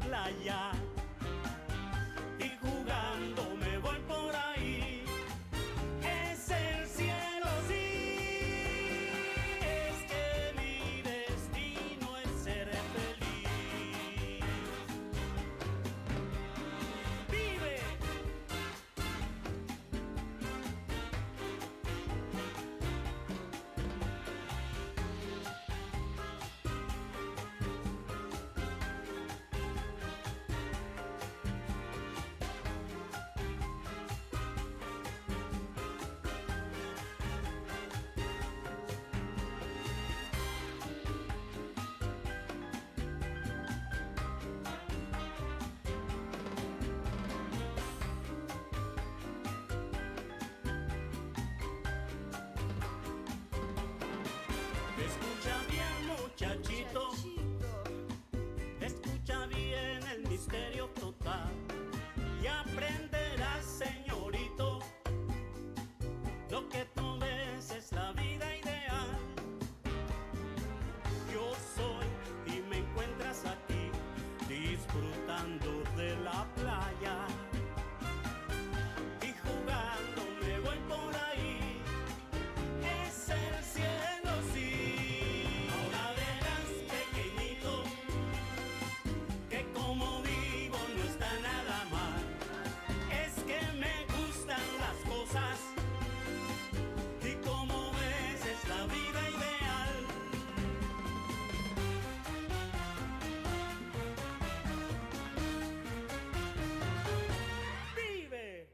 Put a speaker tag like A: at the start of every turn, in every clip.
A: playa y jugando me voy por ahí. Es el cielo, sí, es que mi destino es ser feliz. Vive. Escucha bien, muchachito, escucha bien el misterio total y aprenderás, señorito, lo que tú ves es la vida ideal. Yo soy y me encuentras aquí disfrutando de la playa y jugando me voy por ahí. Es el cielo, sí. Ahora verás, pequeñito, que como vivo no está nada mal. Es que me gustan las cosas y como ves es la vida ideal. ¡Vive!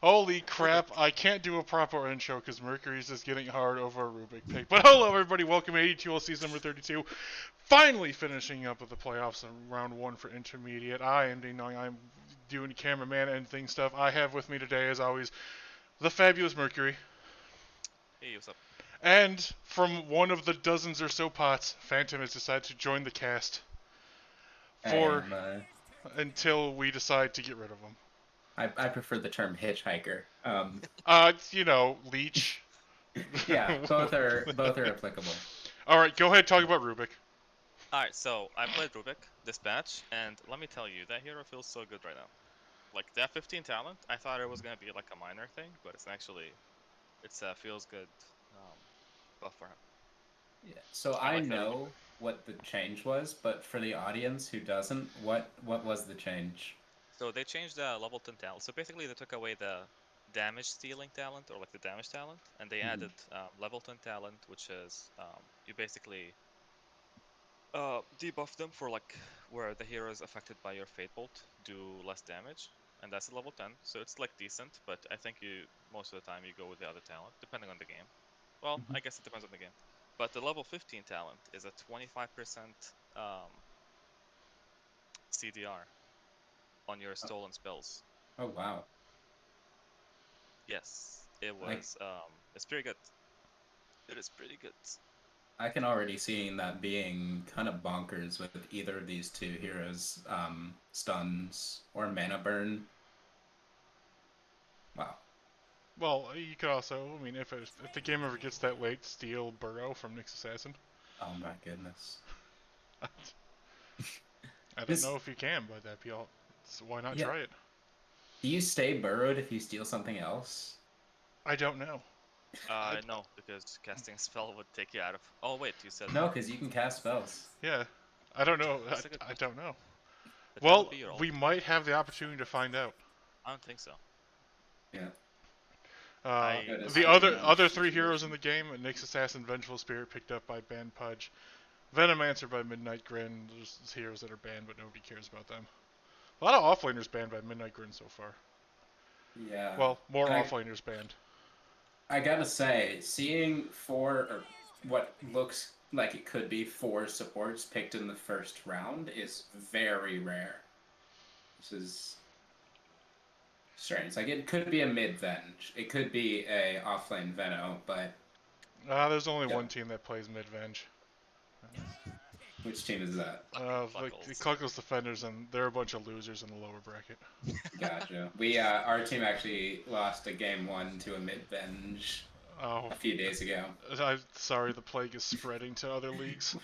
B: Holy crap, I can't do a proper intro because Mercury's just getting hard over a Rubik pick. But hello everybody, welcome to AD2L season number 32. Finally finishing up with the playoffs in round 1 for intermediate. I am Ding Dong, I'm doing cameraman and thing stuff. I have with me today, as always, the fabulous Mercury.
C: Hey, what's up?
B: And from one of the dozens or so pots, Phantom has decided to join the cast for until we decide to get rid of him.
D: I prefer the term hitchhiker.
B: You know, leech.
D: Yeah, both are applicable.
B: All right, go ahead, talk about Rubik.
C: Alright, so I played Rubik this match, and let me tell you, that hero feels so good right now. Like, that 15 talent, I thought it was gonna be like a minor thing, but it's actually, it's feels good buff for him.
D: Yeah. So I know what the change was, but for the audience who doesn't, what was the change?
C: So they changed the level 10 talent. So basically they took away the damage stealing talent, or like the damage talent, and they added level 10 talent, which is, you basically debuff them for like where the hero is affected by your Fate Bolt, do less damage, and that's at level 10, so it's like decent, but I think you most of the time you go with the other talent, depending on the game. Well, I guess it depends on the game. But the level 15 talent is a 25% CDR on your stolen spells.
D: Oh wow.
C: Yes, it was. It's pretty good. It is pretty good.
D: I can already see that being kind of bonkers with either of these two heroes, stuns or mana burn. Wow.
B: Well, you could also, I mean, if the game ever gets that late, steal Burrow from Nyx Assassin.
D: Oh my goodness.
B: I don't know if you can, but that'd be all. So why not try it?
D: Do you stay burrowed if you steal something else?
B: I don't know.
C: No, because casting a spell would take you out of. Oh wait, you said
D: no, because you can cast spells.
B: Yeah, I don't know. I don't know.
C: But
B: well, we might have the opportunity to find out.
C: I don't think so.
D: Yeah.
B: The other three heroes in the game: Nyx Assassin, Vengeful Spirit, picked up by banned Pudge, Venomancer by Midnight.Grin. There's heroes that are banned, but nobody cares about them. A lot of offlaners banned by Midnight.Grin so far.
D: Yeah.
B: Well, more offlaners banned.
D: I gotta say, seeing what looks like it could be 4 supports picked in the first round is very rare. This is strange. Like, it could be a mid-Venge. It could be a offlane Veno, but...
B: there's only one team that plays mid-Venge.
D: Which team is that?
B: The Cluckles Defenders, and they're a bunch of losers in the lower bracket.
D: Gotcha. We our team actually lost a game 1 to a mid-bench
B: Oh,
D: a few days ago.
B: I'm sorry, the plague is spreading to other leagues.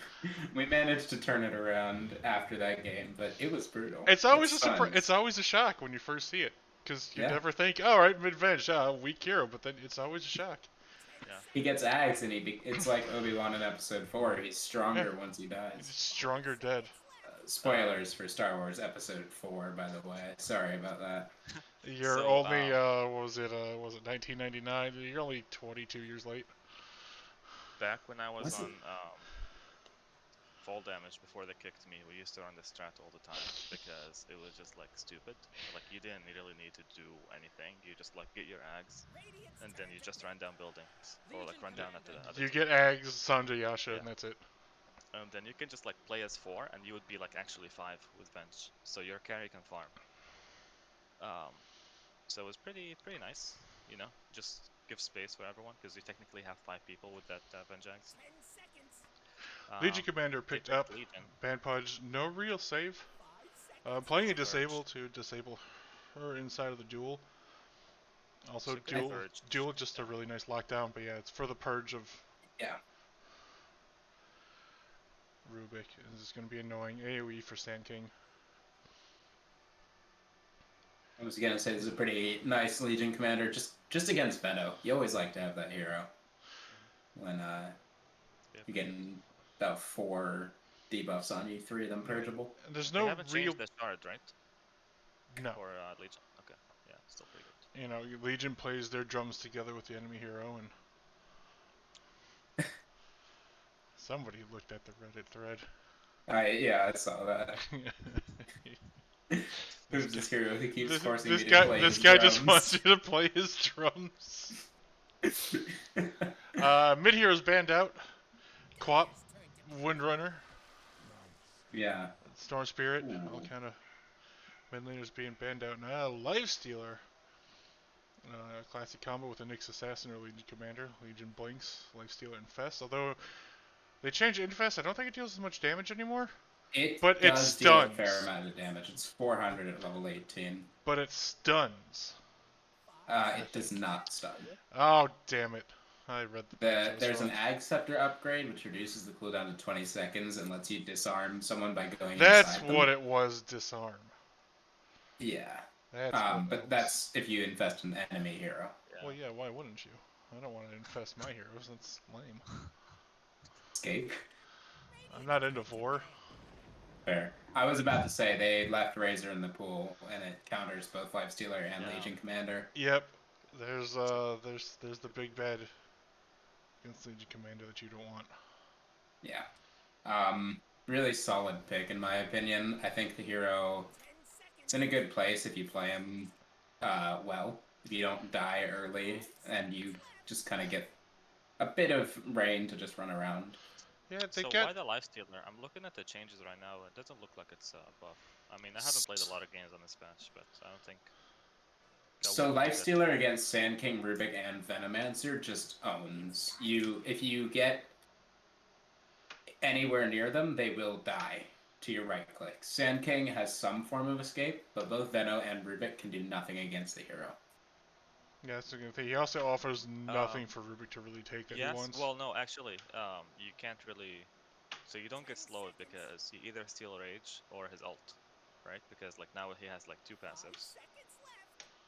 D: We managed to turn it around after that game, but it was brutal.
B: It's always
D: fun.
B: It's always a shock when you first see it, because you
D: Yeah.
B: never think, all right, mid-bench, weak hero, but then it's always a shock.
C: Yeah.
D: He gets Ags, and it's like Obi-Wan in Episode 4. He's stronger once he
B: He's
D: dies.
B: stronger dead.
D: Spoilers for Star Wars Episode 4, by the way. Sorry about that.
B: You're
C: So,
B: only, was it 1999? You're only 22 years late.
C: Back when I was
D: Was it?
C: on fall damage before they kicked me, we used to run the strat all the time because it was just like stupid. Like you didn't really need to do anything. You just like get your ags, and then you just run down buildings or like run down at the other
B: You
C: team.
B: get Ags, Sanjay, Yasha,
C: Yeah.
B: and that's it.
C: And then you can just like play as 4, and you would be like actually 5 with bench, so your carry can farm. So it was pretty nice, you know. Just give space for everyone because you technically have 5 people with that bench ags.
B: Legion Commander
C: they
B: picked up
C: Legion.
B: Ban Pudge, no real save. Playing a
C: Purge.
B: disable to disable her inside of the duel. Also,
C: Should be
B: duel,
C: purged.
B: duel just a really nice lockdown, but yeah, it's for the purge of
D: Yeah.
B: Rubik. This is going to be annoying. AoE for Sand King.
D: I was gonna say this is a pretty nice Legion Commander, just against Benno. You always like to have that hero when
C: Yep.
D: you're getting about 4 debuffs on you, 3 of them purgeable.
B: And there's
C: They
B: no
C: haven't
B: real.
C: changed the shard, right?
B: No.
C: For Legion. Okay. Yeah, still pretty good.
B: You know, Legion plays their drums together with the enemy hero, and somebody looked at the Reddit thread.
D: I saw that. Who's this hero who keeps forcing me to play
B: This
D: his
B: guy
D: drums?
B: just wants you to play his drums. Mid hero's banned out. Quap, Windrunner,
D: Yeah.
B: Storm Spirit,
D: Ooh.
B: all kind of mid laners being banned out now. Lifestealer, classic combo with a Nyx Assassin or Legion Commander. Legion Blinks, Lifestealer, Infest. Although they changed Infest, I don't think it deals as much damage anymore. But it
D: does deal a
B: stuns.
D: fair amount of damage. It's 400 at level 18.
B: But it stuns.
D: It does not stun.
B: Oh, damn it. I read the patch,
D: There's an
B: wrong.
D: Ag Scepter upgrade, which reduces the cooldown to 20 seconds and lets you disarm someone by going
B: That's
D: inside them.
B: what it was, disarm.
D: Yeah.
B: That's what
D: But that's if you infest an enemy hero.
C: Yeah.
B: Well, yeah, why wouldn't you? I don't want to infest my heroes, that's lame.
D: Escape.
B: I'm not into vor.
D: Fair. I was about to say they left Razor in the pool, and it counters both Lifestealer and
C: Yeah.
D: Legion Commander.
B: Yep. There's the big bad against Legion Commander that you don't want.
D: Yeah. Really solid pick in my opinion. I think the hero is in a good place if you play him well. If you don't die early and you just kind of get a bit of rain to just run around.
B: Yeah, they
C: So
B: got
C: why the Lifestealer? I'm looking at the changes right now. It doesn't look like it's a buff. I mean, I haven't played a lot of games on this patch, but I don't think.
D: So Lifestealer against Sand King, Rubik, and Venomancer just owns you. If you get anywhere near them, they will die to your right click. Sand King has some form of escape, but both Veno and Rubik can do nothing against the hero.
B: yeah, that's a good thing. He also offers nothing for Rubik to really take that
C: Yes.
B: he wants.
C: Well, no, actually, you can't really. So you don't get slowed because you either steal Rage or his ult, right? Because like now he has like 2 passives.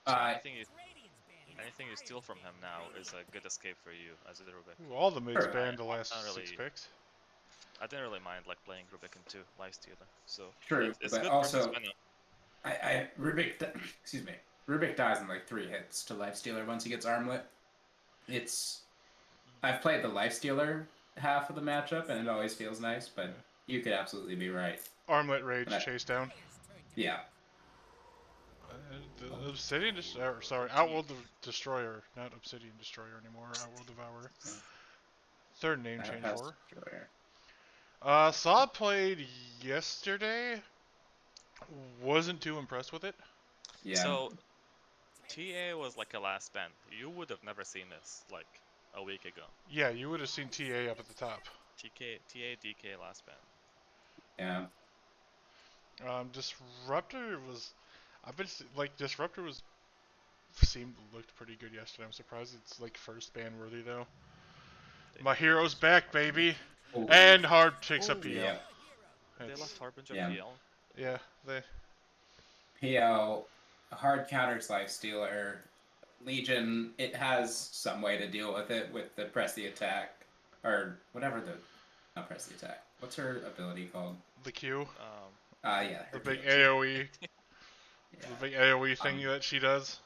C: So anything you steal from him now is a good escape for you as a Rubik.
B: Ooh, all the mids
D: Sure.
B: banned the last
C: Not
B: 6
C: really-
B: picks.
C: I didn't really mind like playing Rubik into Lifestealer. So
D: True,
C: it's
D: but
C: good
D: also-
C: versus Venom.
D: Excuse me. Rubik dies in like 3 hits to Lifestealer once he gets armlet. I've played the Lifestealer half of the matchup and it always feels nice, but you could absolutely be right.
B: Armlet Rage,
D: That-
B: chase down.
D: Yeah.
B: The Obsidian Outworld Destroyer, not Obsidian Destroyer anymore, Outworld Devourer. Third name change for her. Saw it played yesterday. Wasn't too impressed with it.
D: Yeah.
C: So TA was like a last ban. You would have never seen this like a week ago.
B: Yeah, you would have seen TA up at the top.
C: TA DK last ban.
D: Yeah.
B: Disruptor was, Disruptor looked pretty good yesterday. I'm surprised it's like first ban worthy though.
C: They
B: My hero's back,
C: Harbinger.
B: baby,
D: Oh,
B: and Hard takes up
C: Oh,
B: PL.
D: yeah.
C: they
B: It's,
C: left Harbinger
D: Yeah.
C: PL.
B: yeah, they.
D: PL, hard counters Lifestealer. Legion, it has some way to deal with it with the press the attack. Or whatever the. Not press the attack. What's her ability called?
B: The Q,
D: Yeah,
B: the
D: her
B: big
D: PL.
B: AOE,
D: Yeah.
B: the big AOE thing that she does.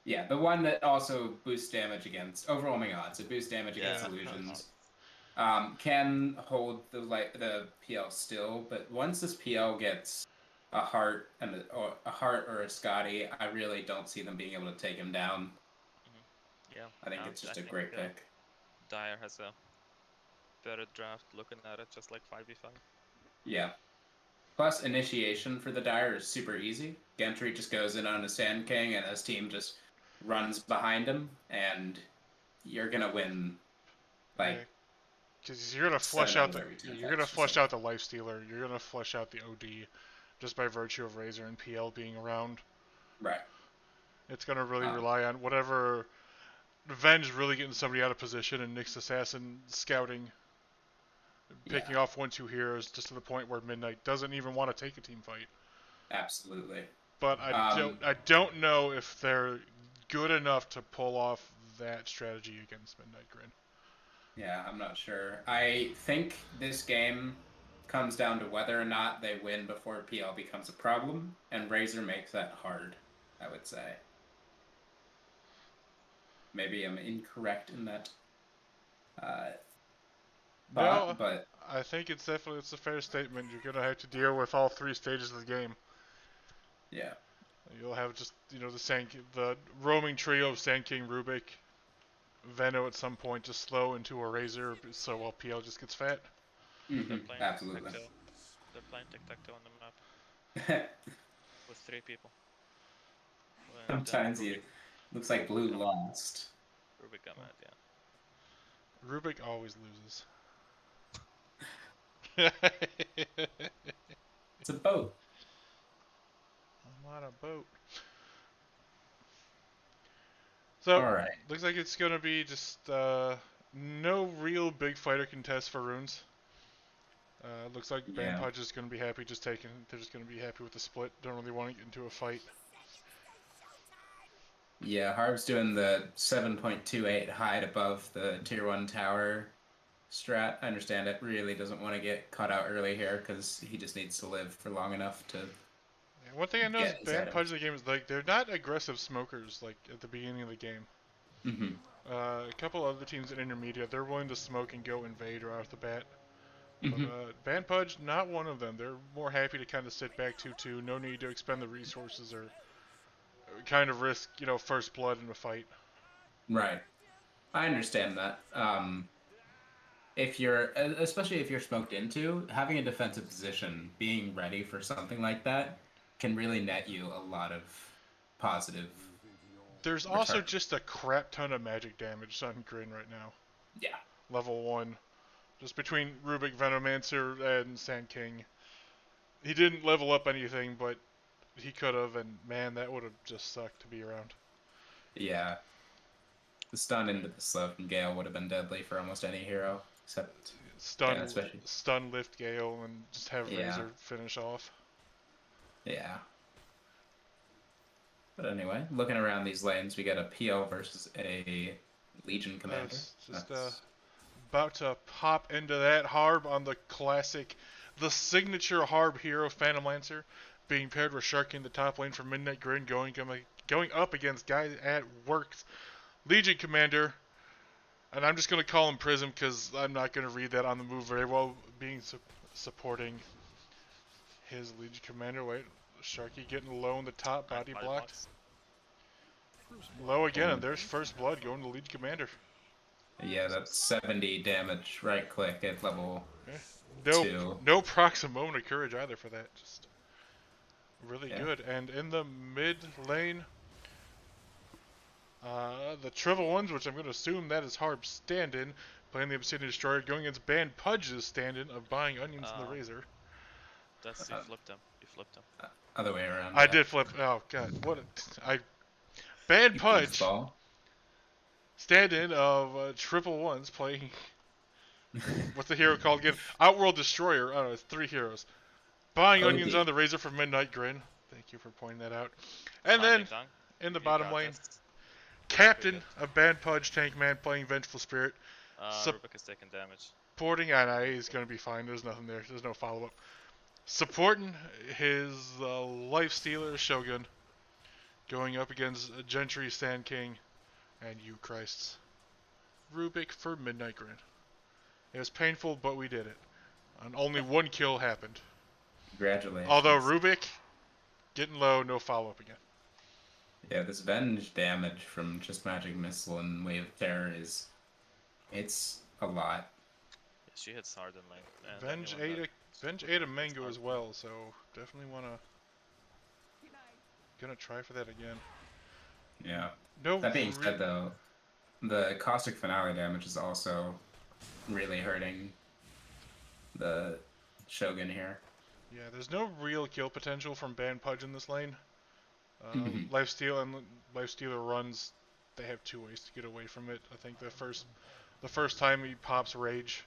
D: Yeah, the one that also boosts damage against overwhelming odds. It boosts damage against
C: Yeah.
D: illusions. Can hold the PL still, but once this PL gets a heart or a heart or a Scotty, I really don't see them being able to take him down.
C: Yeah.
D: I think it's just a
C: think,
D: great pick.
C: Dire has a better draft looking at it, just like 5v5.
D: Yeah. Plus, initiation for the Dire is super easy. Gentry just goes in on a Sand King, and his team just runs behind him, and you're gonna win like
B: Because you're gonna flush
D: 7 out
B: out
D: of
B: the
D: every 10
B: you're gonna
D: fights or
B: flush
D: something.
B: out the life stealer. You're gonna flush out the OD, just by virtue of Razor and PL being around.
D: Right.
B: It's gonna really
D: Um,
B: rely on whatever Venge really getting somebody out of position and Nyx Assassin scouting, picking
D: yeah,
B: off 1-2 heroes just to the point where Midnight doesn't even want to take a team fight.
D: absolutely.
B: But
D: Um,
B: I don't know if they're good enough to pull off that strategy against Midnight.Grin.
D: Yeah, I'm not sure. I think this game comes down to whether or not they win before PL becomes a problem, and Razor makes that hard, I would say. Maybe I'm incorrect in that
B: No,
D: thought, but
B: I think it's a fair statement. You're gonna have to deal with all three stages of the game.
D: yeah.
B: You'll have just the roaming trio of Sand King, Rubik, Veno at some point just slow into a Razor, so while PL just gets fat.
C: They're
D: Mm-hmm,
C: playing
D: absolutely.
C: tic-tac-toe. They're playing tic-tac-toe on the map with 3 people. And
D: Sometimes it looks like Blue
C: got
D: lost.
C: Rubik got mad, yeah.
B: Rubik always loses.
D: It's a boat.
B: I'm on a boat. So,
D: All right.
B: looks like it's gonna be just no real big fighter contest for runes. Looks like
D: Yeah.
B: Pudge is gonna be happy just taking. They're just gonna be happy with the split. Don't really want to get into a fight.
D: Yeah, Harb's doing the 7.28 hide above the tier 1 tower strat. I understand it. Really doesn't want to get caught out early here because he just needs to live for long enough to
B: Yeah, one thing I
D: get
B: noticed,
D: his
B: Ban Pudge
D: items.
B: in the game is like they're not aggressive smokers like at the beginning of the game.
D: Mm-hmm.
B: A couple other teams in intermediate, they're willing to smoke and go invade right off the bat. But
D: Mm-hmm.
B: Ban Pudge, not one of them. They're more happy to kind of sit back 2-2. No need to expend the resources or kind of risk, first blood in a fight.
D: Right. I understand that. If you're, especially if you're smoked into, having a defensive position, being ready for something like that can really net you a lot of positive
B: There's also
D: return.
B: just a crap ton of magic damage on Grin right now.
D: Yeah.
B: Level 1. Just between Rubik, Venomancer, and Sand King. He didn't level up anything, but he could have, and man, that would have just sucked to be around.
D: Yeah. The stun into the slow from Gale would have been deadly for almost any hero, except yeah, especially
B: Stun lift Gale and just have
D: yeah,
B: Razor finish off.
D: yeah. But anyway, looking around these lanes, we got a PL versus a Legion commander.
B: That's just
D: That's
B: about to pop into that Harb on the signature Harb hero Phantom Lancer, being paired with Sharky in the top lane for Midnight.Grin, going up against guy at Works Legion commander. And I'm just gonna call him Prism because I'm not gonna read that on the move very well. Supporting his Legion commander. Wait, Sharky getting low in the top, body blocked. Low again, and there's first blood going to Legion commander.
D: yeah, that's 70 damage right click at level
B: No,
D: 2.
B: no procs a moment of courage either for that. Just really
D: Yeah.
B: good. And in the mid lane, the Triple Ones, which I'm going to assume that is Harb stand-in, playing the Obsidian Destroyer, going against Ban Pudge's stand-in of buying onions in the Razor.
C: That's you flipped him. You flipped him.
D: Other way around.
B: I did flip. Oh god, what? I banned
D: You
B: Pudge.
D: goofball.
B: Stand-in of triple ones playing. What's the hero called again? Outworld Destroyer. I don't know. It's 3 heroes. Buying
D: OD.
B: onions on the razor for Midnight.Grin. Thank you for pointing that out. And
C: Fine,
B: then
C: Ding Dong.
B: in the
C: You
B: bottom
C: got
B: lane,
C: this.
B: Captain
C: Pretty
B: of Banned Pudge Tank Man playing Vengeful Spirit.
C: Rubik is taking damage.
B: Supporting, he's gonna be fine. There's nothing there. There's no follow-up. Supporting his Life Stealer Shogun, going up against Gentry, Sand King, and you Christs. Rubik for Midnight.Grin. It was painful, but we did it. And only 1 kill happened.
D: Congratulations.
B: Although Rubik, getting low, no follow-up again.
D: Yeah, this Venge damage from just Magic Missile and Wave of Terror it's a lot.
C: Yeah, she hits hard in lane. And
B: Venge ate a mango as well, so definitely gonna try for that again.
D: Yeah.
B: No.
D: That being said, though, the Caustic Finale damage is also really hurting the Shogun here.
B: Yeah, there's no real kill potential from Ban Pudge in this lane.
D: Mhm.
B: Lifestealer runs, they have 2 ways to get away from it. I think the first time he pops Rage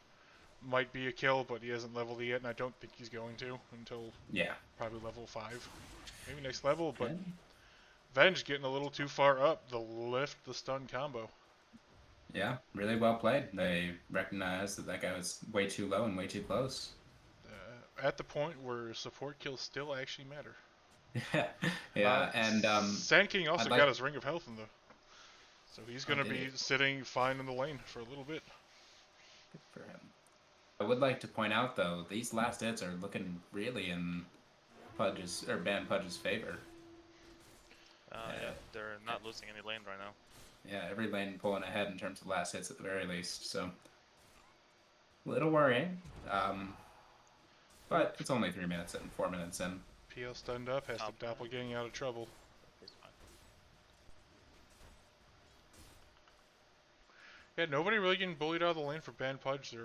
B: might be a kill, but he hasn't leveled it yet, and I don't think he's going to until probably level 5. Maybe next level, but
D: Okay.
B: Venge getting a little too far up. The lift, the stun combo.
D: Yeah, really well played. They recognized that guy was way too low and way too close.
B: At the point where support kills still actually matter.
D: Yeah, and
B: Sand King also
D: like-
B: got his Ring of Health in the, so he's gonna be sitting fine in the lane for a little bit.
D: Good for him. I would like to point out though, these last hits are looking really in Ban Pudge's favor.
C: Yeah, they're not losing any lane right now.
D: Yeah, every lane pulling ahead in terms of last hits at the very least. So a little worrying. But it's only 3 minutes in, 4 minutes in.
B: PL stunned up, has to doppelgang out of trouble.
C: He's fine.
B: Yeah, nobody really getting bullied out of the lane for Ban Pudge. They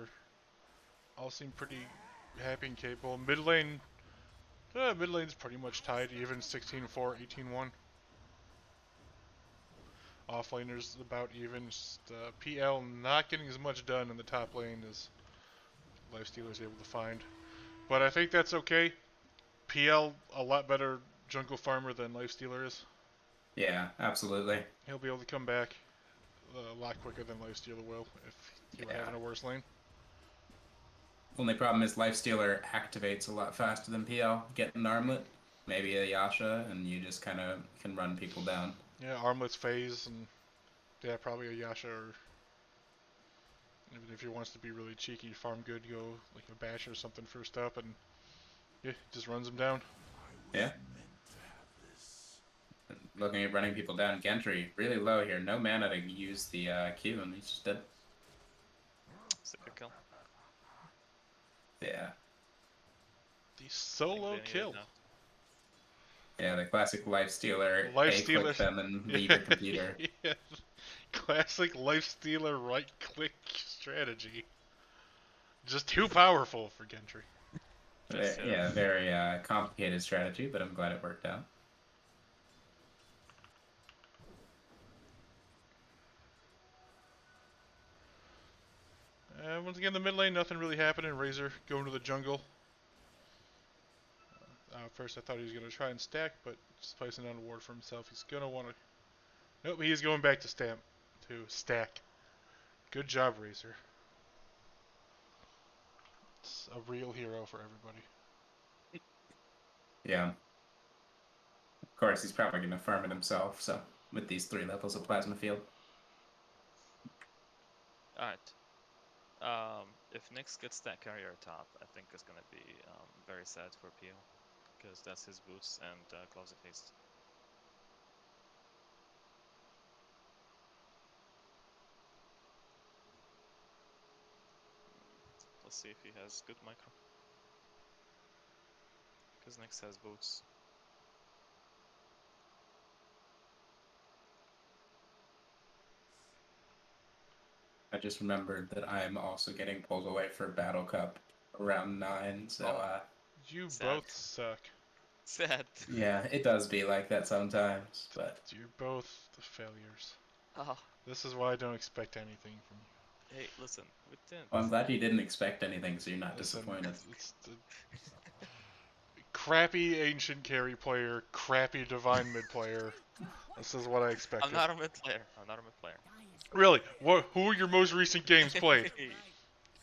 B: all seem pretty happy and capable. Mid lane's pretty much tied, even 16-4, 18-1. Off laner's about even. PL not getting as much done in the top lane as Lifestealer's able to find. But I think that's okay. PL a lot better jungle farmer than Lifestealer is.
D: Yeah, absolutely.
B: He'll be able to come back a lot quicker than Lifestealer will if he were having a worse lane.
D: Only problem is Lifestealer activates a lot faster than PL. Get an armlet, maybe a Yasha, and you just kind of can run people down.
B: Yeah, armlets phase, and yeah, probably a Yasha, or even if he wants to be really cheeky, farm good, go like a Bash or something first up, and yeah, just runs them down.
D: Yeah. Looking at running people down, Gentry really low here. No mana to use the Q, and he's just dead.
C: It's a good kill.
D: Yeah.
B: The solo kill.
D: Yeah, the classic Lifestealer.
B: Lifestealer.
D: A-click them and leave your computer.
B: Yeah. Classic Lifestealer right-click strategy. Just too powerful for Gentry.
D: Yeah, very complicated strategy, but I'm glad it worked out.
B: Once again, the mid lane, nothing really happening. Razor going to the jungle. First, I thought he was going to try and stack, but just placing down a ward for himself. He's going to want to... Nope, he's going back to stack. Good job, Razor. It's a real hero for everybody.
D: Yeah. Of course, he's probably going to farm it himself, so with these 3 levels of Plasma Field.
C: Alright. If Nyx gets that carrier top, I think it's gonna be very sad for PO, because that's his boots and gloves of haste. Let's see if he has good micro. Because Nyx has boots.
D: I just remembered that I'm also getting pulled away for Battle Cup around 9, so
B: You
C: Sad.
B: both suck.
C: Sad.
D: Yeah, it does be like that sometimes, but
B: You're both the failures.
C: Oh,
B: This is why I don't expect anything from you.
C: hey, listen, we didn't.
D: well, I'm glad you didn't expect anything, so you're not
B: Listen,
D: disappointed.
B: it's the crappy ancient carry player, crappy divine mid player. This is what I expected.
C: I'm not a mid player. I'm not a mid player.
B: Really? What? Who are your most recent games played?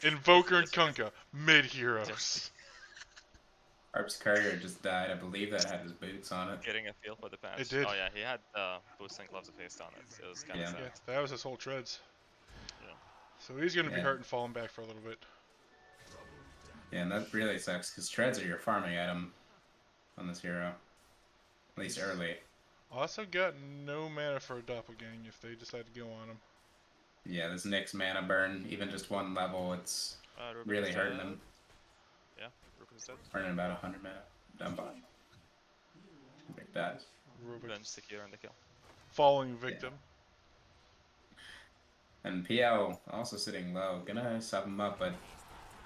B: Invoker and Kunkka, mid heroes.
C: Just
D: Harp's Courier just died. I believe that had his boots on it.
C: getting a feel for the patch.
B: It did.
C: Oh yeah, he had boots and gloves of haste on it. It was kind of
D: Yeah.
C: sad.
B: Yeah, that was his whole treads.
C: Yeah.
B: So he's gonna be
D: Yeah.
B: hurt and falling back for a little bit.
D: Yeah, and that really sucks because treads are your farming item on this hero. At least early.
B: Also got no mana for a doppelgang if they decide to go on him.
D: Yeah, this Nyx mana burn, even just one level, it's
C: Ruben
D: really
C: is
D: hurting
C: dead.
D: him.
C: Yeah, Ruben's dead.
D: Burning about 100 mana. Dump on. Big dies.
B: Rubik
C: Revenge secure on the kill.
B: falling victim.
D: And PL also sitting low. Gonna sub him up, but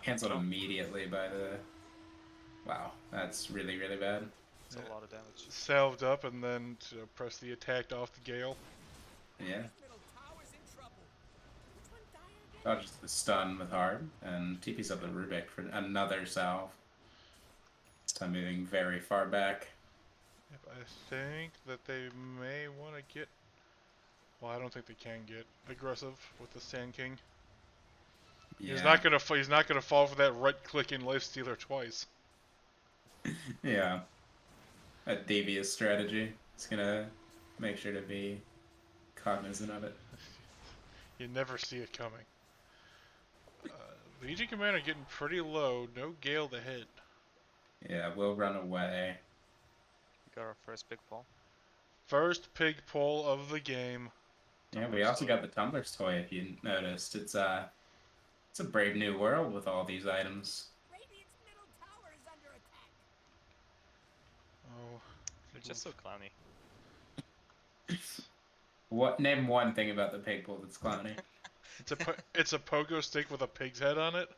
D: cancelled
C: Oh.
D: immediately by the... Wow, that's really, really bad.
C: It's a lot of damage.
B: Salved up and then to press the attack off the Gale.
D: Yeah. Dodges the stun with hard, and TP's up the Rubik for another salve. This time moving very far back.
B: Yep, I think that they may want to get... Well, I don't think they can get aggressive with the Sand King.
D: Yeah.
B: He's not gonna fall for that right-clicking Lifestealer twice.
D: Yeah. A devious strategy. It's gonna make sure to be cognizant of it.
B: You never see it coming. Legion Commander getting pretty low. No Gale to hit.
D: Yeah, we'll run away.
C: We got our first big pull.
B: First pig pull of the game.
D: Yeah, we also got the Tumbler's Toy, if you noticed. It's a brave new world with all these items.
B: Oh,
C: They're just so clowny.
D: What? Name one thing about the pig pool that's clowny.
B: it's a pogo stick with a pig's head on it.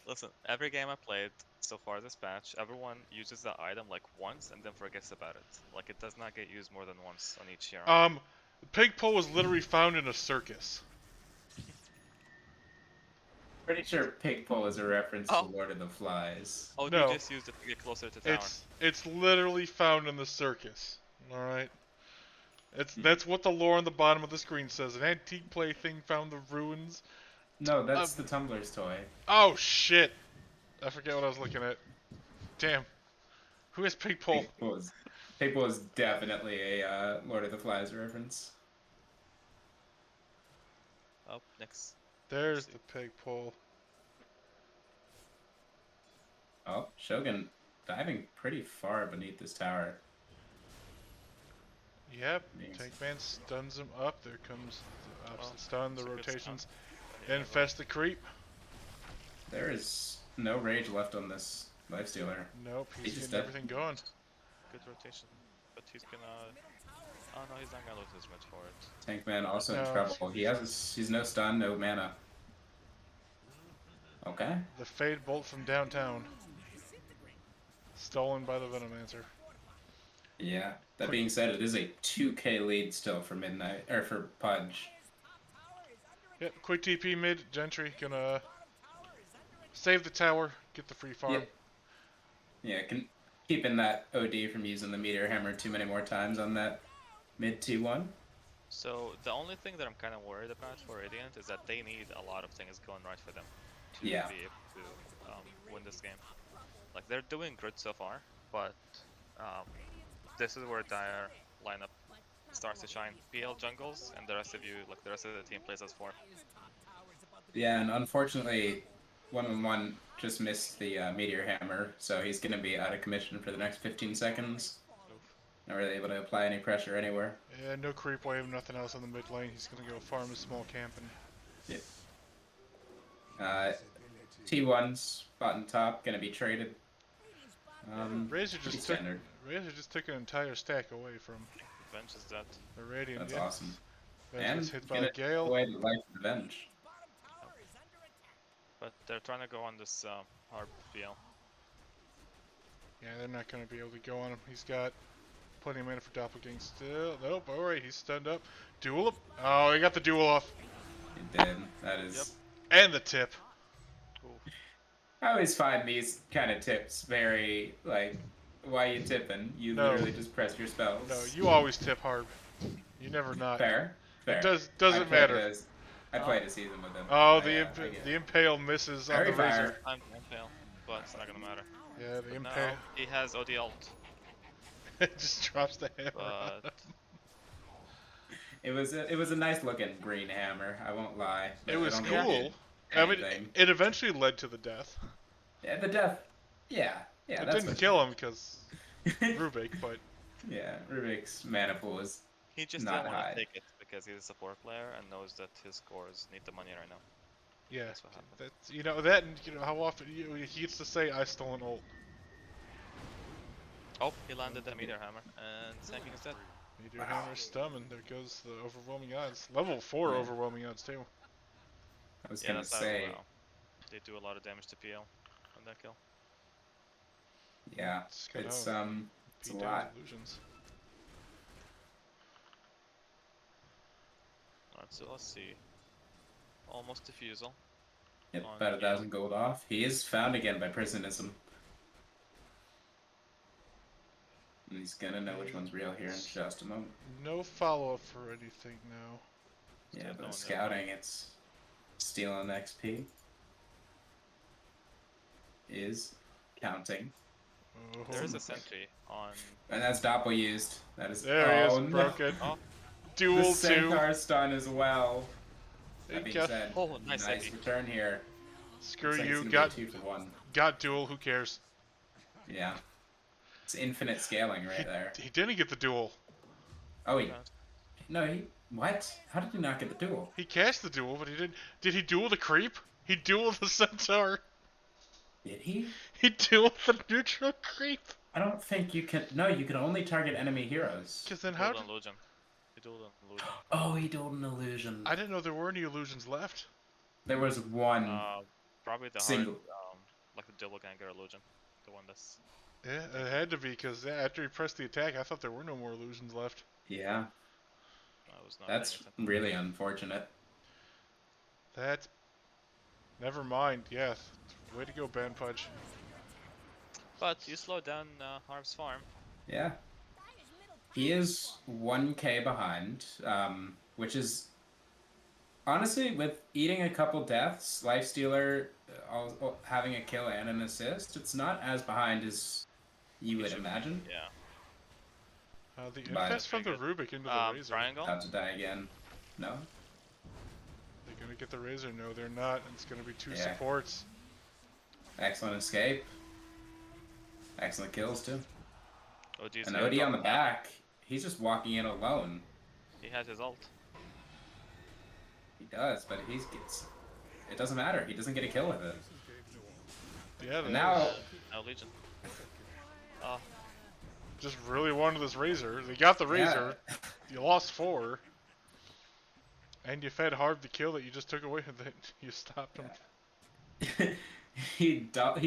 C: Listen, every game I played so far this patch, everyone uses the item like once and then forgets about it. Like it does not get used more than once on each hero.
B: The pig pole was literally found in a circus.
D: Pretty sure pig pole is a reference
C: Oh.
D: to Lord of the Flies.
C: Oh,
B: no.
C: you just used it to get closer to tower.
B: It's literally found in the circus. All right. That's what the lore on the bottom of the screen says. An antique plaything found the ruins.
D: No, that's the Tumbler's Toy.
B: Oh shit! I forget what I was looking at. Damn. Who has pig pole?
D: Pig pole is definitely a Lord of the Flies reference.
C: Oh, next.
B: There's the pig pole.
D: Oh, Shogun diving pretty far beneath this tower.
B: Yep.
D: Yes.
B: Tank man stuns him up. There comes the opposite stun, the
C: it's a good
B: rotations.
C: Yeah,
B: Infest the creep.
D: There is no rage left on this Lifestealer.
B: Nope,
D: He's
B: he's
D: just
B: getting
D: dead.
B: everything going.
C: Good rotation. But he's gonna... Oh no, he's not gonna lose his much for it.
D: Tankman also in
B: No.
D: trouble. He's no stun, no mana. Okay.
B: The Fade Bolt from downtown. Stolen by the Venomancer.
D: Yeah. That being said, it is a 2k lead still for Midnight or for Pudge.
B: Yep, quick TP mid. Gentry gonna save the tower, get the free farm.
D: Yep. Yeah, keeping that OD from using the Meteor Hammer too many more times on that mid T1.
C: So the only thing that I'm kind of worried about for Radiant is that they need a lot of things going right for them to
D: Yeah.
C: be able to win this game. Like they're doing good so far, but this is where Dire lineup starts to shine. PL jungles, and the rest of you, like the rest of the team, plays as 4.
D: Yeah, and unfortunately, 1-1 just missed the Meteor Hammer, so he's going to be out of commission for the next 15 seconds.
C: Oof.
D: Not really able to apply any pressure anywhere.
B: Yeah, no creep wave, nothing else on the mid lane. He's gonna go farm his small camp and
D: T1's bottom top going to be traded.
B: Razor
D: pretty
B: just took
D: standard.
B: an entire stack away from
C: Venge is dead.
B: the Radiant.
D: That's
B: yeah.
D: awesome.
B: Venge
D: And
B: was hit by
D: gonna
B: a Gale.
D: away the life of Revenge.
C: But they're trying to go on this hard PL.
B: Yeah, they're not going to be able to go on him. He's got plenty of mana for doppelgang still. Nope, alright, he's stunned up. Duel up. Oh, he got the duel off.
D: He did. That is.
C: Yep.
B: And the tip.
C: Ooh.
D: I always find these kind of tips very like, why you tipping? You
B: No.
D: literally just press your spells.
B: No, you always tip hard. You never not.
D: Fair. Fair.
B: Doesn't matter.
D: I played a season with him.
B: Oh,
D: the
B: the impale misses on
D: Very
B: the
D: fire.
B: razor.
C: I'm fail, but it's not gonna matter.
B: Yeah, the
C: But
B: impale.
C: now he has OD ult,
B: It just drops the hammer. on
C: but
B: him.
D: It was a nice looking green hammer. I won't lie.
B: It
D: I
B: was
D: don't think
B: cool.
D: it did
B: I mean,
D: anything.
B: it eventually led to the death.
D: Yeah, the death. Yeah. Yeah.
B: It
D: That's
B: didn't
D: what
B: kill him because Rubik, but
D: Yeah, Rubik's mana pool is
C: he just
D: not
C: didn't want
D: high.
C: to take it because he's a support player and knows that his scores need the money right now.
B: yeah,
C: That's what happened.
B: that's that. And how often he gets to say, "I stole an ult."
C: Oh, he landed the meteor hammer and Sanking is dead.
B: Meteor hammer stum, and there goes the overwhelming odds. Level 4
D: Yeah.
B: overwhelming odds too.
D: I was
C: Yeah,
D: gonna
C: that's how
D: say,
C: they do a lot of damage to PL on that kill.
D: yeah,
B: It's kind
D: it's
B: of
D: it's a
B: beat
D: lot.
B: down illusions.
C: Alright, so let's see. Almost defusal.
D: Yep,
C: on
D: about
C: Gale.
D: 1,000 gold off. He is found again by Prisonism. And he's gonna know which one's real here in just a moment.
B: No follow up for anything now.
D: Yeah,
C: Still
D: but
C: going
D: scouting, it's stealing XP. Is counting.
B: Oh,
C: There is a sentry on.
D: And that's Doppel used. That is.
B: There he is,
D: no.
B: broken.
C: Oh,
D: The
B: Duel 2.
D: Centaur stun as well.
B: He
D: That being
B: got-
D: said,
C: Oh, nice
D: nice
C: AD.
D: return here.
B: Screw
D: Looks like it's
B: you,
D: gonna be
B: got
D: a 2-for-1.
B: duel, who cares?
D: Yeah. It's infinite scaling right there.
B: He didn't get the duel.
D: Oh, he. What? How did he not get the duel?
B: He cast the duel, but he didn't. Did he duel the creep? He dueled the centaur.
D: Did he?
B: He dueled the neutral creep.
D: I don't think you can. No, you can only target enemy heroes.
B: Because then how?
C: Dueled an illusion. He dueled an illusion.
D: Oh, he dueled an illusion.
B: I didn't know there were any illusions left.
D: There was one.
C: Probably the
D: Single.
C: hard, like the doppelganger illusion, the one that's.
B: Yeah, it had to be because after he pressed the attack, I thought there were no more illusions left.
D: Yeah,
C: I was not.
D: that's
C: paying attention.
D: really unfortunate.
B: That. Never mind. Yeah. Way to go, Ben Pudge.
C: But you slowed down Harv's farm.
D: Yeah. He is 1k behind, which is honestly, with eating a couple deaths, Lifestealer having a kill and an assist, it's not as behind as you would imagine.
C: Yeah.
B: The
D: Bye.
B: infest from the Rubik into the razor.
C: Triangle.
D: About to die again. No?
B: They're gonna get the razor. No, they're not. It's gonna be 2
D: Yeah.
B: supports.
D: Excellent escape. Excellent kills too.
C: OD's
D: And
C: gonna
D: OD on the
C: drop
D: back, he's just walking in alone.
C: He has his ult.
D: He does, but it doesn't matter. He doesn't get a kill with it.
B: Yeah.
D: And
B: They
D: now,
C: No Legion. Oh,
B: just really wanted this razor. They got the razor.
D: yeah,
B: You lost 4. And you fed Harv the kill that you just took away that you stopped him.
D: he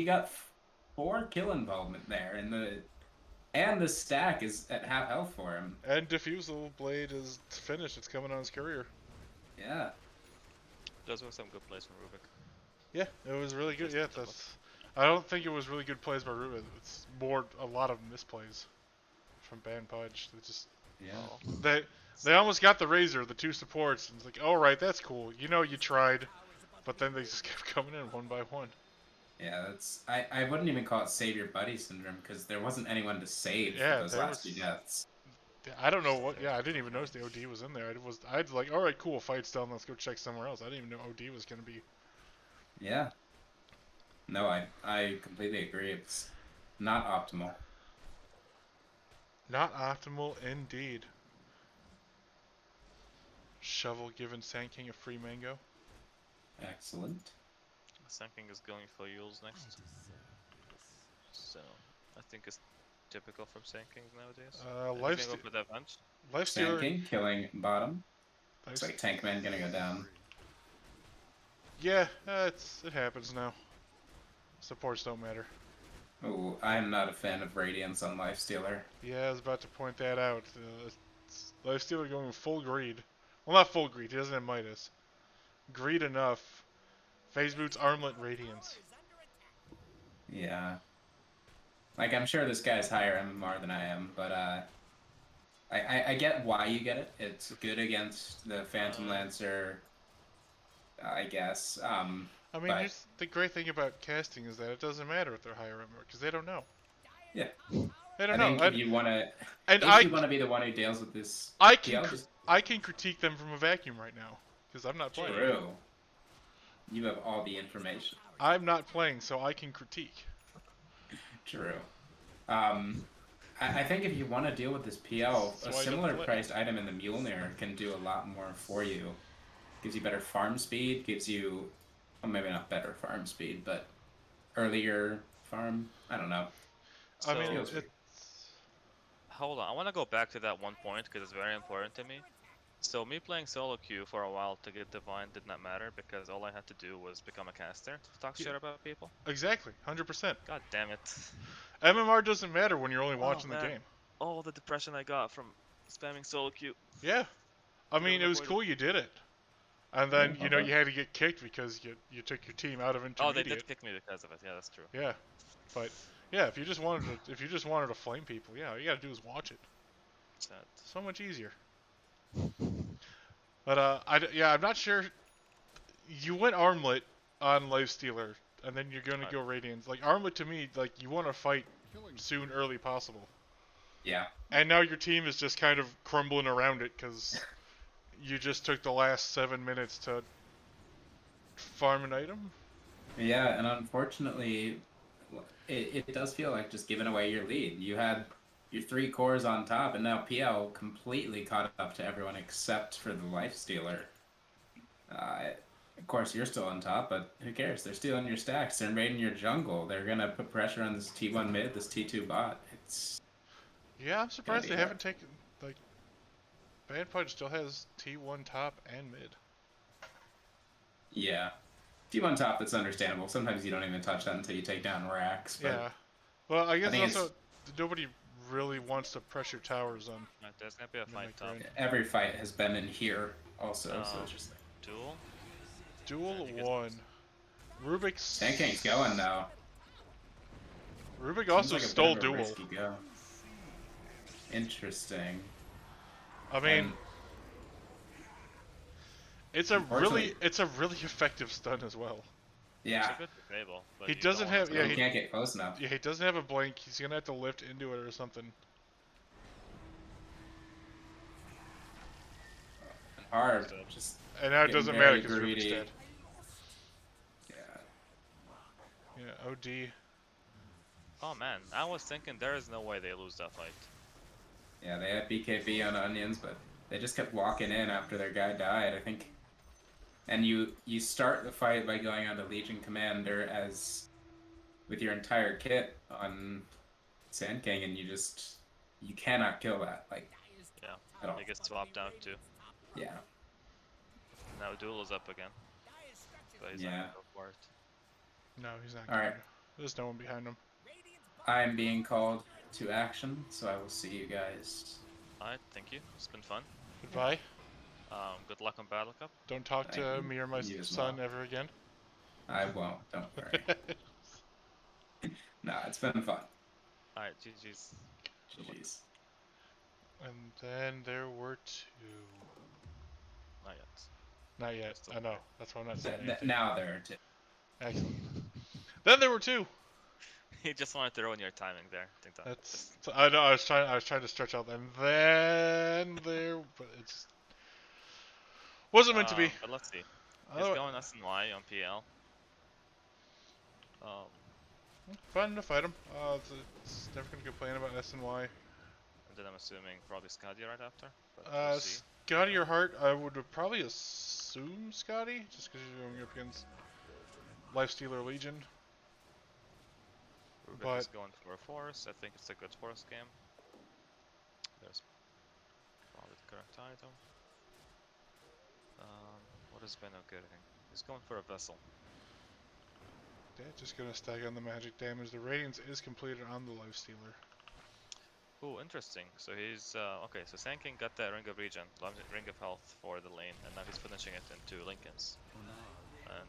D: got 4 kill involvement there, and the stack is at half health for him.
B: And Diffusal Blade is finished. It's coming on his career.
D: Yeah.
C: those were some good plays from Rubik.
B: Yeah, it was really good. Yeah, I don't think it was really good plays by Rubik. It's more a lot of misplays from Ban Pudge. They just
D: Yeah.
B: they almost got the razor, the 2 supports, and it's like, all right, that's cool. You know, you tried, but then they just kept coming in one by one.
D: Yeah, that's I wouldn't even call it save your buddy syndrome because there wasn't anyone to save
B: Yeah,
D: for those
B: there
D: last
B: was-
D: 2 deaths.
B: I don't know what. Yeah, I didn't even notice the OD was in there. I'd like, all right, cool, fight's done. Let's go check somewhere else. I didn't even know OD was gonna be.
D: Yeah. No, I completely agree. It's not optimal.
B: Not optimal indeed. Shovel giving Sand King a free mango.
D: Excellent.
C: Sanking is going for Yules next. So, I think it's typical from Sanking nowadays. He's gonna go for the advantage.
D: Sand
B: Lifestealer.
D: King killing bottom. Looks like Tankman gonna go down.
B: Yeah, it happens now. Supports don't matter.
D: Oh, I'm not a fan of Radiance on Lifestealer.
B: Yeah, I was about to point that out. Lifestealer going full greed. Well, not full greed. He doesn't have Midas. Greed enough. Phase Boots, Armlet, Radiance.
D: Yeah. Like, I'm sure this guy's higher MMR than I am, but I get why you get it. It's good against the Phantom Lancer, I guess.
B: I mean,
D: But
B: here's the great thing about casting is that it doesn't matter if they're higher MMR because they don't know.
D: yeah,
B: They don't
D: I
B: know.
D: think if you wanna,
B: And
D: if you wanna be the one who deals with this
B: I
D: PL, just
B: can critique them from a vacuum right now because I'm not playing.
D: true. You have all the information.
B: I'm not playing, so I can critique.
D: True. I think if you want to deal with this PL,
B: So
D: a
B: I don't
D: similar
B: play.
D: priced item in the Mjolnir can do a lot more for you. Gives you better farm speed, gives you, well, maybe not better farm speed, but earlier farm. I don't know.
B: I mean,
C: So,
D: Feels
C: hold on. I want to go back to that one point because it's very important to me. So me playing solo queue for a while to get Divine did not matter because all I had to do was become a caster to talk shit about people.
B: exactly, 100%.
C: God damn it.
B: MMR doesn't matter when you're only
C: Oh
B: watching the
C: man.
B: game.
C: Oh, the depression I got from spamming solo queue.
B: Yeah. I mean, it was cool you did it. And then, you know, you had to get kicked because you took your team out of
C: Oh, they
B: intermediate.
C: did kick me because of it. Yeah, that's true.
B: Yeah. But yeah, if you just wanted to flame people, yeah, all you got to do is watch it.
C: Sad.
B: So much easier. But I'm not sure. You went Armlet on Lifestealer, and then you're gonna go Radiance. Like Armlet to me, like you want to fight soon, early possible.
D: Yeah.
B: And now your team is just kind of crumbling around it because you just took the last 7 minutes to farm an item.
D: Yeah, and unfortunately, it does feel like just giving away your lead. You had your 3 cores on top, and now PL completely caught up to everyone except for the Lifestealer. Of course, you're still on top, but who cares? They're stealing your stacks. They're invading your jungle. They're gonna put pressure on this T1 mid, this T2 bot. It's
B: Yeah, I'm surprised
D: be
B: they
D: hard.
B: haven't taken like. Bad Pudge still has T1 top and mid.
D: yeah, T1 top. That's understandable. Sometimes you don't even touch that until you take down racks. But
B: Yeah. Well, I guess
D: think
B: also nobody really wants to pressure towers on.
C: Right, there's gonna be a fight top.
B: Midnight.Grin.
D: every fight has been in here also, so it's just like
C: Duel?
B: Duel
C: I guess
B: 1. Rubik's.
D: Sand King's going now.
B: Rubik
D: Seems
B: also
D: like a bit
B: stole
D: of a
B: Duel.
D: risky go. Interesting.
B: I mean,
D: And
B: it's a really
D: unfortunately-
B: effective stun as well.
D: yeah,
C: It's a good disable, but
B: He
C: you
B: doesn't
C: don't want
B: have-
C: to
B: yeah,
D: he can't get close enough.
B: Yeah, he doesn't have a blink. He's gonna have to lift into it or something.
D: Hard.
C: So-
D: Just
B: And now it
D: Getting
B: doesn't
D: very
B: matter because Rubik's
D: greedy.
B: dead.
D: yeah.
B: Yeah, OD.
C: Oh man, I was thinking there is no way they lose that fight.
D: Yeah, they had BKB on onions, but they just kept walking in after their guy died, I think. And you start the fight by going on to Legion Commander as with your entire kit on Sand King, and you cannot kill that. Like
C: Yeah,
D: at all.
C: he gets swapped out too.
D: Yeah.
C: Now Duel is up again. But he's not
D: Yeah.
C: gonna go for it.
B: No, he's not.
D: All right.
B: Gonna. There's no one behind him.
D: I am being called to action, so I will see you guys.
C: Alright, thank you. It's been fun.
B: Goodbye.
C: Good luck on Battle Cup.
B: Don't talk to
D: Thank
B: me or my
D: you as
B: son
D: well.
B: ever again.
D: I won't. Don't worry. No, it's been fun.
C: Alright, GG's.
D: GG's.
B: And then there were 2.
C: Not yet.
B: Not yet.
C: Still
B: I know. That's why I'm not saying anything.
D: Now there are 2.
B: Excellent. Then there were 2.
C: He just wanted to ruin your timing there. I think
B: That's. I know. I was trying to stretch out. And then there, but it's wasn't meant to be.
C: But let's see. He's
B: Oh,
C: going SNY on PL.
B: fun to fight him. It's never gonna complain about SNY.
C: And then I'm assuming probably Skadi right after. But we'll see.
B: Scotty or Hart, I would probably assume Scotty, just because you're going up against Lifestealer Legion.
C: Rubik
B: But
C: is going for a force. I think it's a good force game. There's probably the correct item. What is Benno getting? He's going for a vessel.
B: that. Just gonna stack on the magic damage. The Radiance is completed on the Lifestealer.
C: Ooh, interesting. So he's okay. So Sand King got that Ring of Regen, Ring of Health for the lane, and now he's finishing it into Linken's. And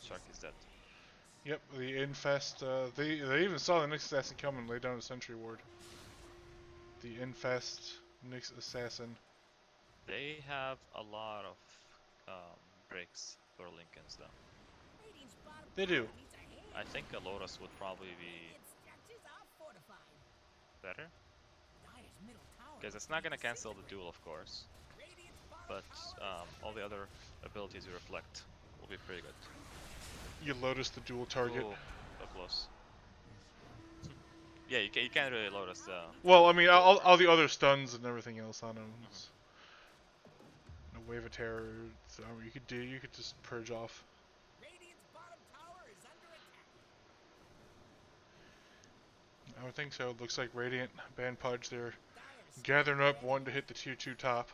C: Shark is dead.
B: Yep, the Infest. They even saw the Nyx Assassin come and lay down a Sentry Ward. The Infest, Nyx Assassin.
C: They have a lot of breaks for Linken's though.
B: They do.
C: I think a Lotus would probably be better. Because it's not going to cancel the duel, of course. But all the other abilities you reflect will be pretty good.
B: You Lotus the dual target.
C: Ooh, so close. Yeah, you can't really Lotus the...
B: Well, I mean, all the other stuns and everything else on him. A Wave of Terror. So you could just purge off. I would think so. It looks like Radiant, Ban Pudge, they're gathering up one to hit the tier 2 top.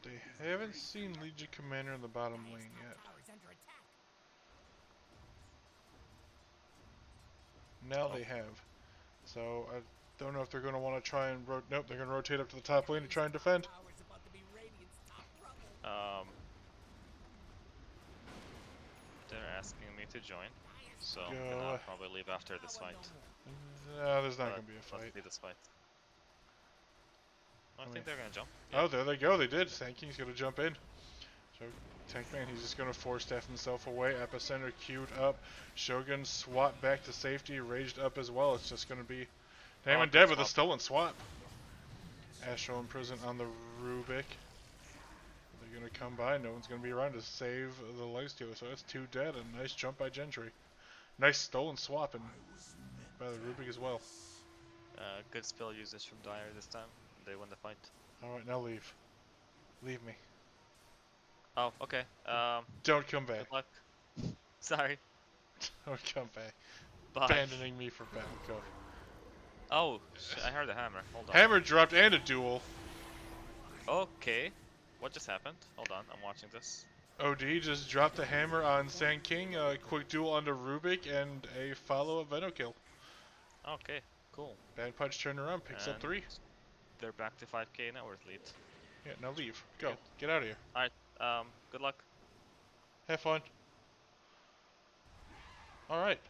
B: They haven't seen Legion Commander in the bottom lane yet. Now they have. So I don't know if they're going to want to try and nope, they're going to rotate up to the top lane to try and defend.
C: They're asking me to join, so I'm
B: Go.
C: gonna probably leave after this fight.
B: No, there's not going to be a fight.
C: Let's see this fight. I think they're gonna jump.
B: Oh, there they go. They did. Sand King's going to jump in. So Tankman, he's just going to force staff himself away. Epicenter queued up. Shogun swap back to safety. Raged up as well. It's just going to be Damon dead with a stolen swap. Astral Imprison on the Rubik. They're going to come by. No one's going to be around to save the Lifestealer. So that's 2 dead. And nice jump by Gentry. Nice stolen swap and by the Rubik as well.
C: Good spell usage from Dire this time. They win the fight.
B: Alright, now leave. Leave me.
C: Oh, okay.
B: Don't come back.
C: Good luck. Sorry.
B: Don't come back.
C: Bye.
B: Abandoning me for Battle Cup.
C: Oh, I heard a hammer. Hold on.
B: Hammer dropped and a duel.
C: Okay. What just happened? Hold on, I'm watching this.
B: OD just dropped a hammer on Sand King, a quick duel onto Rubik, and a follow-up Venom kill.
C: Okay, cool.
B: Bad Pudge turned around, picks up 3.
C: They're back to 5k net worth lead.
B: Yeah, now leave. Go.
C: Good.
B: Get out of here.
C: Alright, good luck.
B: Have fun. Alright.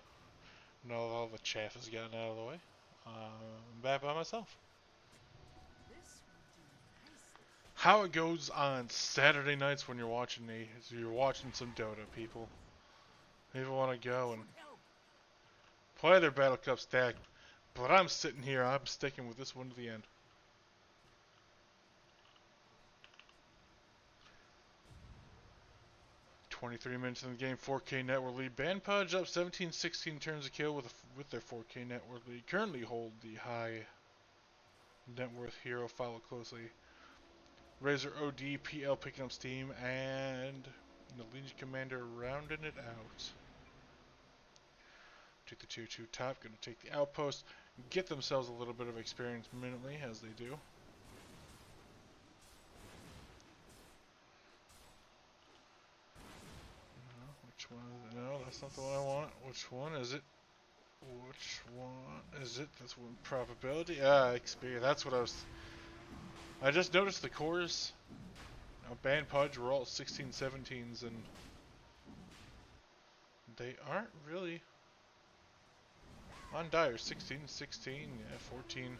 B: Now all the chaff has gotten out of the way. I'm back by myself. How it goes on Saturday nights when you're watching some Dota, people. People want to go and play their Battle Cup stack, but I'm sitting here, I'm sticking with this one to the end. $23 minutes in the game, 4K network lead. Ban Pudge up 17-16 turns a kill with their 4K network lead. Currently hold the high net worth hero, follow closely. Razor OD, PL picking up steam, and the Legion Commander rounding it out. Take the 2-2 top, going to take the outpost, get themselves a little bit of experience minutely, as they do. Which one is it? No, that's not the one I want. Which one is it? Which one is it? That's one probability. Experience. That's what I just noticed the cores. Ban Pudge were all 16-17s, and they aren't really on Dire. 16-16, yeah, 14.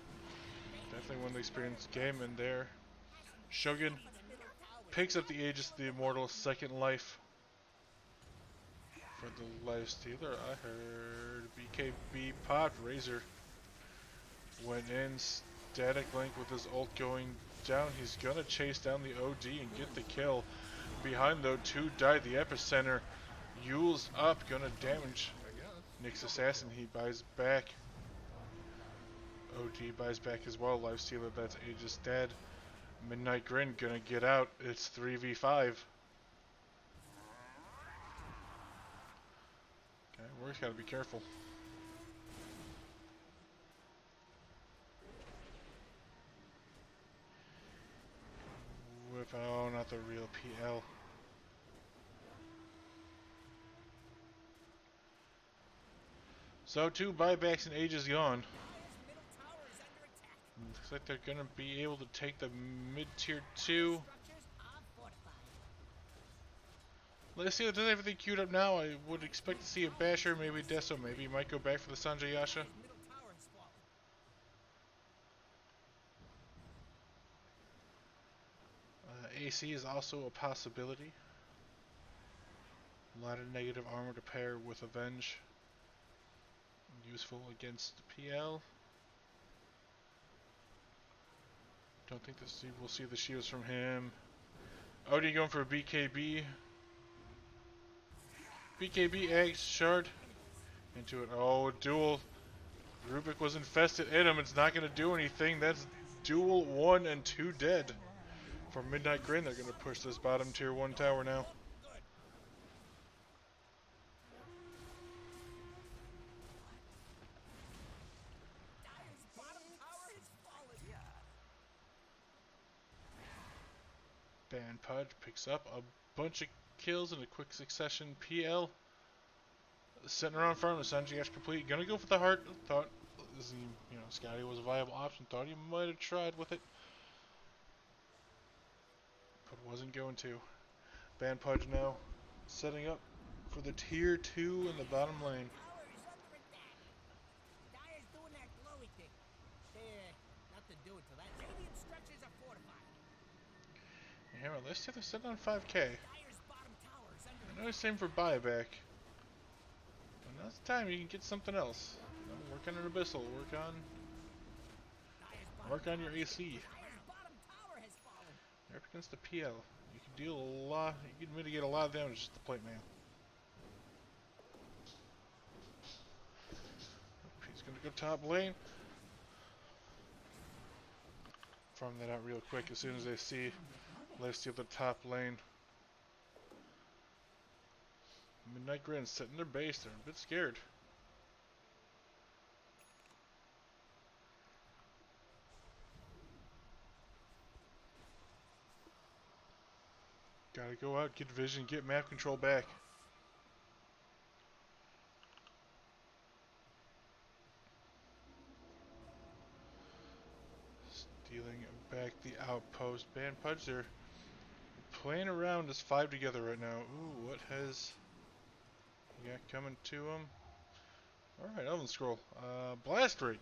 B: Definitely won the experience game in there. Shogun picks up the Aegis of the Immortal, second life for the Lifestealer. I heard BKB popped. Razor went in. Static Link with his ult going down. He's gonna chase down the OD and get the kill. Behind though, 2 died. The epicenter. Yule's up, gonna damage Nyx Assassin. He buys back. OD buys back as well. Lifestealer, that's Aegis dead. Midnight.Grin gonna get out. It's 3v5. Okay, we just gotta be careful. Oh, not the real PL. So 2 buybacks and Age is gone. Looks like they're gonna be able to take the mid-tier 2. Let's see if there's everything queued up now. I would expect to see a Basher, maybe Deso, maybe he might go back for the Sanjay Yasha. AC is also a possibility. A lot of negative armor to pair with Avenge. Useful against PL. Don't think we'll see the shields from him. Odie going for a BKB. BKB eggs, shard. Into it. Oh, duel. Rubik was infested in him. It's not going to do anything. That's duel 1 and 2 dead. For Midnight.Grin, they're going to push this bottom tier 1 tower now. Pudge picks up a bunch of kills in a quick succession. PL sitting around farm. Sanjay Yash complete. Gonna go for the heart. Thought, Scotty was a viable option. Thought he might have tried with it, but wasn't going to. Pudge now setting up for the tier 2 in the bottom lane. Yeah, well, let's see, they're sitting on 5k. I know it's same for buyback. But now's the time you can get something else. Work on an Abyssal, work on your AC. You're up against the PL. You can deal a lot, you can mitigate a lot of damage with the plate mail. He's gonna go top lane. Farm that out real quick as soon as they see Lifesteal the top lane. Midnight.Grin setting their base. They're a bit scared. Gotta go out, get vision, get map control back. Stealing back the outpost. Pudge, they're playing around as 5 together right now. Ooh, what has he got coming to him? Alright, Elven Scroll. Blast Rig.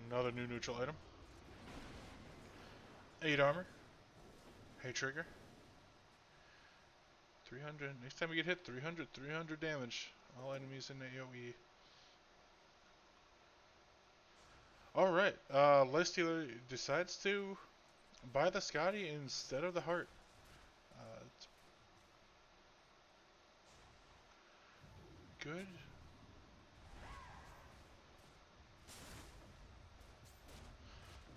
B: Another new neutral item. 8 armor. Hay trigger. 300. Next time we get hit, 300 damage. All enemies in AoE. Alright, Lifestealer decides to buy the Scotty instead of the heart. Good.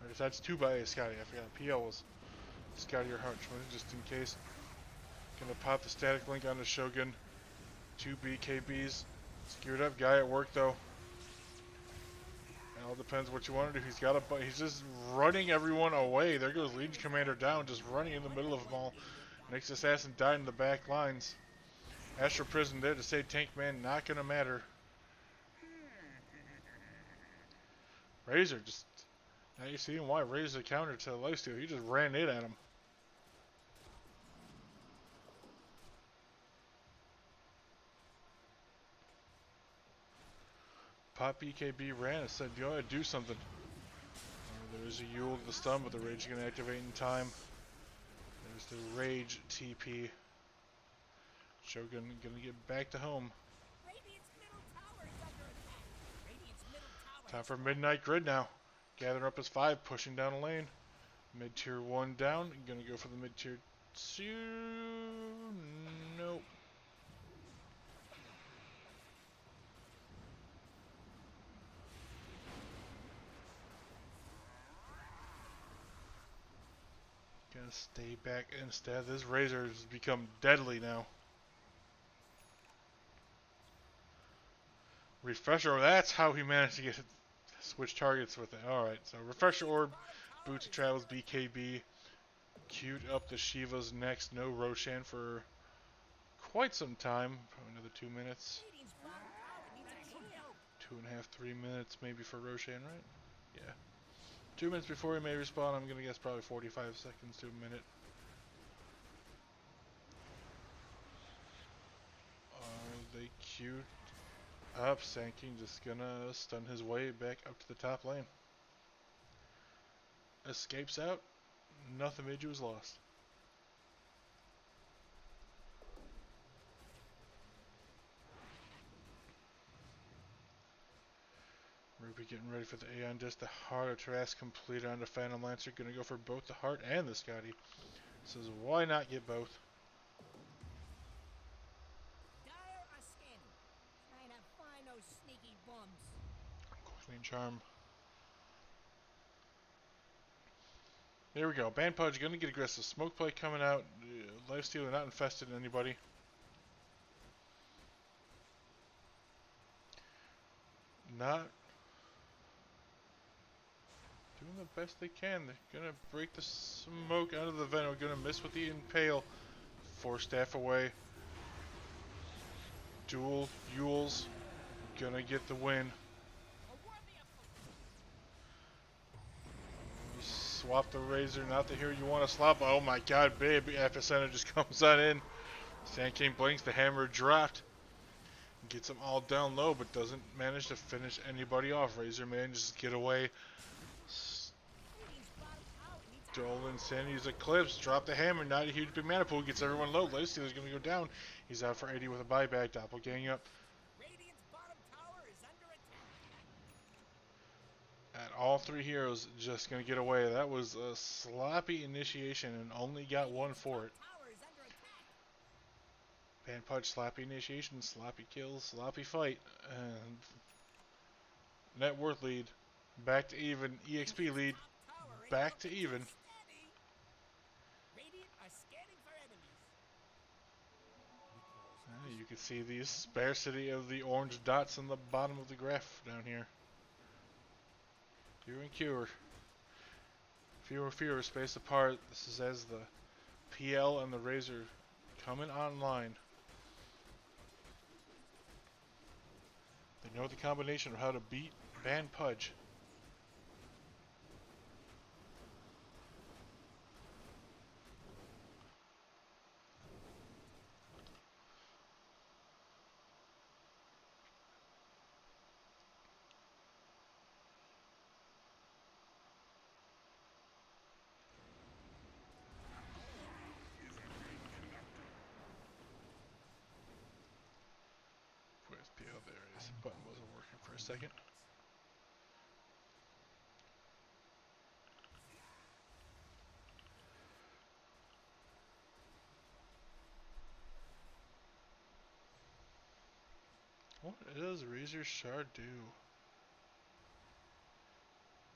B: Or decides to buy a Scotty. I forgot. PL was Scotty or Heart, just in case. Gonna pop the static link on the Shogun. 2 BKBs. Secured up. Guy at work though. It all depends what you want to do. He's just running everyone away. There goes Legion Commander down, just running in the middle of them all. Next assassin died in the back lines. Astral Prison there to save Tank Man, not gonna matter. Razor just, now you see why Razor counter to Lifesteal. He just ran it at him. Pop BKB ran and said, go ahead, do something. There's a Yule to the stun, but the Rage is going to activate in time. There's the Rage TP. Shogun going to get back to home. Time for Midnight.Grin now. Gathering up his 5, pushing down a lane. Mid tier 1 down. Going to go for the mid tier 2. Nope. Gonna stay back instead. This Razor has become deadly now. Refresher, that's how he managed to get switch targets with it. Alright, so Refresher Orb, Boots of Travels, BKB. Queued up the Shiva's next. No Roshan for quite some time. Probably another 2 minutes. 2.5, 3 minutes maybe for Roshan, right? Yeah. 2 minutes before he may respawn. I'm gonna guess probably 45 seconds to a minute. Are they queued up? Sand King just gonna stun his way back up to the top lane. Escapes out. Nothing major was lost. Ruby getting ready for the Aeon Disc. The Heart of Trask completed on the Phantom Lancer. Gonna go for both the Heart and the Scotty. Says, why not get both?
E: Dire are scanning, trying to find those sneaky bums.
B: Clean Charm. There we go. Ban Pudge gonna get aggressive. Smoke play coming out. Lifestealer not infested in anybody. Not doing the best they can. They're gonna break the smoke out of the Venom. Gonna miss with the Impale. Force staff away. Dual Yules. Gonna get the win. Swap the Razor. Not the hero you want to swap. Oh my god, baby. Epicenter just comes on in. Sand King blinks. The hammer dropped. Gets them all down low, but doesn't manage to finish anybody off. Razor manages to get away. Dolan Sanity's Eclipse. Drop the hammer. Not a huge big mana pool. Gets everyone low. Lifestealer's going to go down. He's out for 80 with a buyback. Doppelgang up.
E: Radiant's bottom tower is under attack.
B: And all three heroes just going to get away. That was a sloppy initiation and only got one for it. Ban Pudge, sloppy initiation, sloppy kills, sloppy fight. And net worth lead. Back to even. EXP lead. Back to even. You can see the sparsity of the orange dots on the bottom of the graph down here. Cure and Cure. Fewer spaced apart. This is as the PL and the Razor coming online. They know the combination of how to beat Ban Pudge. Where's PL? There it is. Button wasn't working for a second. What does Razor Shard do?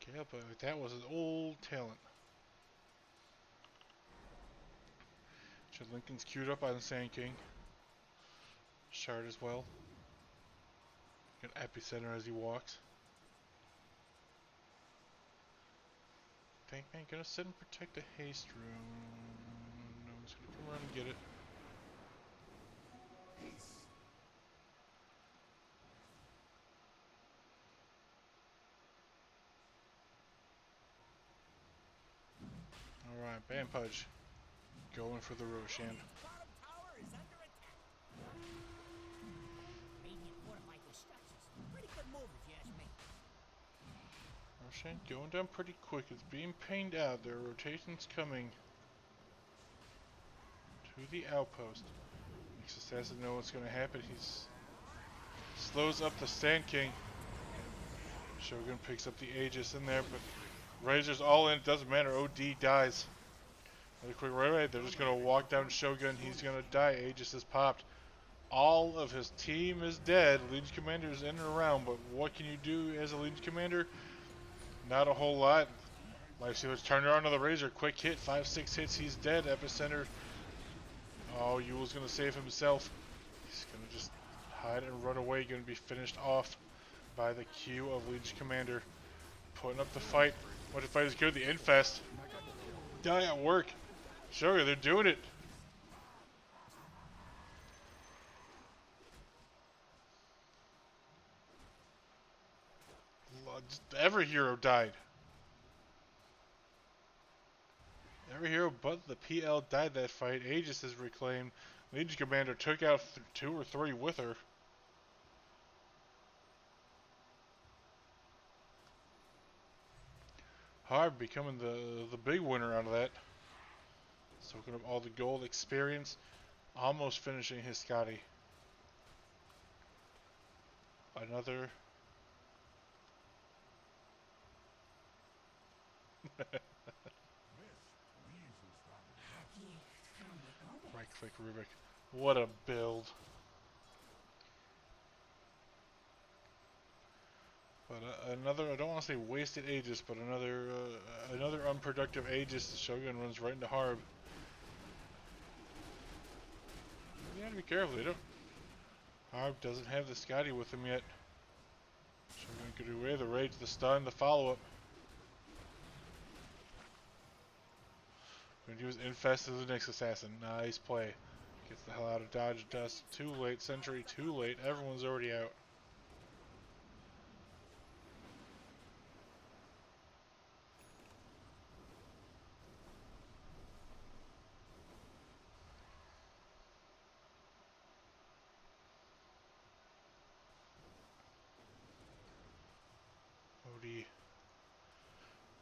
B: Okay, but that was an old talent. Should Lincoln's queued up on the Sand King. Shard as well. Got Epicenter as he walks. Tank Man gonna sit and protect the haste room. No one's gonna come around and get it. Alright, Ban Pudge. Going for the Roshan. Roshan going down pretty quick. It's being pinged out. There are rotations coming to the outpost. Makes Assassin know what's going to happen. He's slows up the Sand King. Shogun picks up the Aegis in there, but Razor's all in. It doesn't matter. OD dies. Another quick right. They're just going to walk down Shogun. He's going to die. Aegis is popped. All of his team is dead. Legion Commander is in and around, but what can you do as a Legion Commander? Not a whole lot. Lifestealer's turned around to the Razor. Quick hit. 5-6 hits. He's dead. Epicenter. Oh, Yule's going to save himself. He's going to just hide and run away. Going to be finished off by the Q of Legion Commander. Putting up the fight. What the fight is good. The Infest. Die at work. Sure, they're doing it. every hero died. Every hero but the PL died that fight. Aegis is reclaimed. Legion Commander took out 2 or 3 with her. Harb becoming the big winner out of that. Soaking up all the gold experience. Almost finishing his Scotty. Another. Right click Rubik. What a build. But another, I don't want to say wasted Aegis, but another unproductive Aegis. The Shogun runs right into Harb. You gotta be careful. Harb doesn't have the Scotty with him yet. Shogun could do away the rage, the stun, the follow-up. Going to use Infest as the next assassin. Nice play. Gets the hell out of dodge dust. Too late. Sentry too late. Everyone's already out. OD.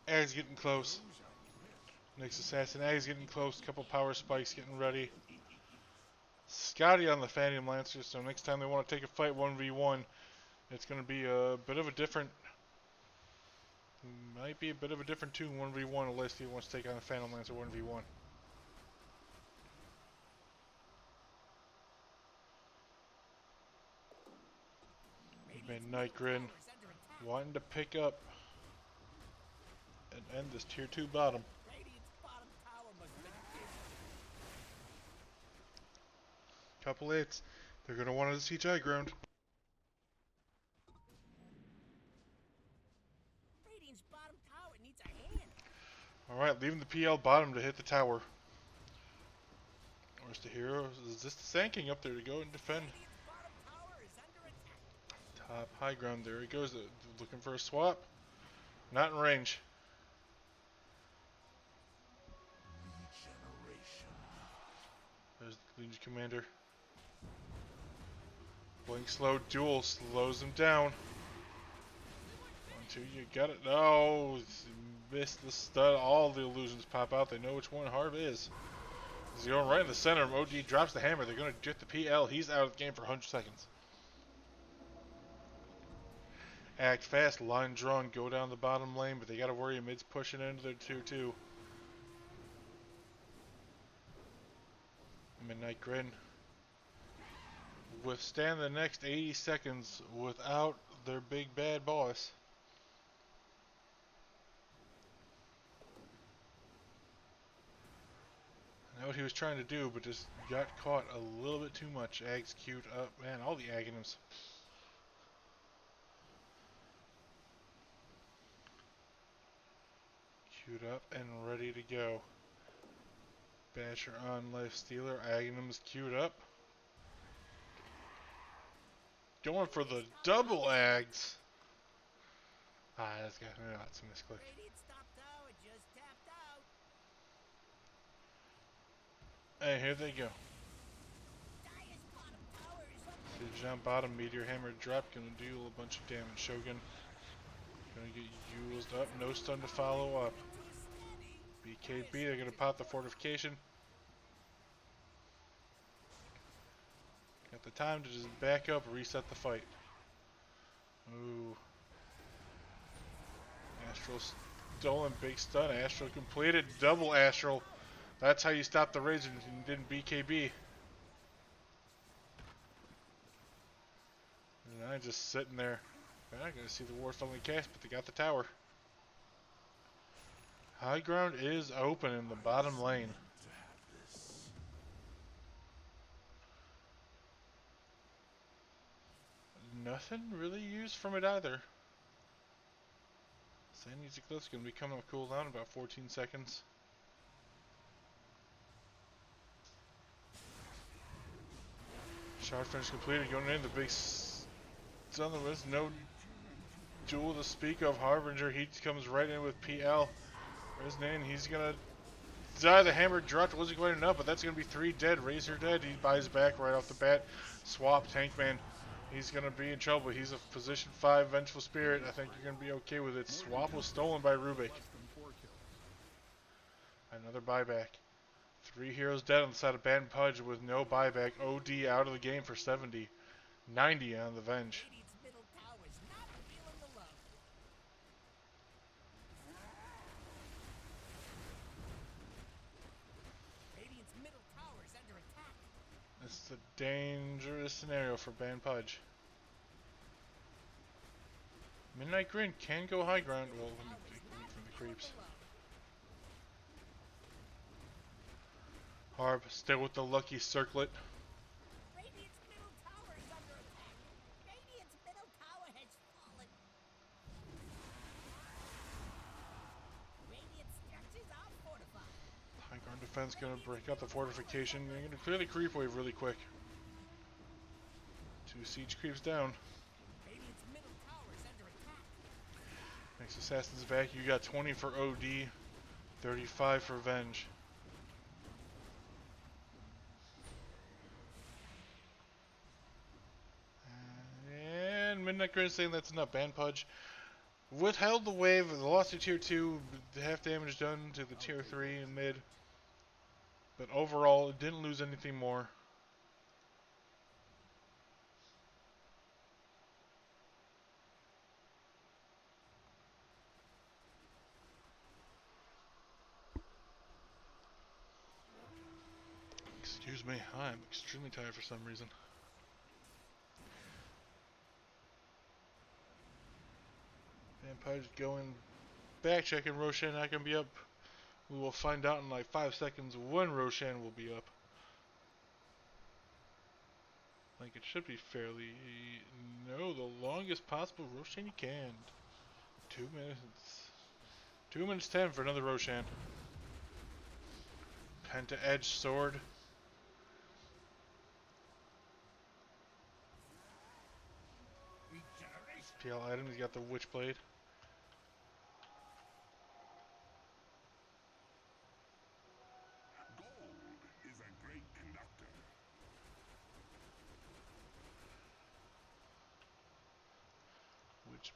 B: Ag's getting close. Next assassin. Ag's getting close. Couple power spikes getting ready. Scotty on the Phantom Lancer, so next time they want to take a fight 1v1, it's going to be a bit of a different... Might be a bit of a different tune 1v1 unless he wants to take on a Phantom Lancer 1v1. Midnight.Grin wanting to pick up and end this tier 2 bottom. Couple hits. They're going to want to see high ground. Alright, leaving the PL bottom to hit the tower. Where's the hero? Is this the Sand King up there to go and defend? Top high ground, there he goes. Looking for a swap. Not in range. There's the Legion Commander. Blink slow duel slows him down. 1, 2, you got it. No, missed the stud. All the illusions pop out. They know which one Harb is. He's going right in the center. OD drops the hammer. They're going to get the PL. He's out of the game for 100 seconds. Act fast. Line drawn. Go down the bottom lane, but they got to worry. Mid's pushing into their 2-2. Midnight.Grin. Withstand the next 80 seconds without their big bad boss. I know what he was trying to do, but just got caught a little bit too much. Ag's queued up. Man, all the Aghanims. Queued up and ready to go. Basher on Life Stealer. Aghanims queued up. Going for the double Ags. That's got that's a misclick. And here they go. Siege on bottom, Meteor Hammer drop, gonna deal a bunch of damage. Shogun gonna get used up, no stun to follow up. BKB, they're gonna pop the fortification. Got the time to just back up, reset the fight. Ooh. Astral stolen, big stun. Astral completed, double Astral. That's how you stop the Rage and didn't BKB. And I'm just sitting there. I'm not going to see the War Friendly cast, but they got the tower. High ground is open in the bottom lane. Nothing really used from it either. Sand needs a cliff's going to be coming up cooldown in about 14 seconds. Shard finish completed, going in, the big stun, there was no duel to speak of. Harbinger, he comes right in with PL. Resnan, he's gonna die. The hammer dropped, wasn't quite enough, but that's gonna be 3 dead. Razor dead. He buys back right off the bat. Swap, Tankman. He's gonna be in trouble. He's a position 5 Vengeful Spirit. I think you're gonna be okay with it. Swap was stolen by Rubik. Another buyback. 3 heroes dead on the side of Bad Pudge with no buyback. OD out of the game for 70. 90 on the Venge.
E: Radiant's middle tower's not feeling the love. Radiant's middle tower's under attack.
B: This is a dangerous scenario for Ban Pudge. Midnight.Grin can go high ground. Well, let me take the lead from the creeps. Harb still with the lucky circlet.
E: Radiant's middle tower is under attack. Radiant's middle tower has fallen. Radiant structures are fortified.
B: High ground defense gonna break up the fortification. They're gonna clear the creep wave really quick. 2 siege creeps down.
E: Radiant's middle tower is under attack.
B: Next assassin's back. You got 20 for OD, 35 for Venge. And Midnight.Grin saying that's enough. Ban Pudge withheld the wave. They lost to tier 2. Half damage done to the tier 3 and mid. But overall, it didn't lose anything more. Excuse me, I'm extremely tired for some reason. Van Pudge going back, checking Roshan not gonna be up. We will find out in like 5 seconds when Roshan will be up. Like it should be fairly... No, the longest possible Roshan you can. 2 minutes. 2 minutes 10 for another Roshan. Penta Edge Sword. PL item, he's got the Witchblade.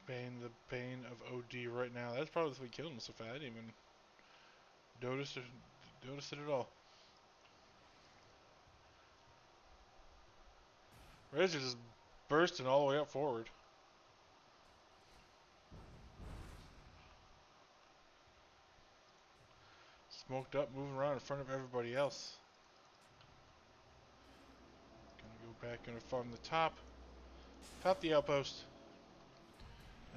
B: Bane, the bane of OD right now. That's probably what killed him so fast. I didn't even notice it at all. Razor just bursting all the way up forward. Smoked up, moving around in front of everybody else. Gonna go back, gonna farm the top. Pop the outpost.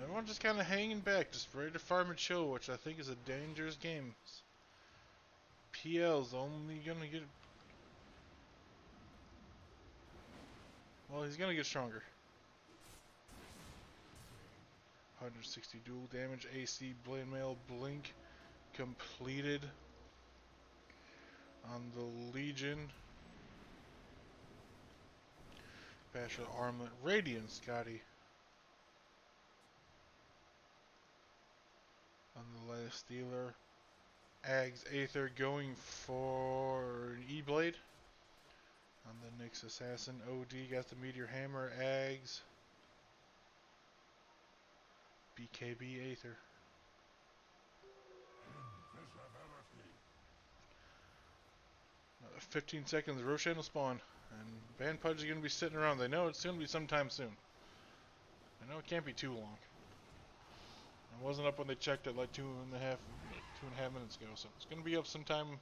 B: Everyone's just kind of hanging back, just ready to farm and chill, which I think is a dangerous game. PL's only gonna get... Well, he's gonna get stronger. 160 dual damage, AC, Blade Mail, Blink, completed on the Legion. Basher Armlet, Radiant, Scotty. On the last Stealer, Ags Aether going for an E-Blade. On the Nyx Assassin, OD got the Meteor Hammer, Ags, BKB Aether. 15 seconds, Roshan will spawn. And Ban Pudge is going to be sitting around. They know it's going to be sometime soon. I know it can't be too long. It wasn't up when they checked it like 2.5 minutes ago, so it's going to be up sometime in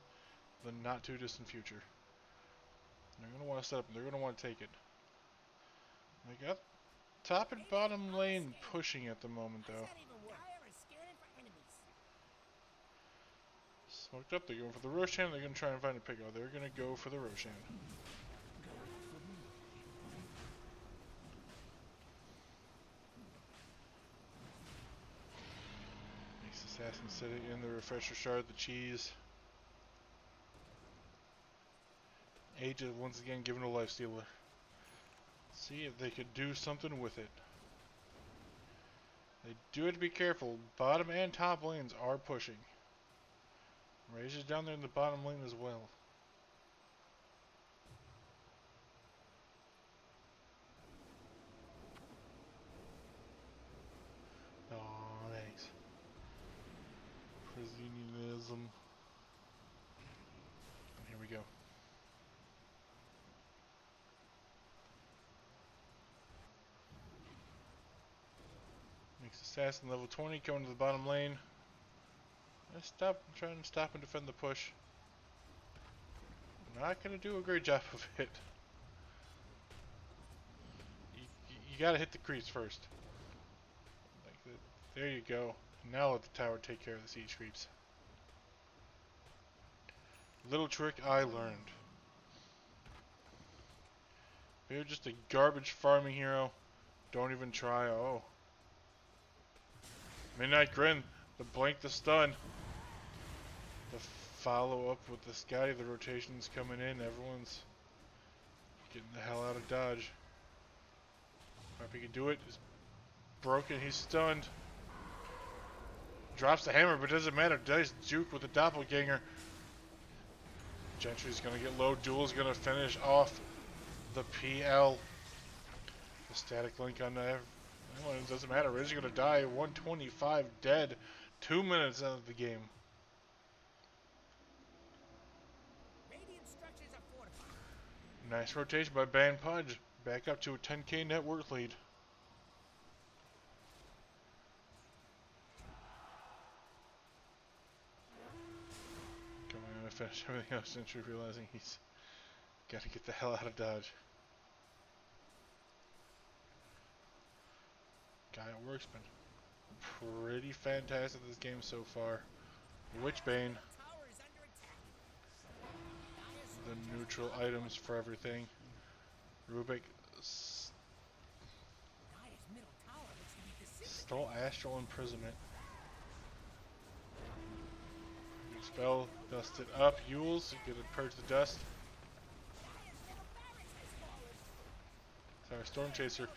B: the not too distant future. They're going to want to set up, they're going to want to take it. They got top and bottom lane pushing at the moment, though. Smoked up, they're going for the Roshan, they're going to try and find a pick. Oh, they're going to go for the Roshan. Assassin sitting in the refresher shard, the cheese. Age is once again given a life stealer. See if they could do something with it. They do have to be careful. Bottom and top lanes are pushing. Rage is down there in the bottom lane as well. Oh, thanks. Brazilianism. Here we go. Makes assassin level 20 going to the bottom lane. Let's try and stop and defend the push. Not gonna do a great job of it. You gotta hit the creeps first. There you go. Now let the tower take care of the siege creeps. Little trick I learned. You're just a garbage farming hero. Don't even try. Oh. Midnight.Grin. The blink, the stun. The follow up with the Scotty. The rotation's coming in. Everyone's getting the hell out of dodge. If he can do it, he's broken. He's stunned. Drops the hammer, but doesn't matter. Dice juke with the doppelganger. Gentry's gonna get low. Duel's gonna finish off the PL. The static link on the. Well, it doesn't matter. Ridge is gonna die. 125 dead. 2 minutes out of the game.
E: Radiant structures are fortified.
B: Nice rotation by Pudge. Back up to a 10k net worth lead. Coming on to finish everything else, Gentry realizing he's got to get the hell out of dodge. Guy at work's been pretty fantastic this game so far. Witchbane.
E: Tower is under attack.
B: The neutral items for everything. Rubik
E: Dire's middle tower looks to be disintegrated.
B: stole Astral Imprisonment. Spell, dust it up. Yules, get it purge the dust. Sorry, Storm Chaser.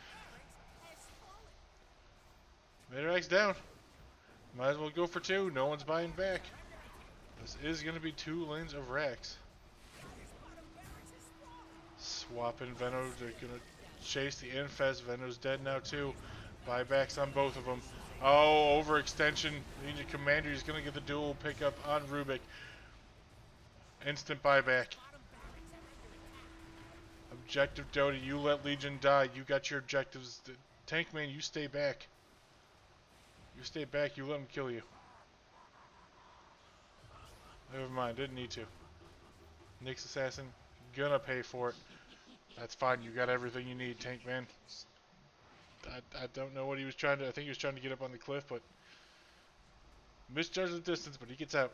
B: Midnight down. Might as well go for 2. No one's buying back. This is going to be 2 lanes of Rax. Swapping Veno. They're going to chase the Infest. Veno's dead now too. Buybacks on both of them. Oh, overextension. Legion Commander is going to get the dual pickup on Rubik. Instant buyback. Objective Dota, you let Legion die. You got your objectives. Tankman, you stay back. You stay back, you let him kill you. Never mind, didn't need to. Nyx Assassin, gonna pay for it. That's fine, you got everything you need, Tankman. I don't know what he was trying to, I think he was trying to get up on the cliff, but misjudged the distance, but he gets out.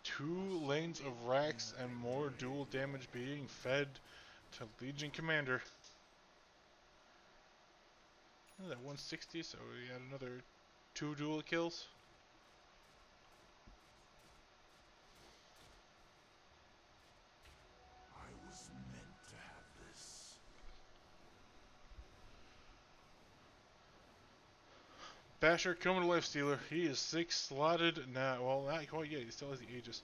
B: Two lanes of Rax and more dual damage being fed to Legion Commander. That 160, so we got another 2 dual kills.
F: I was meant to have this.
B: Basher coming to Lifestealer. He is 6 slotted now. Well, not quite yet. He still has the Aegis.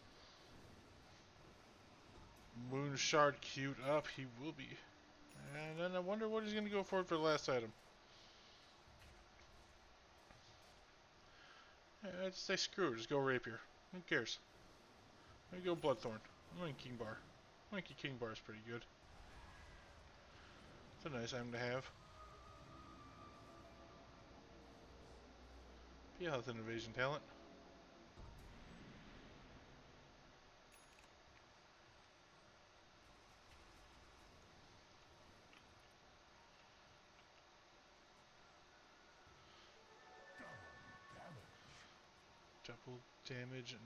B: Moonshard queued up. He will be. And then I wonder what he's going to go for the last item. I'd say screw it. Just go Rapier. Who cares? Let me go Bloodthorn. I'm going King Bar. Monkey King Bar is pretty good. It's a nice item to have. Be a health and evasion talent. Double damage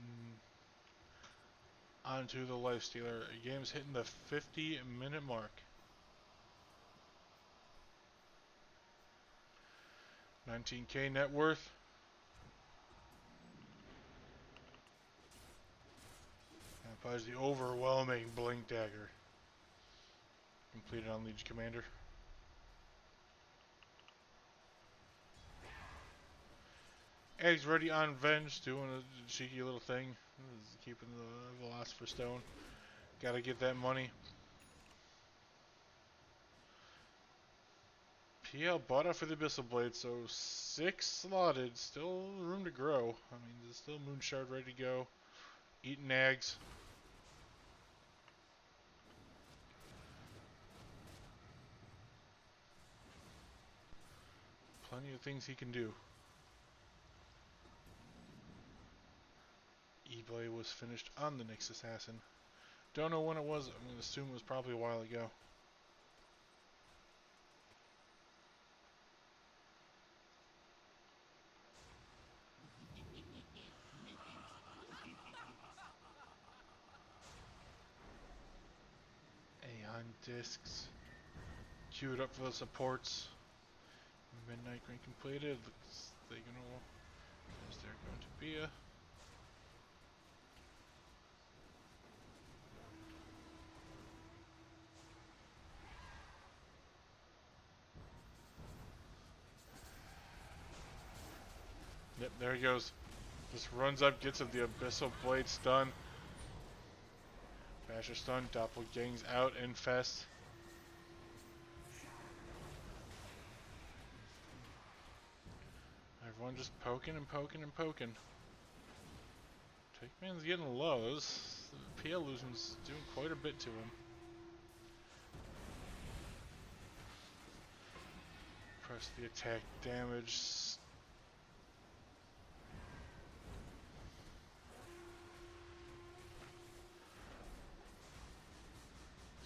B: onto the Lifestealer. The game's hitting the 50-minute mark. 19k net worth. And Pudge the overwhelming Blink Dagger. Completed on Legion Commander. Eggs ready on Venge, doing a cheeky little thing. Keeping the velocity for stone. Gotta get that money. PL bought out for the Abyssal Blade, so 6 slotted. Still room to grow. I mean, there's still Moonshard ready to go. Eating eggs. Plenty of things he can do. E-Blade was finished on the Nyx Assassin. Don't know when it was. I'm going to assume it was probably a while ago. Aeon discs. Queued up for the supports. Midnight.Grin completed. Looks like is there going to be a Yep, there he goes. Just runs up, gets him the Abyssal Blade stun. Basher stun, Doppelgang's out, Infest. Everyone just poking and poking and poking. Takeman's getting low. PL losing's doing quite a bit to him. Press the attack damage.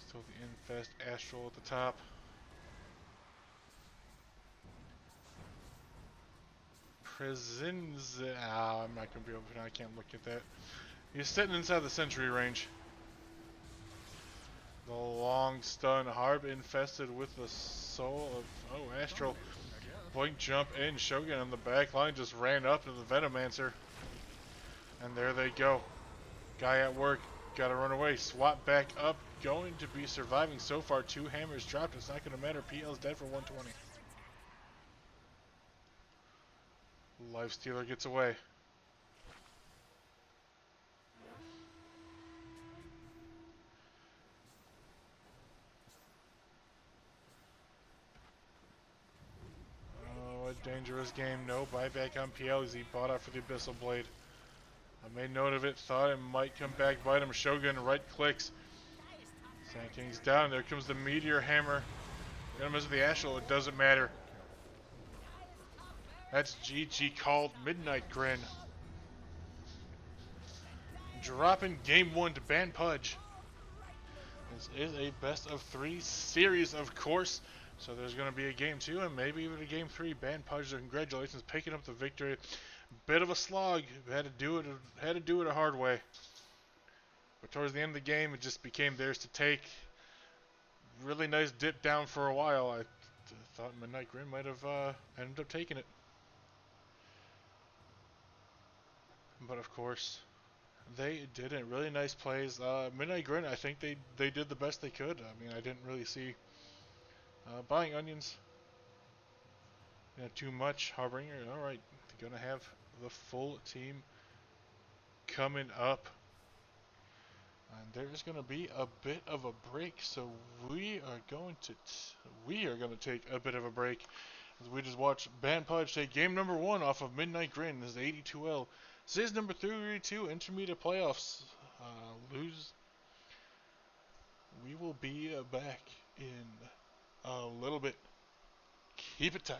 B: Still the Infest Astral at the top. Prisons. I'm not gonna be able to. I can't look at that. He's sitting inside the sentry range. The long stun, Harb infested with the soul of Astral. Blink jump in. Shogun on the back line just ran up to the Venomancer, and there they go. Guy at work. Gotta run away. Swap back up. Going to be surviving so far. 2 hammers dropped. It's not gonna matter. PL's dead for 120. Lifestealer gets away. Oh, a dangerous game. No buyback on PL as he bought out for the Abyssal Blade. I made note of it. Thought it might come back, bite him. Shogun right clicks. Sand King's down. There comes the Meteor Hammer. Gonna miss the Astral. It doesn't matter. That's GG called. Midnight.Grin. Dropping game 1 to ban Pudge. This is a best of 3 series, of course. So there's going to be a game 2 and maybe even a game 3. Ban Pudge, congratulations, picking up the victory. Bit of a slog. Had to do it a hard way. But towards the end of the game, it just became theirs to take. Really nice dip down for a while. I thought Midnight.Grin might have ended up taking it. But of course, they didn't. Really nice plays. Midnight.Grin, I think they did the best they could. I mean, I didn't really see buying onions. Too much. Harbinger, alright. They're going to have the full team coming up. And there's going to be a bit of a break, so we are going to take a bit of a break as we just watch Ban Pudge take game number 1 off of Midnight.Grin. This is AD2L. Series number 32, intermediate playoffs. Lose. We will be back in a little bit. Keep it tight.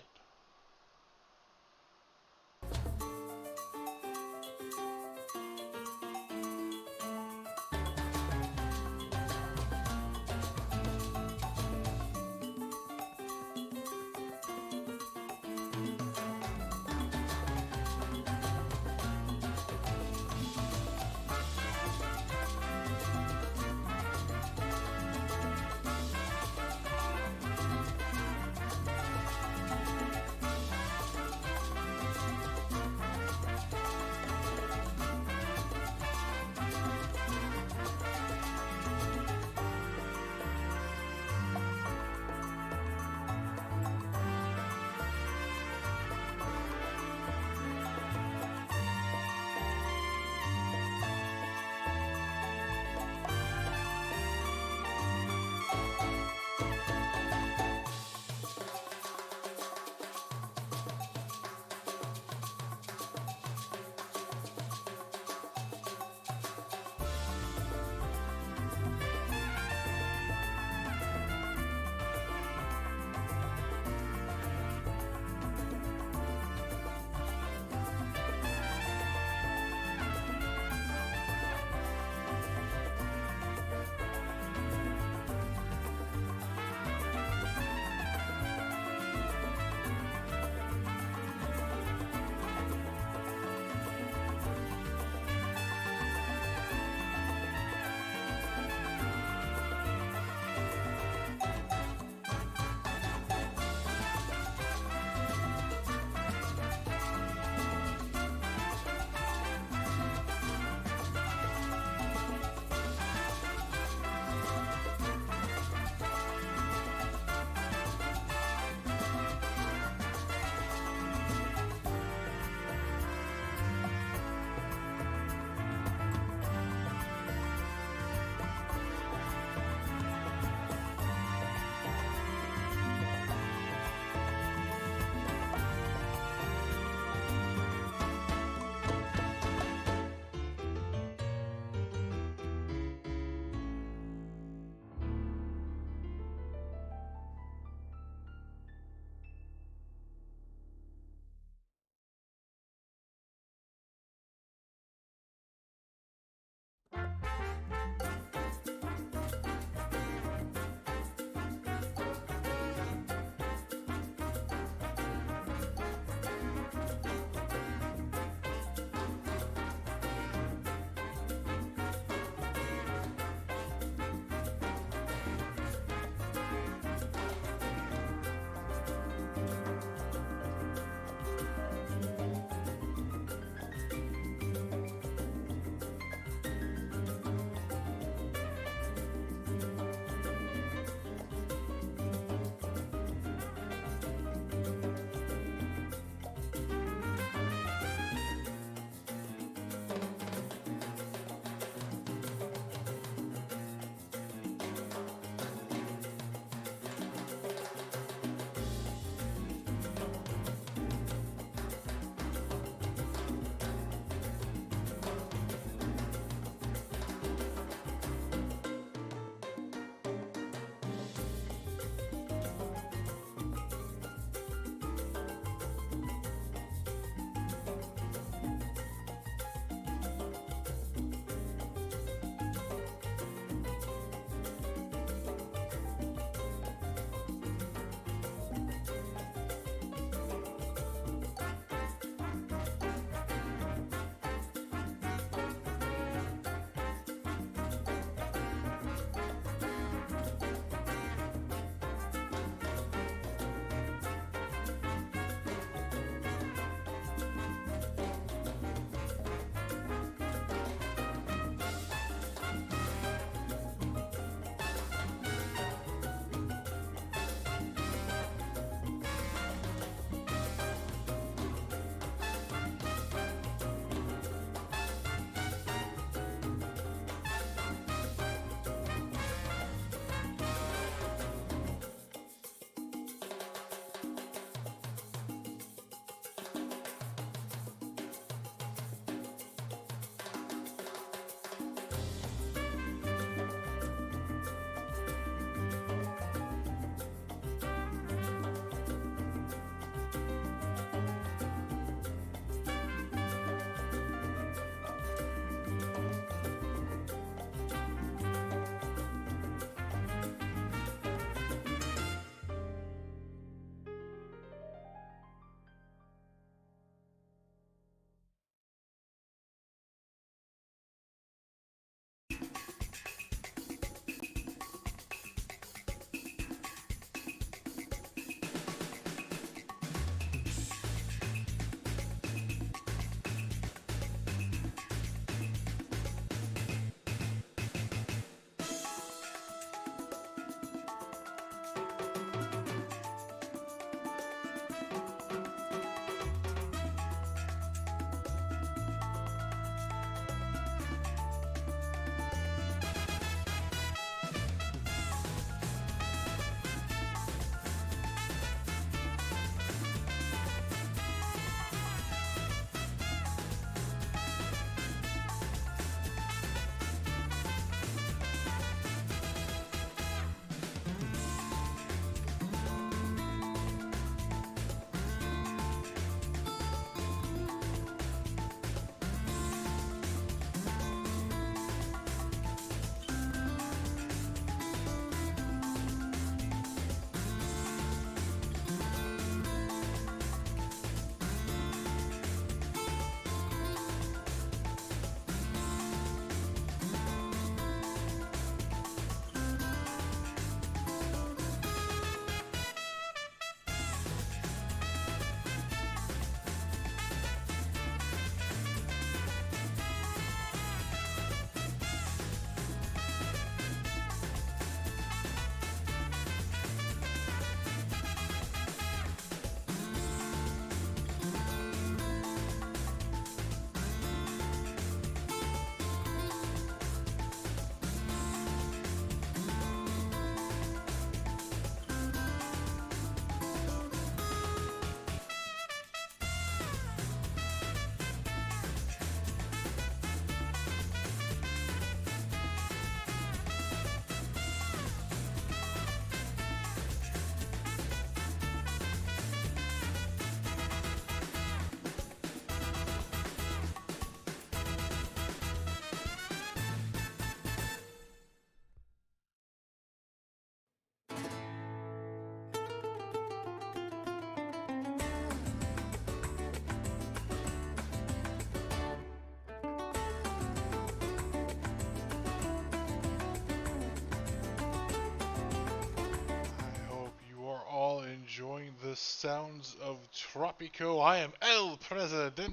B: sounds of Tropico. I am El Presidente.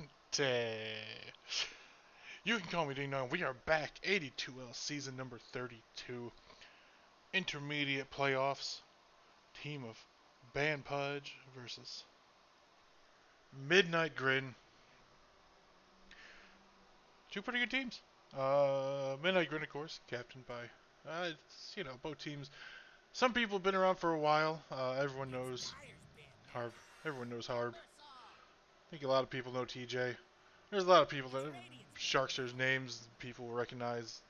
B: You can call me D9. We are back. AD2L season number 32. Intermediate playoffs. Team of Pudge versus Midnight.Grin. Two pretty good teams. Midnight.Grin, of course, captained by, both teams. Some people have been around for a while. Everyone knows Harb. Everyone knows Harb. I think a lot of people know TJ. There's a lot of people that Sharkster's names people will recognize.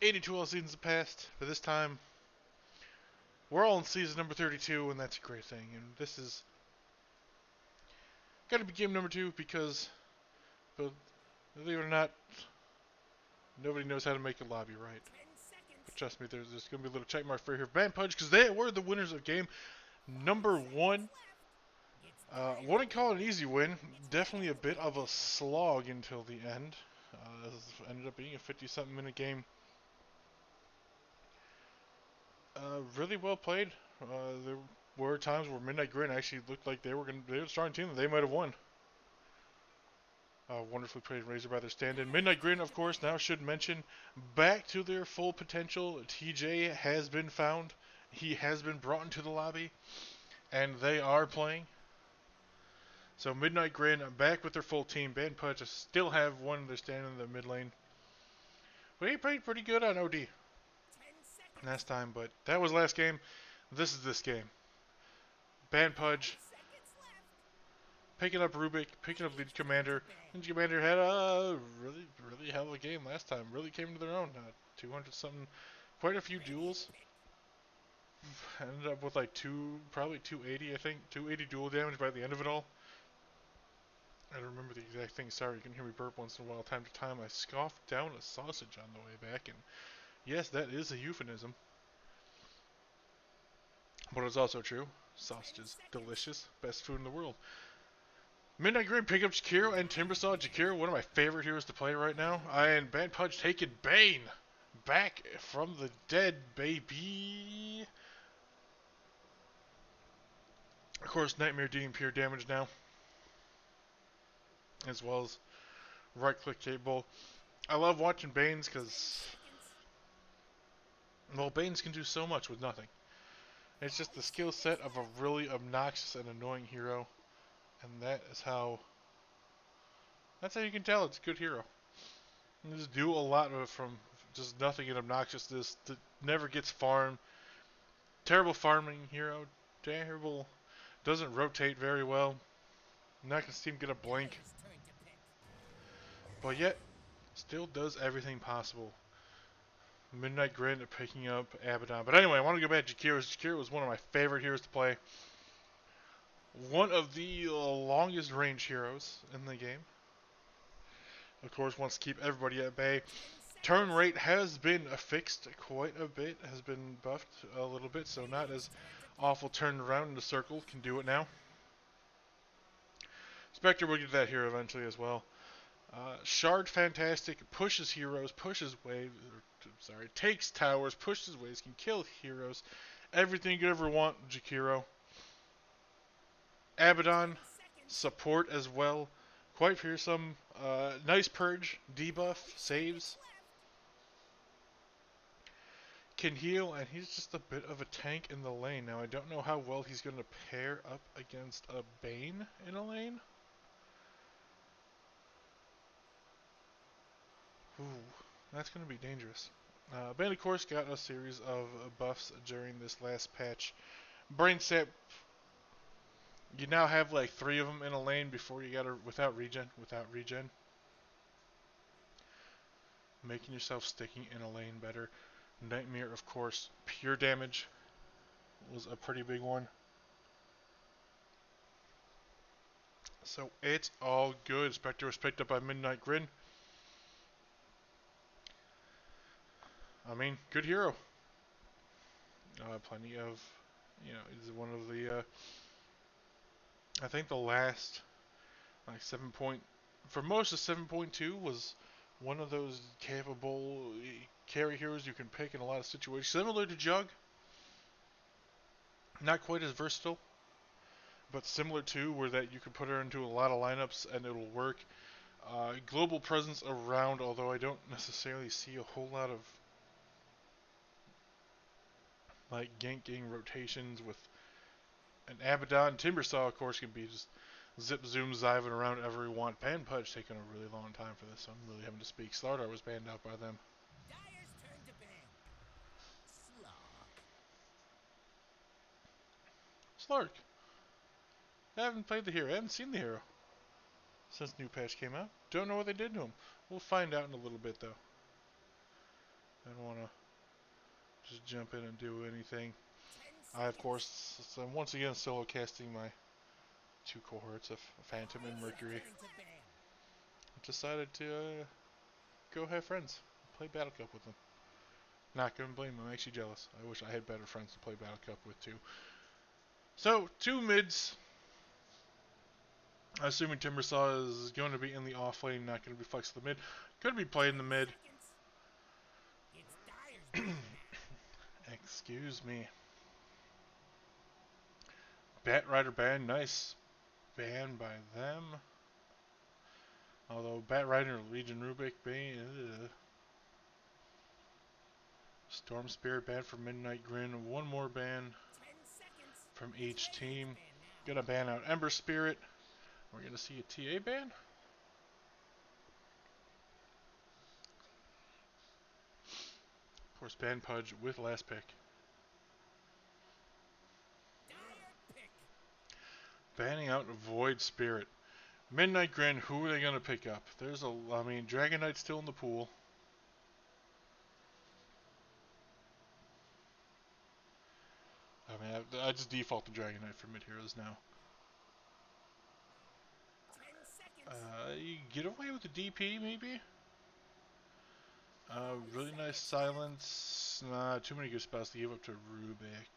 B: AD2L seasons past, but this time we're all in season number 32, and that's a great thing. And this is got to be game number 2 because, believe it or not, nobody knows how to make a lobby right. But trust me, there's going to be a little check mark for here. Pudge, because they were the winners of game number 1. Wouldn't call it an easy win. Definitely a bit of a slog until the end. This ended up being a 50-something minute game. Really well played. There were times where Midnight.Grin actually looked like they were a strong team that they might have won. Wonderfully played Razor by their stand-in. Midnight.Grin, of course, now should mention, back to their full potential. TJ has been found. He has been brought into the lobby, and they are playing. So Midnight.Grin back with their full team. Pudge still have one of their stand in the mid lane. But he played pretty good on OD last time, but that was last game. This is this game. Pudge picking up Rubik, picking up Lead Commander. Lead Commander had a really hell of a game last time. Really came to their own. 200 something, quite a few duels. Ended up with like probably 280, I think. 280 duel damage by the end of it all. I don't remember the exact thing. Sorry, you can hear me burp once in a while. Time to time, I scoffed down a sausage on the way back, and yes, that is a euphemism. But it's also true. Sausage is delicious. Best food in the world. Midnight.Grin pick up Jakiro and Timbersaw. Jakiro, one of my favorite heroes to play right now. And Pudge taking Bane back from the dead, baby. Of course, Nightmare dealing pure damage now, as well as right-click capable. I love watching Banes because, well, Banes can do so much with nothing. It's just the skill set of a really obnoxious and annoying hero, and that's how you can tell it's a good hero. You just do a lot of it from just nothing and obnoxiousness that never gets farmed. Terrible farming hero. Terrible. Doesn't rotate very well. Not gonna see him get a blink. But yet, still does everything possible. Midnight.Grin picking up Abaddon. But anyway, I want to go back to Jakiro. Jakiro was one of my favorite heroes to play. One of the longest range heroes in the game. Of course, wants to keep everybody at bay. Turn rate has been fixed quite a bit. Has been buffed a little bit, so not as awful turned around in the circle. Can do it now. Spectre will get that here eventually as well. Shard fantastic, pushes heroes, pushes waves, takes towers, pushes waves, can kill heroes. Everything you could ever want, Jakiro. Abaddon, support as well. Quite fearsome. Nice purge, debuff, saves. Can heal, and he's just a bit of a tank in the lane. Now, I don't know how well he's going to pair up against a Bane in a lane. Ooh, that's going to be dangerous. Bane, of course, got a series of buffs during this last patch. Brain Sap, you now have like 3 of them in a lane before you got without regen. Making yourself sticking in a lane better. Nightmare, of course, pure damage was a pretty big one. So it's all good. Spectre was picked up by Midnight.Grin. I mean, good hero. Plenty of, he's one of the, I think the last, like for most of 7.2 was one of those capable carry heroes you can pick in a lot of situations. Similar to Jug. Not quite as versatile, but similar to where that you could put her into a lot of lineups and it'll work. Global presence around, although I don't necessarily see a whole lot of like ganking rotations with an Abaddon. Timbersaw, of course, can be just zip zoom ziving around wherever you want. Pudge taking a really long time for this, so I'm really having to speak. Slardar was banned out by them.
E: Dyer's turn to ban. Slark.
B: Slark. I haven't played the hero. I haven't seen the hero since new patch came out. Don't know what they did to him. We'll find out in a little bit, though. I don't want to just jump in and do anything.
E: 10
B: I, of course, am once again solo casting my 2 cohorts of Phantom and Mercury.
E: Turn to ban.
B: Decided to go have friends, play Battle Cup with them. Not gonna blame them. I'm actually jealous. I wish I had better friends to play Battle Cup with too. So 2 mids. Assuming Timbersaw is going to be in the off lane, not going to be flexed to the mid. Could be playing the mid.
E: It's Dyer's turn now.
B: Excuse me. Batrider ban, nice ban by them. Although Batrider Legion Rubik ban. Storm Spirit ban for Midnight.Grin. 1 more ban
E: 10 seconds.
B: from each team.
E: Ban now.
B: Gonna ban out Ember Spirit. We're gonna see a TA ban. Of course, ban Pudge with last pick.
E: Dyer pick.
B: Banning out Void Spirit. Midnight.Grin, who are they gonna pick up? I mean, Dragon Knight's still in the pool. I mean, I just default to Dragon Knight for mid heroes now.
E: 10 seconds.
B: You get away with the DP maybe? Really nice silence. Nah, too many good spells to give up to Rubik.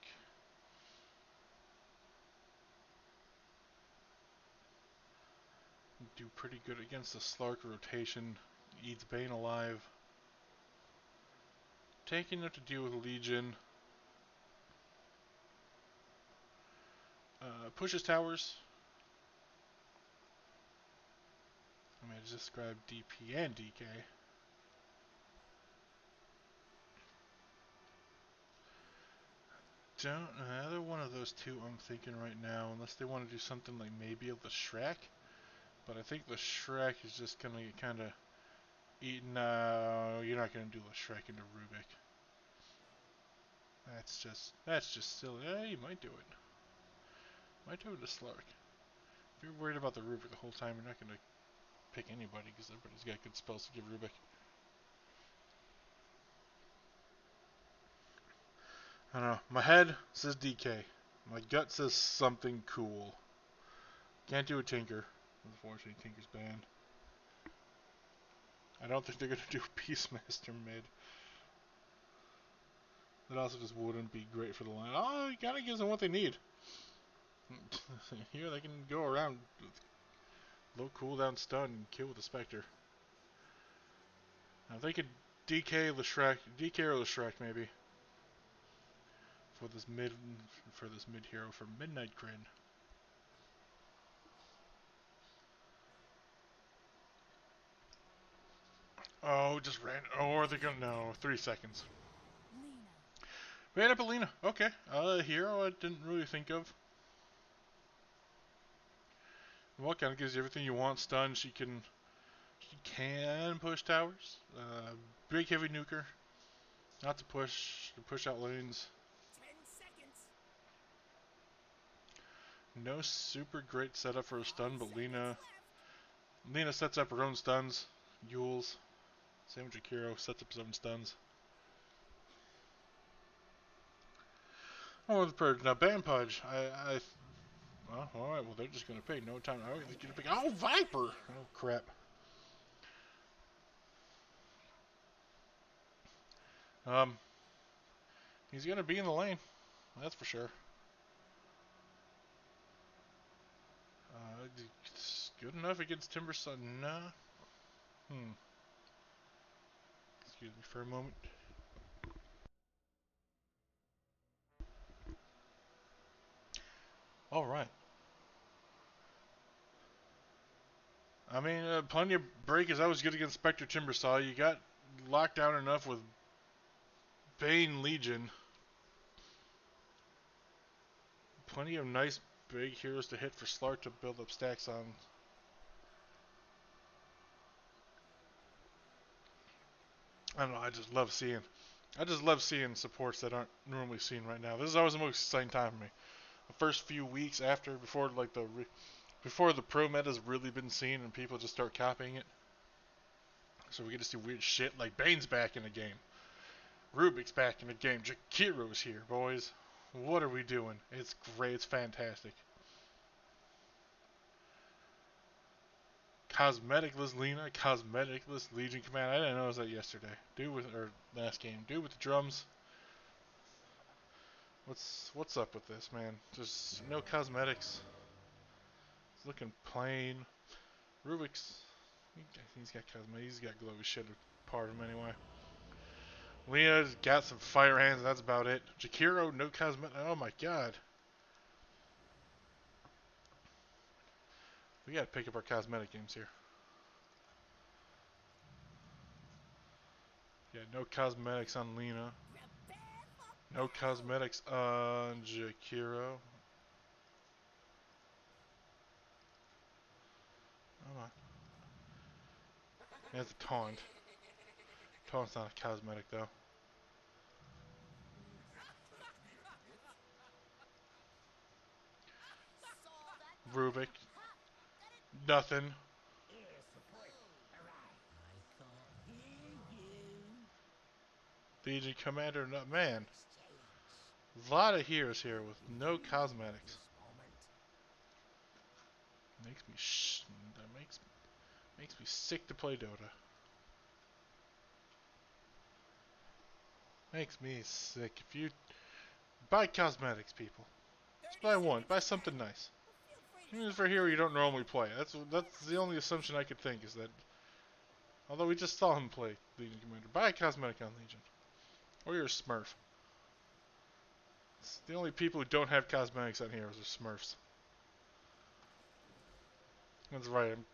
B: Do pretty good against the Slark rotation. Eats Bane alive. Taking enough to deal with Legion. Pushes towers. I mean, I just described DP and DK. Don't either one of those two I'm thinking right now, unless they want to do something like maybe of the Shrek. But I think the Shrek is just gonna get kind of eaten. No, you're not gonna do the Shrek into Rubik. That's just silly. You might do it. Might do it to Slark. If you're worried about the Rubik the whole time, you're not gonna pick anybody because everybody's got good spells to give Rubik. I don't know. My head says DK. My gut says something cool. Can't do a Tinker. Unfortunately, Tinker's banned. I don't think they're going to do Peacemaster mid. That also just wouldn't be great for the line. Oh, it kind of gives them what they need. Here they can go around with low cooldown stun and kill with the Spectre. Now they could DK or Shrek maybe. For this mid hero for Midnight.Grin. Oh, just ran. Oh, are they gonna? No, 3 seconds.
E: Lena.
B: Ran up Alina. Okay. Hero I didn't really think of. Well, kind of gives you everything you want. Stun. She can push towers. Big heavy nuker. Not to push out lanes.
E: 10 seconds.
B: No super great setup for a stun, but Lena sets up her own stuns. Yules. Same with Jakiro, sets up his own stuns. Oh, the Purge. Now, ban Pudge. Well, alright, well, they're just gonna pay. No time. Oh, they're gonna pick. Oh, Viper! Oh, crap. He's gonna be in the lane. That's for sure. It's good enough against Timbersaw. Nah. Excuse me for a moment. Alright. I mean, plenty of break is always good against Spectre Timbersaw. You got locked down enough with Bane Legion. Plenty of nice big heroes to hit for Slark to build up stacks on. I don't know, I just love seeing supports that aren't normally seen right now. This is always the most exciting time for me. The first few weeks before the pro meta's really been seen and people just start copying it. So we get to see weird shit like Bane's back in the game. Rubik's back in the game. Jakiro's here, boys. What are we doing? It's great. It's fantastic. Cosmeticless Lena, cosmeticless Legion Command. I didn't notice that yesterday. Last game. Dude with the drums. What's up with this, man? Just no cosmetics. It's looking plain. Rubik's. He's got cosmetics. He's got glowy shit part of him anyway. Lena's got some fire hands. That's about it. Jakiro, no cosmetic. Oh my god. We gotta pick up our cosmetic games here. Yeah, no cosmetics on Lena. No cosmetics on Jakiro. Come on. That's a taunt. Taunt's not a cosmetic though. Rubik. Nothing. Legion Commander, no, man. A lot of heroes here with no cosmetics. Makes me sick to play Dota. Makes me sick. If you buy cosmetics, people, just buy one. Buy something nice. Even for a hero you don't normally play. That's the only assumption I could think is that. Although we just saw him play Legion Commander, buy a cosmetic on Legion, or you're a Smurf. It's the only people who don't have cosmetics on heroes are Smurfs. That's right. I'm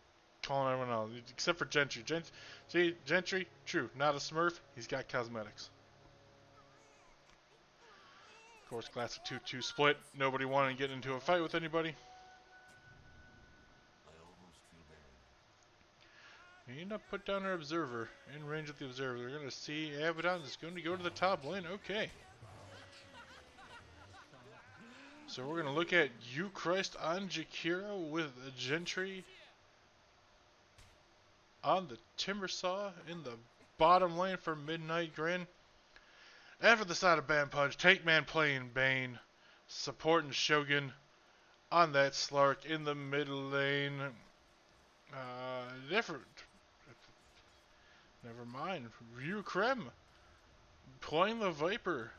B: calling everyone out except for Gentry. See, Gentry, true, not a Smurf. He's got cosmetics. Of course, class of 2-2 split. Nobody wanted to get into a fight with anybody. We need to put down our observer in range of the observer. They're going to see Abaddon is going to go to the top lane. Okay. So we're going to look at Christ on Jakiro with Gentry on the Timbersaw in the bottom lane for Midnight.Grin. And for the side of Pudge, Take Man playing Bane, supporting Shogun on that Slark in the mid lane. Different. Never mind. Krem playing the Viper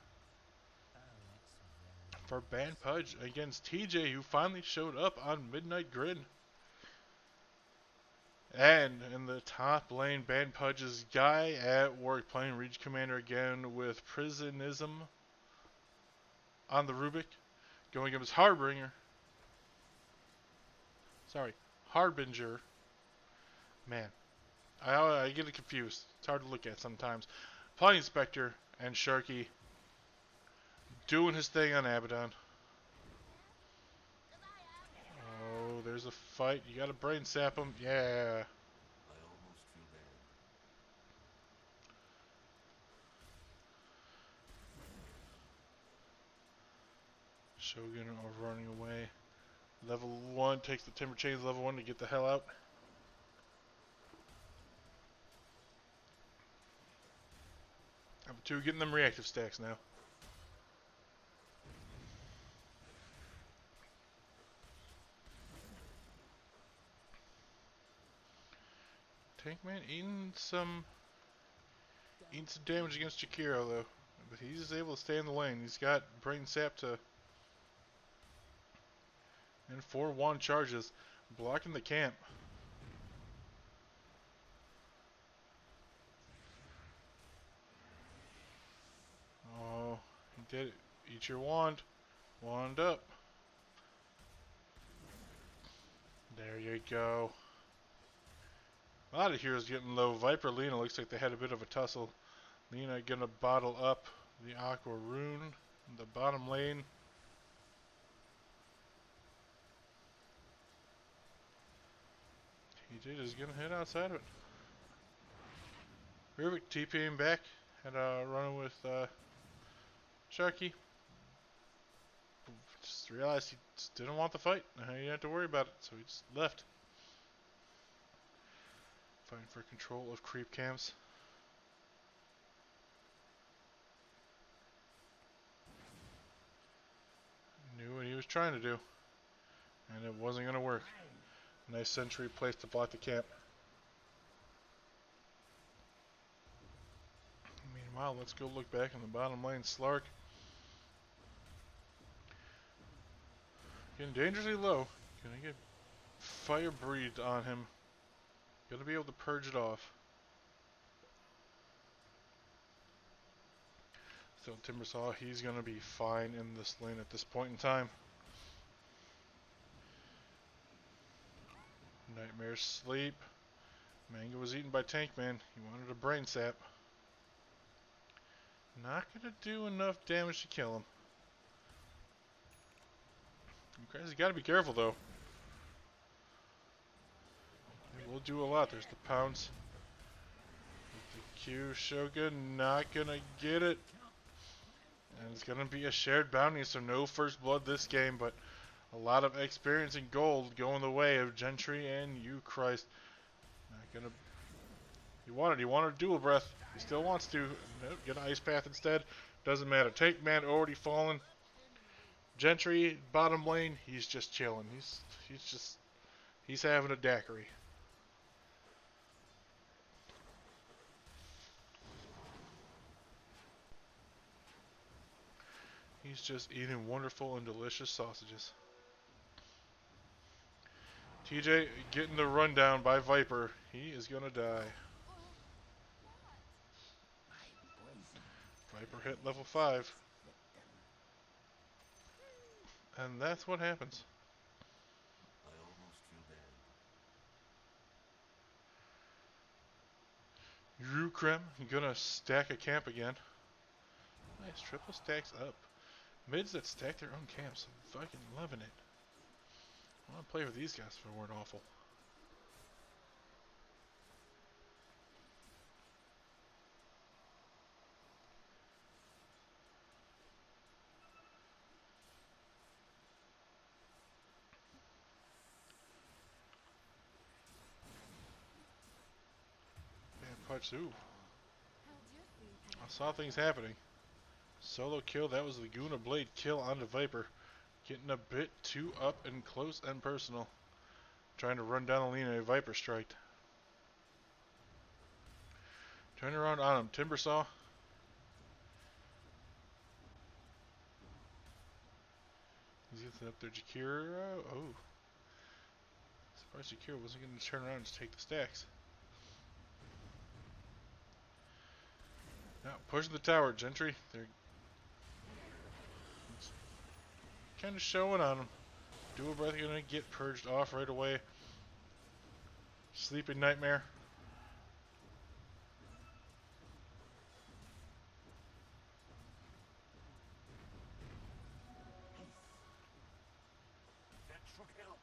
B: for Pudge against TJ, who finally showed up on Midnight.Grin. And in the top lane, Pudge's guy at work playing Reach Commander again with Prisonism on the Rubik. Going up as Harbinger. Harbinger. Man, I get it confused. It's hard to look at sometimes. Playing Spectre and Sharky doing his thing on Abaddon. Oh, there's a fight. You gotta brain sap him. Yeah. Shogun are running away. Level 1 takes the Timber Chains level 1 to get the hell out. Level 2 getting them reactive stacks now. Tankman eating some damage against Jakiro though. But he's able to stay in the lane. He's got Brain Sap to and 4 wand charges, blocking the camp. Oh, he did it. Eat your wand. Wand up. There you go. A lot of heroes getting low. Viper, Lena looks like they had a bit of a tussle. Lena gonna bottle up the Aqua Rune in the bottom lane. TJ is gonna head outside of it. Rubik TPing back and running with Sharky. Just realized he just didn't want the fight. He didn't have to worry about it, so he just left. Fighting for control of creep camps. Knew what he was trying to do, and it wasn't going to work. Nice sentry placed to block the camp. Meanwhile, let's go look back in the bottom lane. Slark getting dangerously low. Gonna get fire breathed on him. Gonna be able to purge it off. Still, Timbersaw, he's gonna be fine in this lane at this point in time. Nightmare sleep. Mango was eaten by Tankman. He wanted a brain sap. Not gonna do enough damage to kill him. You gotta be careful though. It will do a lot. There's the pounce. The Q Shogun not gonna get it. And it's gonna be a shared bounty, so no first blood this game, but a lot of experience and gold going the way of Gentry and you, Christ. Not gonna. He wanted a dual breath. He still wants to. Nope, get an ice path instead. Doesn't matter. Tankman already fallen. Gentry, bottom lane, he's just chilling. He's having a daiquiri. He's just eating wonderful and delicious sausages. TJ getting the rundown by Viper. He is gonna die. Viper hit level 5. And that's what happens.
F: I almost feel bad.
B: Rukrem gonna stack a camp again. Nice, triple stacks up. Mids that stack their own camps. I'm fucking loving it. I want to play with these guys if they weren't awful. Pudge, ooh. I saw things happening. Solo kill, that was Laguna Blade kill onto Viper. Getting a bit too up and close and personal. Trying to run down Alina, Viper strike. Turn around on him, Timbersaw. He's getting up there, Jakira. Oh. Surprised Jakira wasn't going to turn around and just take the stacks. Now, pushing the tower, Gentry. They're kind of showing on him. Dual Breath gonna get purged off right away. Sleeping Nightmare.
F: That should help.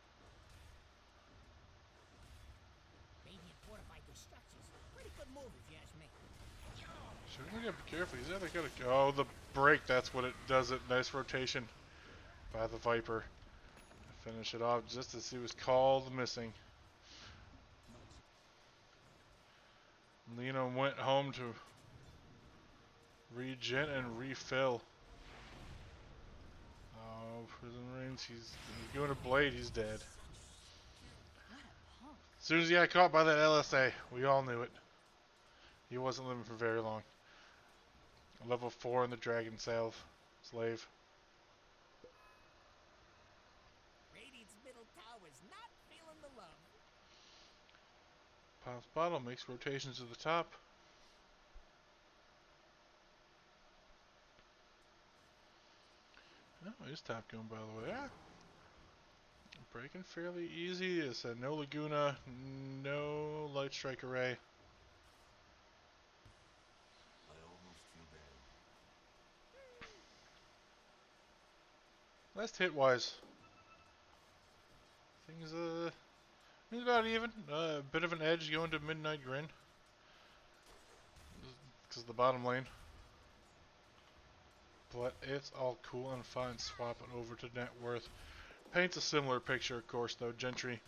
E: Radiant fortified their structures. Pretty good move if you ask me.
B: Should we gotta be careful? He's either gotta go. Oh, the break. That's what it does. It nice rotation by the Viper. Finish it off just as he was called missing. Lena went home to regen and refill. Oh, Prison Rings. He's doing a blade. He's dead. As soon as he got caught by that LSA, we all knew it. He wasn't living for very long. Level 4 in the Dragon Slave.
E: Radiant's middle tower's not feeling the love.
B: Pops bottle, makes rotations to the top. Oh, his top going by the way. Ah. breaking fairly easy. It's a no Laguna, no Light Strike Array.
F: I almost feel bad.
B: Last hit wise, things about even. A bit of an edge going to Midnight.Grin because of the bottom lane. But it's all cool and fine. Swapping over to net worth. Paints a similar picture, of course, though. Gentry.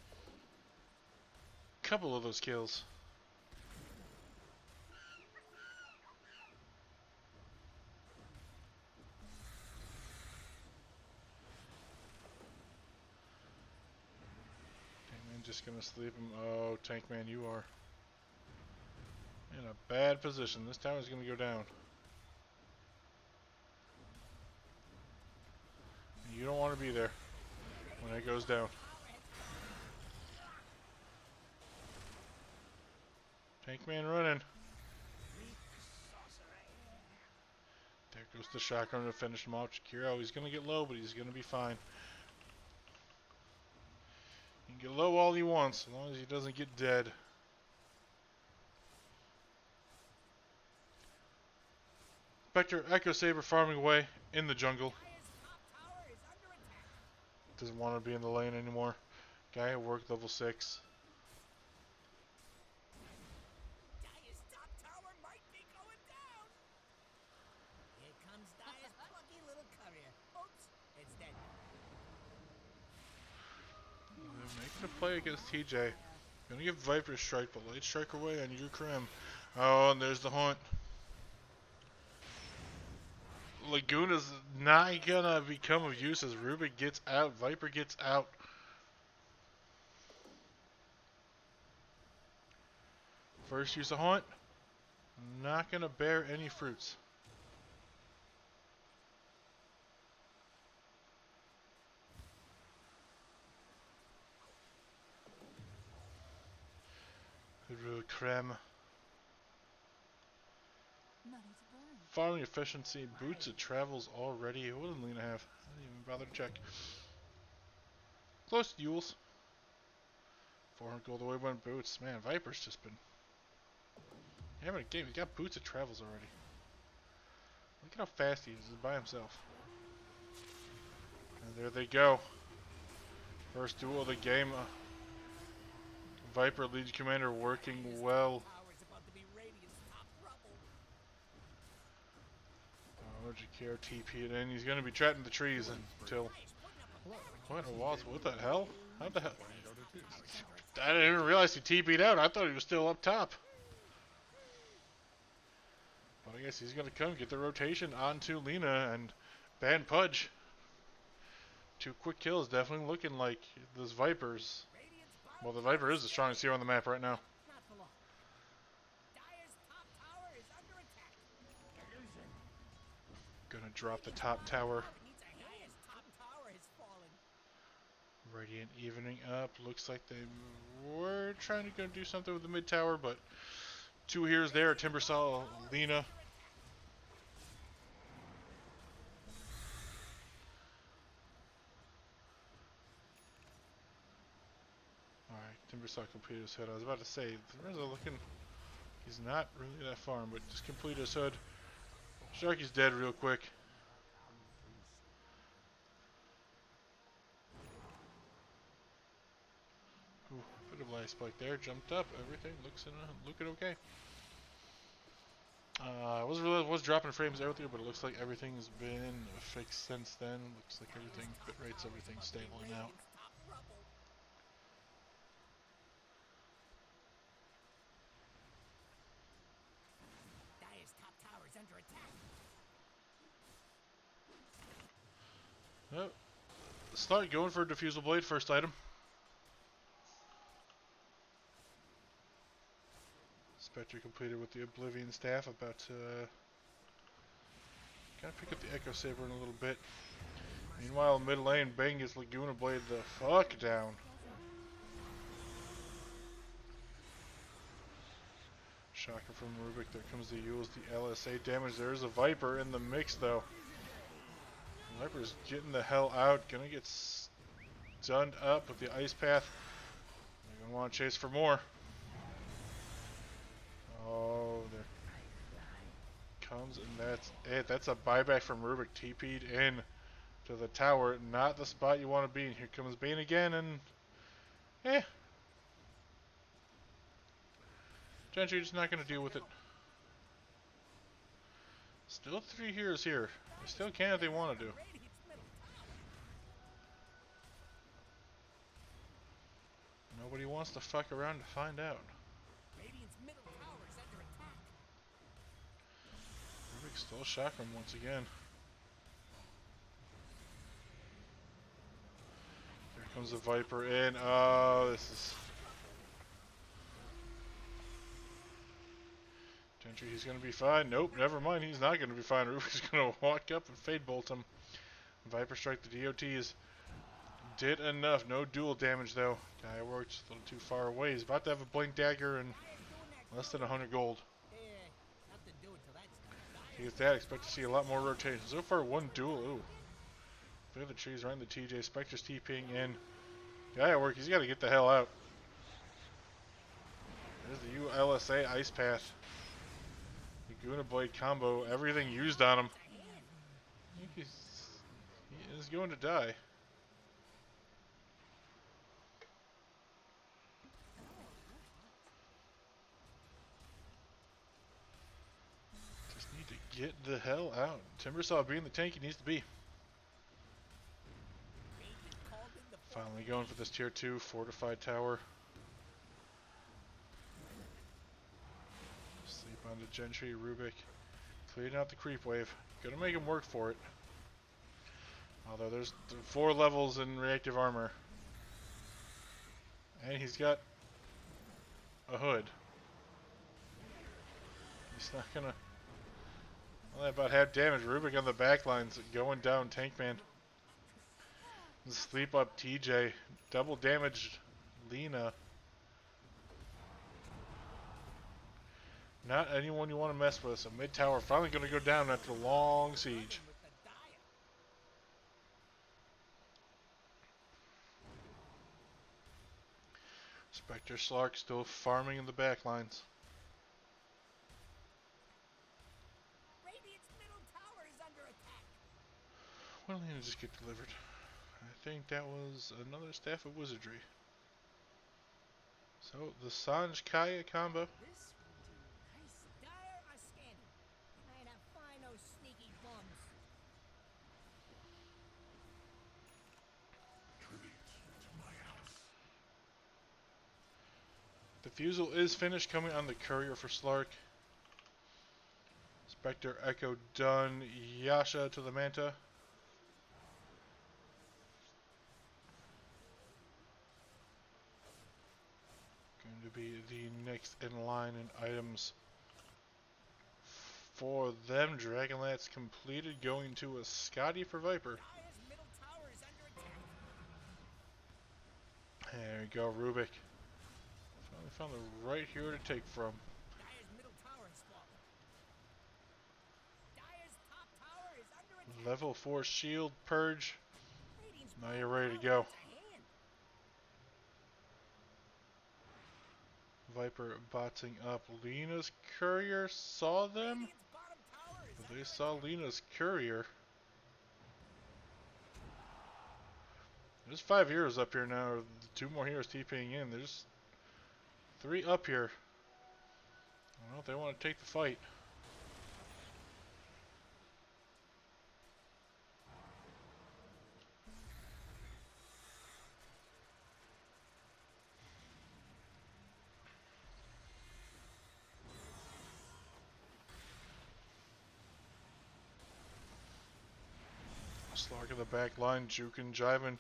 B: Couple of those kills. Tankman just gonna sleep him. Oh, Tankman, you are in a bad position. This tower's gonna go down. You don't want to be there when it goes down. Tankman running. There goes the shotgun to finish him off. Chikiro, he's going to get low, but he's going to be fine. He can get low all he wants, as long as he doesn't get dead. Spectre, Echo Saber farming away in the jungle. Doesn't want to be in the lane anymore. Guy at work, level 6.
E: Dire's top tower might be going down. Here comes Dire's plucky little courier. Oops, it's dead.
B: They're making a play against TJ. Gonna give Viper Strike, but Light Strike away on your Krim. Oh, and there's the Haunt. Laguna's not gonna become of use as Rubik gets out, Viper gets out. First use of Haunt, not gonna bear any fruits. Good creme. Farming efficiency, boots it travels already. What did Lena have? I didn't even bother to check. Close to Yules. 400 gold away went boots. Man, Viper's just been having a game. He's got boots it travels already. Look at how fast he is by himself. And there they go. First duel of the game. Viper lead commander working well. Oh, Jakir TP it in. He's going to be trapped in the trees until... What the hell? How the hell? I didn't even realize he TP'd out. I thought he was still up top. But I guess he's going to come get the rotation onto Lena and ban Pudge. 2 quick kills, definitely looking like those Vipers. Well, the Viper is the strongest hero on the map right now. Gonna drop the top tower. Radiant evening up. Looks like they were trying to go do something with the mid tower, but 2 heroes there. Timbersaw, Lena. Alright, Timbersaw completed his hood. I was about to say, Lorenzo looking... He's not really that far, but just completed his hood. Sharky's dead real quick. Ooh, bit of light spike there. Jumped up. Everything looking okay. Was dropping frames earlier, but it looks like everything's been fixed since then. Looks like everything, bit rates, everything's stabling out.
E: Under attack.
B: Oh, start going for a diffusal blade, first item. Spectre completed with the Oblivion staff, about to gotta pick up the Echo Saber in a little bit. Meanwhile, mid lane, Bang gets Laguna Blade the fuck down. Shocker from Rubik, there comes the Yules, the LSA damage. There's a Viper in the mix though. Viper's getting the hell out, gonna get done up with the ice path. They're gonna want to chase for more. Oh, there comes, and that's it. That's a buyback from Rubik. TP'd in to the tower. Not the spot you want to be in. Here comes Bane again, and Gentry just not gonna deal with it. Still 3 heroes here. They still can if they want to do. Nobody wants to fuck around to find out.
E: Radiant's middle tower is under attack.
B: Rubik still chakram once again. Here comes the Viper in. Oh, this is... Gentry, he's going to be fine. Nope, never mind. He's not going to be fine. Rubik's going to walk up and Fade Bolt him. Viper Strike, the DOTs did enough. No dual damage, though. Guy worked a little too far away. He's about to have a Blink Dagger and less than 100 gold. To get that, expect to see a lot more rotation. So far, one duel. Ooh. Look at the trees around the TJ. Spectre's TPing in. Guy at work. He's got to get the hell out. There's the ULSA Ice Path. The Guna Blade combo. Everything used on him. I think he is going to die. Just need to get the hell out. Timbersaw being the tank he needs to be. Finally going for this tier 2 fortified tower. Sleep onto Gentry, Rubik. Clearing out the creep wave. Gonna make him work for it. Although there's 4 levels in reactive armor. And he's got a hood. He's not gonna... Only about half damage. Rubik on the back lines going down, Tankman. Sleep up TJ. Double damaged Lena. Not anyone you want to mess with. So mid tower finally going to go down after a long siege. Spectre Slark still farming in the back lines.
E: Radiant's middle tower is under attack.
B: When did Lena just get delivered? I think that was another Staff of Wizardry. So, the Sanj Kaya combo.
E: This will do nice. Dire are scanning. Trying to find those sneaky bums.
B: The Fusel is finished, coming on the Courier for Slark. Spectre Echo done. Yasha to the Manta. Going to be the next in line in items for them. Dragonlance completed, going to a Scotty for Viper.
E: Dire's middle tower is under attack.
B: There we go, Rubik. Finally found the right hero to take from.
E: Dire's middle tower has fallen. Dire's top tower is under attack.
B: Level 4 shield, Purge.
E: Radiant's
B: Now
E: bottom
B: you're ready to
E: tower
B: go.
E: is to hand.
B: Viper botting up. Lena's Courier saw them,
E: Radiant's bottom tower is
B: but
E: under
B: they saw Lena's Courier. There's 5 heroes up here now. 2 more heroes TPing in. There's 3 up here. I don't know if they want to take the fight. Slark in the back line, juking, jiving,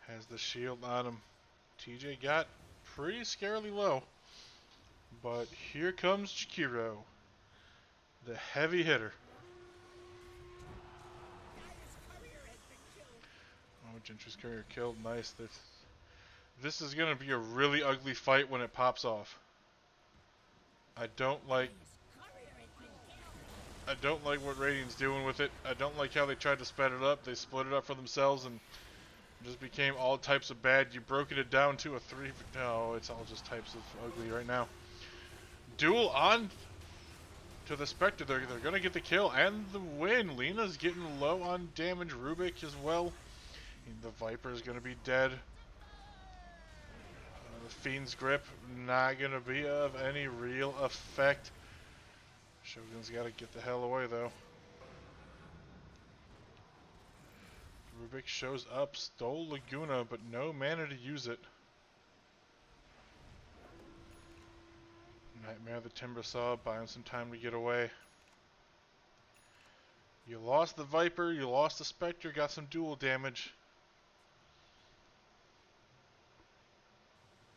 B: has the shield on him. TJ got pretty scarily low, but here comes Chikiro, the heavy hitter.
E: Dire's courier has been killed.
B: Oh, Gentry's Courier killed, nice. This is gonna be a really ugly fight when it pops off. I don't like what Radiant's doing with it. I don't like how they tried to sped it up. They split it up for themselves, and Just became all types of bad. You broke it down to a 3. No, it's all just types of ugly right now. Duel on to the Spectre. They're going to get the kill and the win. Lena's getting low on damage. Rubik as well. And the Viper is going to be dead. The Fiend's Grip not going to be of any real effect. Shogun's got to get the hell away though. Rubik shows up, stole Laguna, but no mana to use it. Nightmare the Timber Saw, buying some time to get away. You lost the Viper, you lost the Spectre, got some dual damage.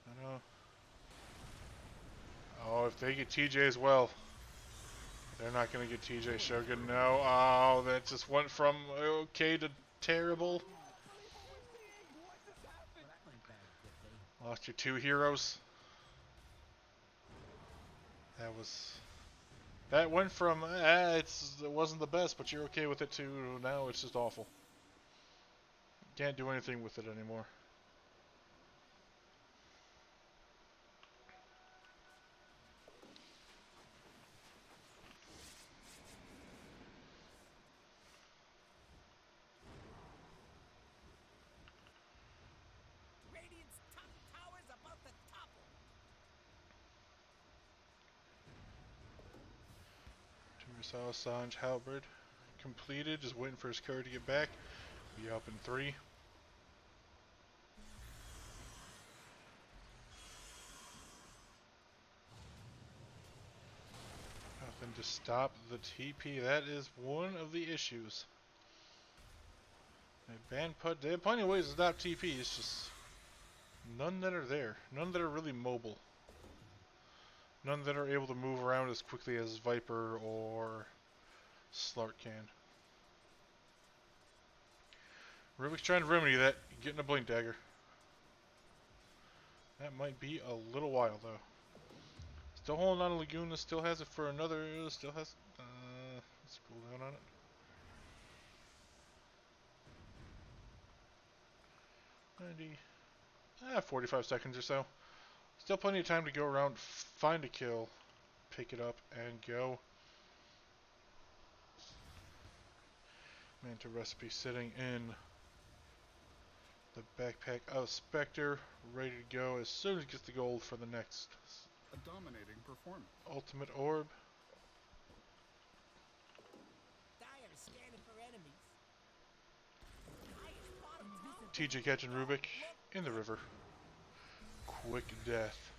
B: I know. Oh, if they get TJ as well. They're not going to get TJ. Shogun, no. Oh, that just went from okay to terrible. Lost your 2 heroes. That went from it wasn't the best, but you're okay with it too. Now it's just awful. Can't do anything with it anymore.
E: Radiant's top tower's about to topple.
B: Timbersaw, Sanj, Halberd completed. Just waiting for his card to get back. Be up in 3. Nothing to stop the TP. That is one of the issues. They banned Pudge. They have plenty of ways to stop TP. It's just none that are there. None that are really mobile. None that are able to move around as quickly as Viper or Slark can. Rubik's trying to remedy that, getting a Blink Dagger. That might be a little while though. Still holding on to Laguna, still has it for another, still has, let's cool down on it. 45 seconds or so. Still plenty of time to go around, find a kill, pick it up, and go. Manta Recipe sitting in the backpack of Spectre, ready to go as soon as it gets the gold for the next
G: A dominating performance.
B: ultimate orb.
E: Dire scanning for enemies. Dire's bottom tower.
B: TJ catching Rubik in the river. Quick death.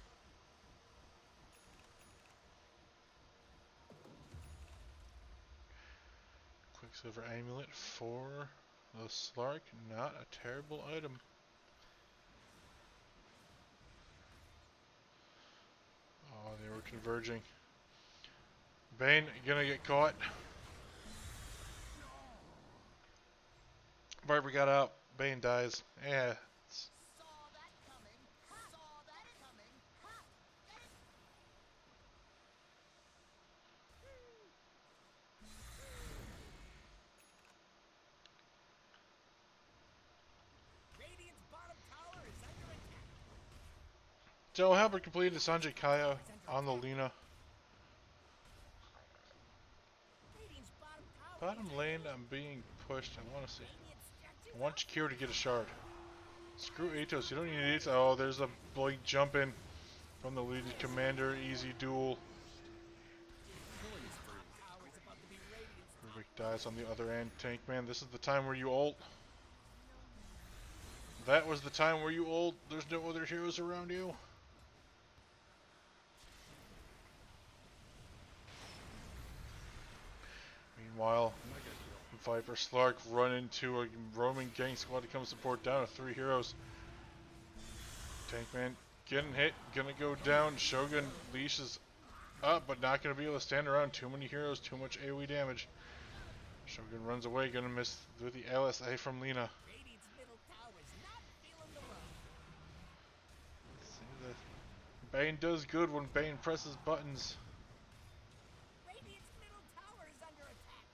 B: Quicksilver Amulet for the Slark. Not a terrible item. Oh, they were converging. Bane gonna get caught. Viper got out. Bane dies. Yeah.
E: Saw that coming. Saw that coming. Radiant's bottom tower is under attack.
B: So Halberd completed Sanjay Kaya on the Lina.
E: Radiant's bottom tower.
B: Bottom lane, I'm being pushed. I want to see. I want Shakir to get a shard. Screw Atos. You don't need Atos. Oh, there's a blink jump in from the lead commander. Easy duel. Rubik dies on the other end. Tank man, this is the time where you ult. That was the time where you ult. There's no other heroes around you. Meanwhile, Viper Slark run into a roaming gang squad to come support down to 3 heroes. Tankman getting hit, gonna go down. Shogun leashes up, but not gonna be able to stand around. Too many heroes, too much AoE damage. Shogun runs away, gonna miss with the LSA from Lina.
E: Radiant's middle tower is not feeling the love.
B: See, the Bane does good when Bane presses buttons.
E: Radiant's middle tower is under attack.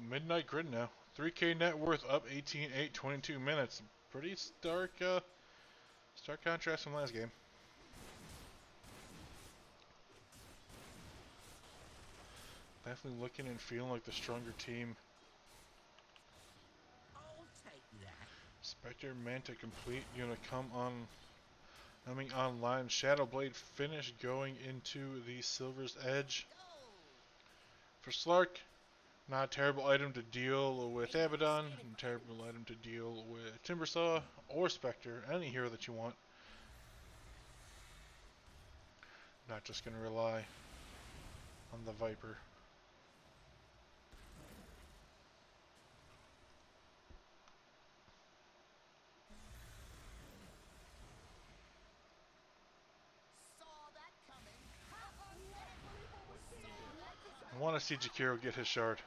B: Midnight.Grin now. 3K net worth up 18-8, 22 minutes. Pretty stark contrast from last game. Definitely looking and feeling like the stronger team.
E: I'll take that.
B: Spectre Manta complete. Gonna coming online. Shadowblade finish going into the Silver's Edge. For Slark, not a terrible item to deal with Abaddon. A terrible item to deal with Timbersaw or Spectre. Any hero that you want. Not just gonna rely on the Viper. I want to see Jakiro get his shard.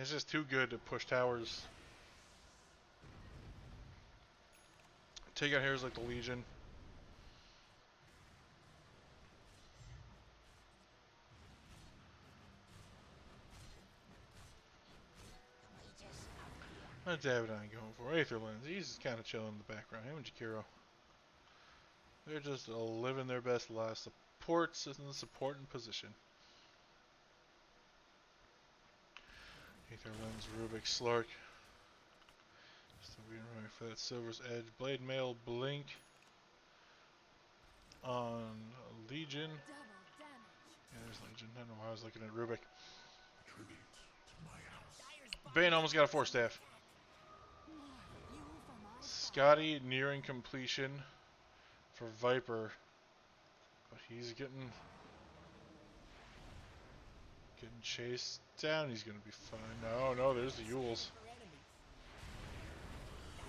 B: It's just too good to push towers. Take out heroes like the Legion. What's Abaddon going for? Aether Lens. He's just kind of chilling in the background. Him and Jakiro. They're just living their best lives. Supports in the supporting position. Aether Lens, Rubik, Slark. Still being ready for that Silver's Edge. Blade Mail, Blink. On Legion. Yeah, there's Legion. I don't know why I was looking at Rubik. Bane almost got a 4-staff. Scotty nearing completion for Viper. But he's getting chased down. He's going to be fine. No, there's the Yules.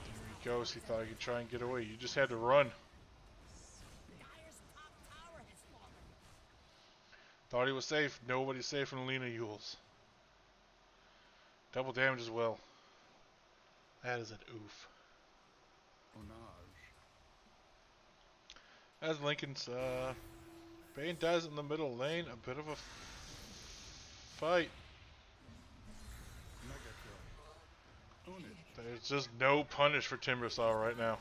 B: There he goes. He thought he could try and get away. You just had to run. Thought he was safe. Nobody's safe from Lena Yules. Double damage as well. That is an oof. As Lincoln's Bane dies in the middle lane, a bit of a fight. There's just no punish for Timbersaw right now.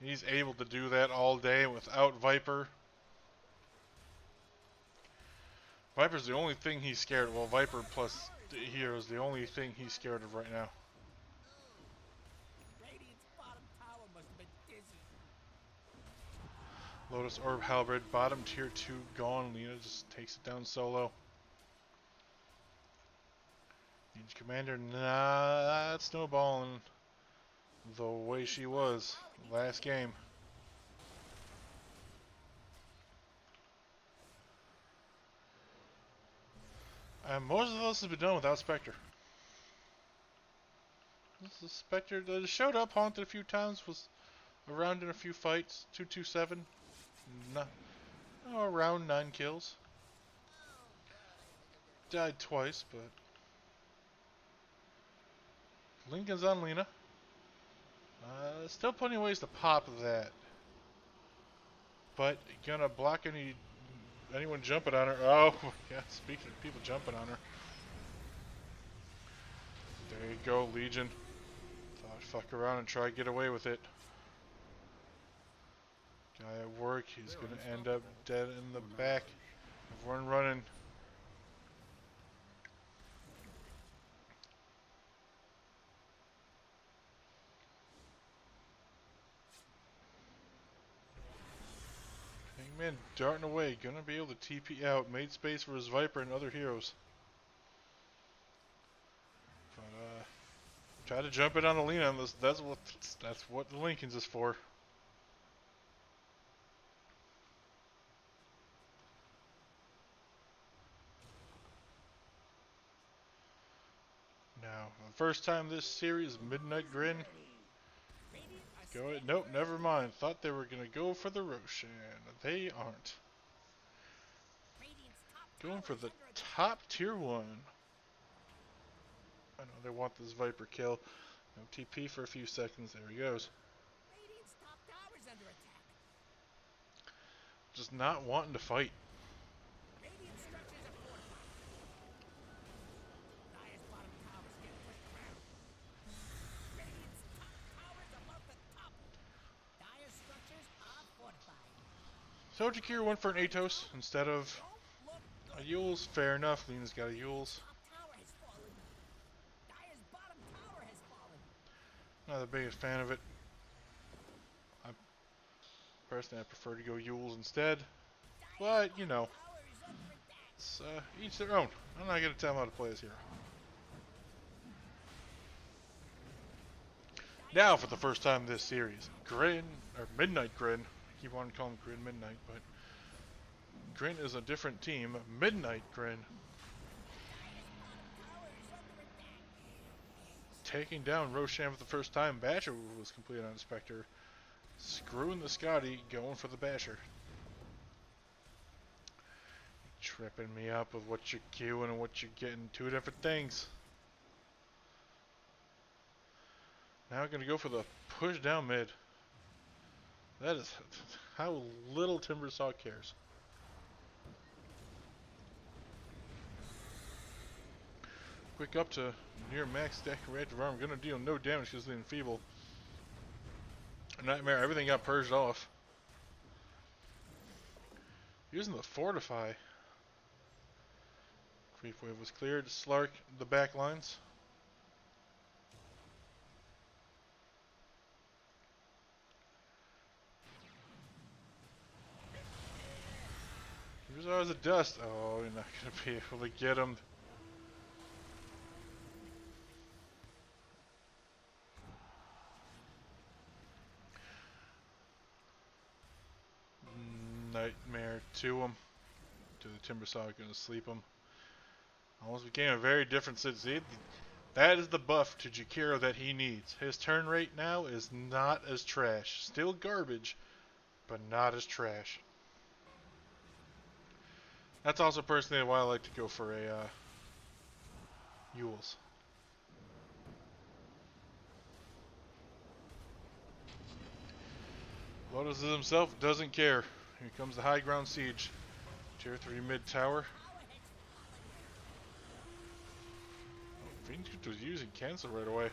B: He's able to do that all day without Viper. Viper's the only thing he's scared of. Well, Viper plus the hero is the only thing he's scared of right now. Lotus Orb Halberd, bottom tier 2 gone. Lena just takes it down solo. Range Commander not snowballing the way she was last game. And most of this has been done without Spectre. The Spectre that showed up, haunted a few times, was around in a few fights. 227. Around 9 kills. Died twice, but Lincoln's on Lena. Still plenty of ways to pop that. But gonna block anyone jumping on her. Oh, yeah, speaking of people jumping on her. There you go, Legion. Thought I'd fuck around and try to get away with it. Guy at work, he's gonna end up dead in the back. Everyone running. Hangman darting away, gonna be able to TP out. Made space for his Viper and other heroes. But try to jump it on Alina. That's what the Lincolns is for. Now, for the first time this series, Midnight.Grin. Nope, never mind. Thought they were gonna go for the Roshan. They aren't. Going for the top tier 1. I know they want this Viper kill. No TP for a few seconds. There he goes. Just not wanting to fight. So Jakir went for an Atos instead of a Yules. Fair enough. Lena's got a Yules.
E: Top tower has fallen. Dire's bottom tower has fallen.
B: Not the biggest fan of it. Personally, I prefer to go Yules instead. But, you know,
E: Tower is under attack.
B: it's each their own. I'm not going to tell them how to play this hero. Now, for the first time in this series, Grin, or Midnight.Grin, I keep on calling Grin Midnight, but Grin is a different team. Midnight.Grin taking down Roshan for the first time. Basher was completed on Spectre. Screwing the Scotty, going for the Basher. Tripping me up with what you're queuing and what you're getting. Two different things. Now we're going to go for the push down mid. That is how little Timbersaw cares. Quick up to near max stack reactive armor. Gonna deal no damage because he's enfeebled. Nightmare, everything got purged off. Using the Fortify. Creep wave was cleared. Slark the back lines. Here's always a dust. Oh, you're not gonna be able to get him. Nightmare to him. To the Timbersaw, gonna sleep him. Almost became a very different city. That is the buff to Jakiro that he needs. His turn rate now is not as trash. Still garbage, but not as trash. That's also personally why I like to go for a Yules. Lotus himself doesn't care. Here comes the high ground siege. Tier 3 mid tower. Phoenix was using cancel right away.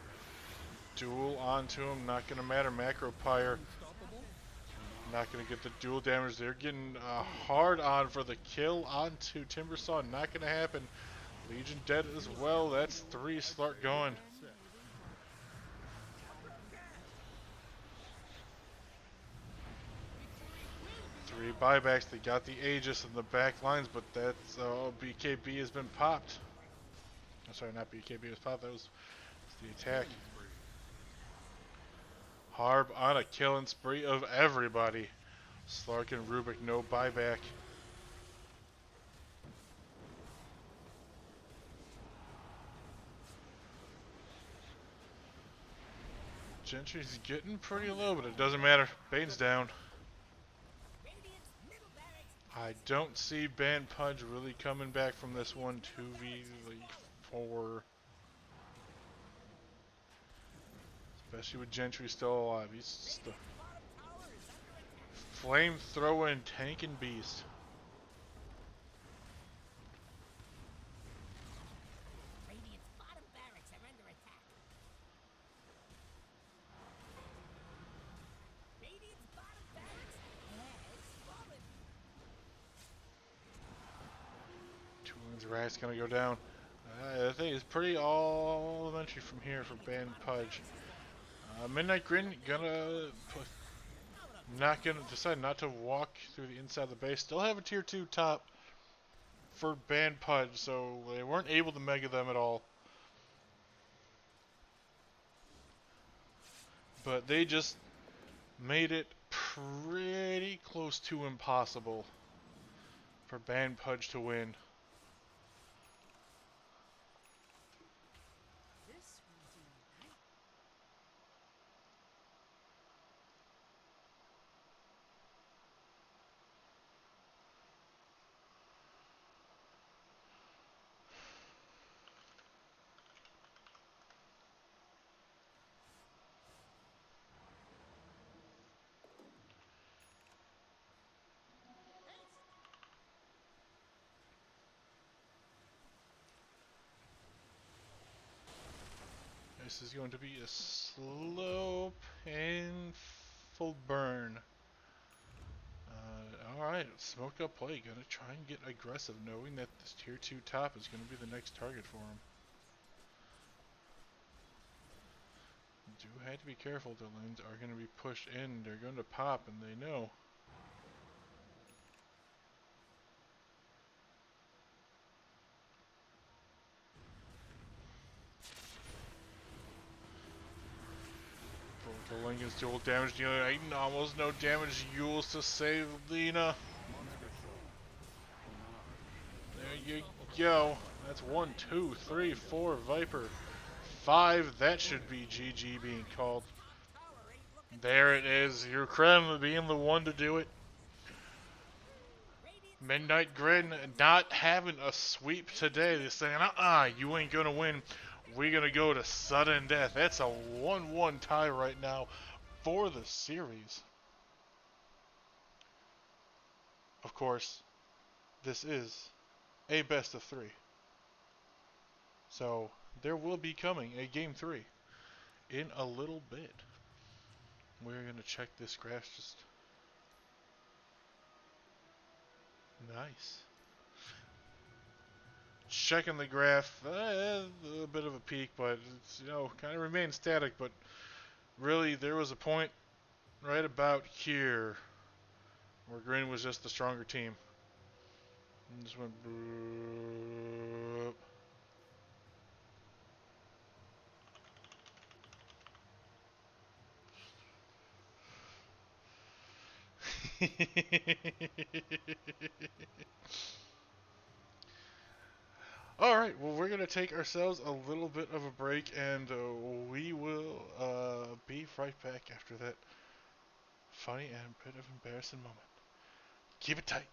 B: Duel onto him, not gonna matter. Macro Pyre. Not gonna get the dual damage. They're getting hard on for the kill onto Timbersaw. Not gonna happen. Legion dead as well. That's 3 Slark going. 3 buybacks. They got the Aegis in the back lines, but that's BKB has been popped. I'm sorry, not BKB was popped. That was the attack. Harb on a killing spree of everybody. Slark and Rubik, no buyback. Gentry's getting pretty low, but it doesn't matter. Bane's down. I don't see Ban Pudge really coming back from this one 2v4. Especially with Gentry still alive. He's just a flamethrower and tanking beast.
E: Radiant's bottom barracks are under attack. Radiant's bottom barracks has fallen.
B: Two Wounds Rat's gonna go down. I think it's pretty all elementary from here for Ban Pudge. Midnight.Grin gonna decide not to walk through the inside of the base. Still have a tier 2 top for Ban Pudge, so they weren't able to mega them at all. But they just made it pretty close to impossible for Ban Pudge to win. This is going to be a slow, painful burn. Alright, smoke up play. Gonna try and get aggressive, knowing that this tier 2 top is gonna be the next target for him. Do have to be careful. The lanes are gonna be pushed in. They're gonna pop, and they know. The Lincoln's dual damage dealer. Almost no damage. Yules to save Lena. There you go. That's 1, 2, 3, 4 Viper. 5. That should be GG being called. There it is. Your Krem being the one to do it. Midnight.Grin not having a sweep today. They're saying, you ain't gonna win. We're gonna go to sudden death. That's a 1-1 tie right now for the series. Of course, this is a best of 3. So there will be coming a game 3 in a little bit. We're gonna check this graph. Just nice. Checking the graph, a bit of a peak, but it's, kind of remained static. But really, there was a point right about here where Grin was just the stronger team. And just went boop. Alright, well, we're going to take ourselves a little bit of a break, and we will be right back after that funny and bit of embarrassing moment. Keep it tight.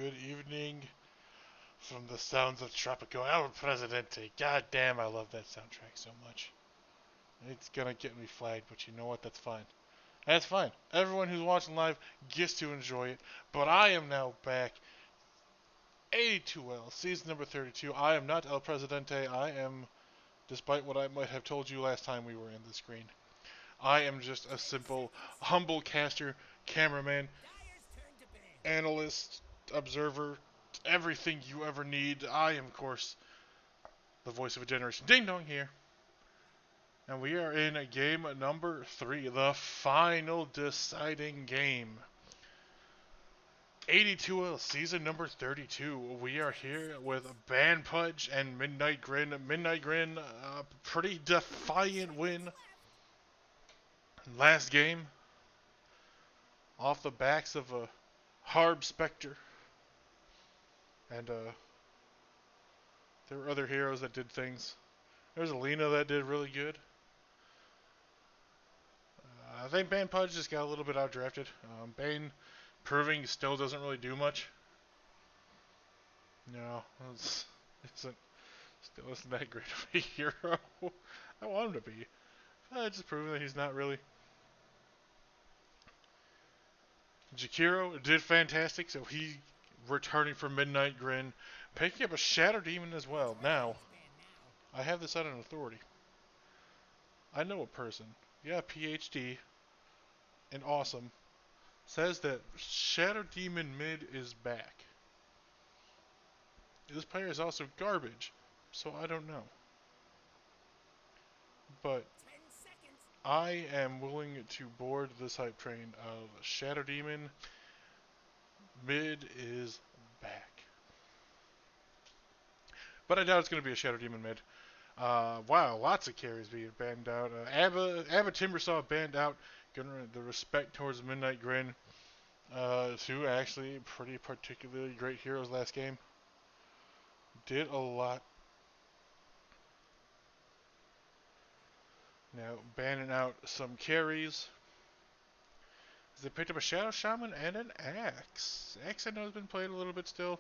B: good evening from the sounds of Tropico El Presidente. God damn, I love that soundtrack so much. It's gonna get me flagged, but you know what? That's fine. That's fine. Everyone who's watching live gets to enjoy it. But I am now back. AD2L, season number 32. I am not El Presidente. I am, despite what I might have told you last time we were in the screen, I am just a simple, humble caster, cameraman, analyst, observer, everything you ever need. I am, of course, the voice of a generation. Ding dong here. And we are in game number 3, the final deciding game. AD2L season number 32. We are here with Pudge and Midnight.Grin. Midnight.Grin, pretty defiant win last game off the backs of a Harb Spectre. And there were other heroes that did things. There's Alina that did really good. I think Pudge just got a little bit outdrafted. Bane proving still doesn't really do much. No, still isn't that great of a hero. I want him to be. Just proving that he's not really. Jakiro did fantastic, so he returning from Midnight.Grin, picking up a Shadow Demon as well. Now, I have this out on authority. I know a person, yeah, PhD, and awesome, says that Shadow Demon mid is back. This player is also garbage, so I don't know. But I am willing to board this hype train of Shadow Demon. Mid is back. But I doubt it's going to be a Shadow Demon mid. Wow, lots of carries being banned out. Abba Timbersaw banned out. Giving the respect towards Midnight.Grin. Two actually pretty particularly great heroes last game. Did a lot. Now, banning out some carries. They picked up a Shadow Shaman and an Axe. Axe I know has been played a little bit still.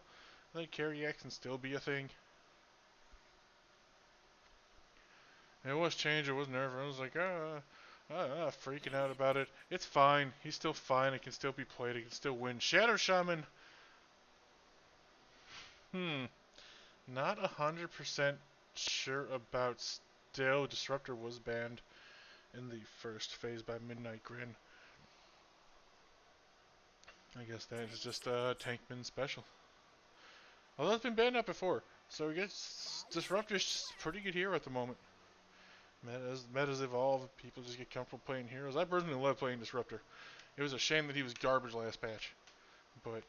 B: I think carry Axe can still be a thing. And it was changed, it was nerve. I was like, freaking out about it. It's fine. He's still fine. It can still be played. It can still win. Shadow Shaman. Not 100% sure about still. Disruptor was banned in the first phase by Midnight.Grin. I guess that is just a Tankman special. Although it's been banned out before. So I guess Disruptor's just a pretty good hero at the moment. Metas evolve, people just get comfortable playing heroes. I personally love playing Disruptor. It was a shame that he was garbage last patch. But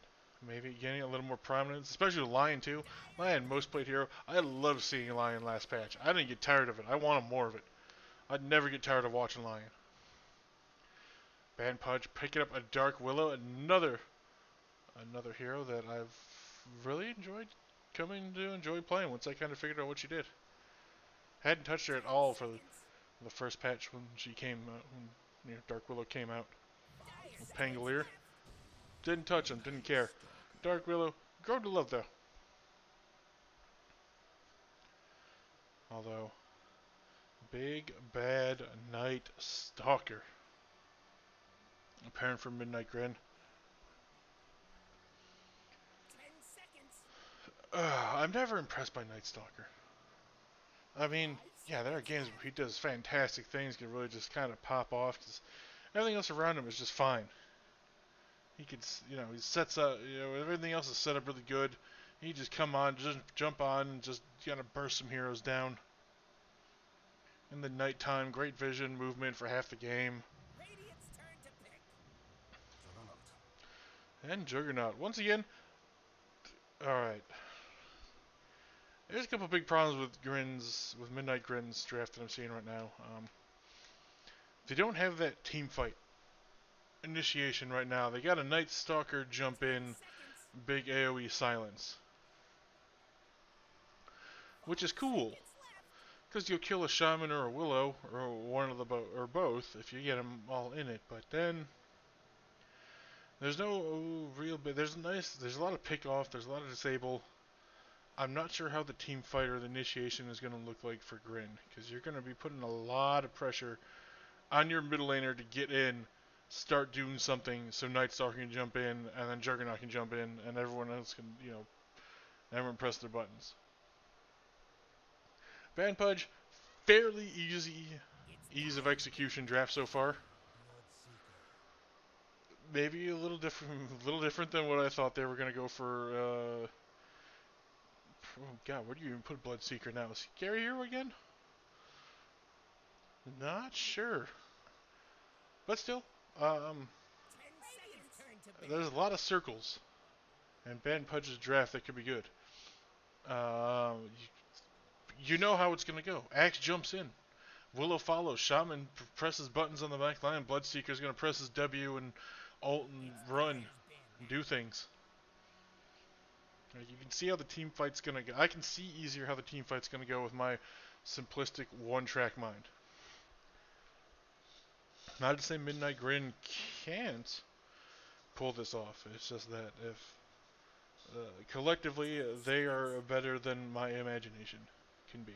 B: maybe getting a little more prominence, especially with Lion too. Lion, most played hero. I love seeing Lion last patch. I didn't get tired of it. I wanted more of it. I'd never get tired of watching Lion. Pudge picking up a Dark Willow, another hero that I've really enjoyed coming to enjoy playing once I kind of figured out what she did. Hadn't touched her at all for the first patch when she came out, when Dark Willow came out. With Pangolier. Didn't touch him, didn't care. Dark Willow, grown to love though. Although, big bad Night Stalker. Apparent from Midnight.Grin. I'm never impressed by Night Stalker. I mean, yeah, there are games where he does fantastic things, can really just kind of pop off, because everything else around him is just fine. He could, he sets up, everything else is set up really good. He just come on, just jump on, and just kind of burst some heroes down. In the nighttime, great vision, movement for half the game. And Juggernaut. Once again, alright. There's a couple big problems with Midnight.Grin's draft that I'm seeing right now. They don't have that team fight initiation right now. They got a Night Stalker jump in, big AoE silence. Which is cool. Because you'll kill a Shaman or a Willow, or one of the or both, if you get them all in it. But then, There's no real bit. There's a lot of pick off. There's a lot of disable. I'm not sure how the team fight or the initiation is going to look like for Grin, because you're going to be putting a lot of pressure on your middle laner to get in, start doing something, so Nightstalker can jump in, and then Juggernaut can jump in, and everyone else can, everyone press their buttons. Pudge, fairly ease of execution draft so far. Maybe a little different than what I thought they were going to go for. Oh God, where do you even put Bloodseeker now? Is Gary here again? Not sure. But still, there's a lot of circles, and Pudge's draft that could be good. You know how it's going to go. Axe jumps in. Willow follows. Shaman presses buttons on the back line. Bloodseeker's going to press his W and ult and run and do things. You can see how the team fight's going to go. I can see easier how the team fight's going to go with my simplistic one-track mind. Not to say Midnight.Grin can't pull this off. It's just that if collectively they are better than my imagination can be.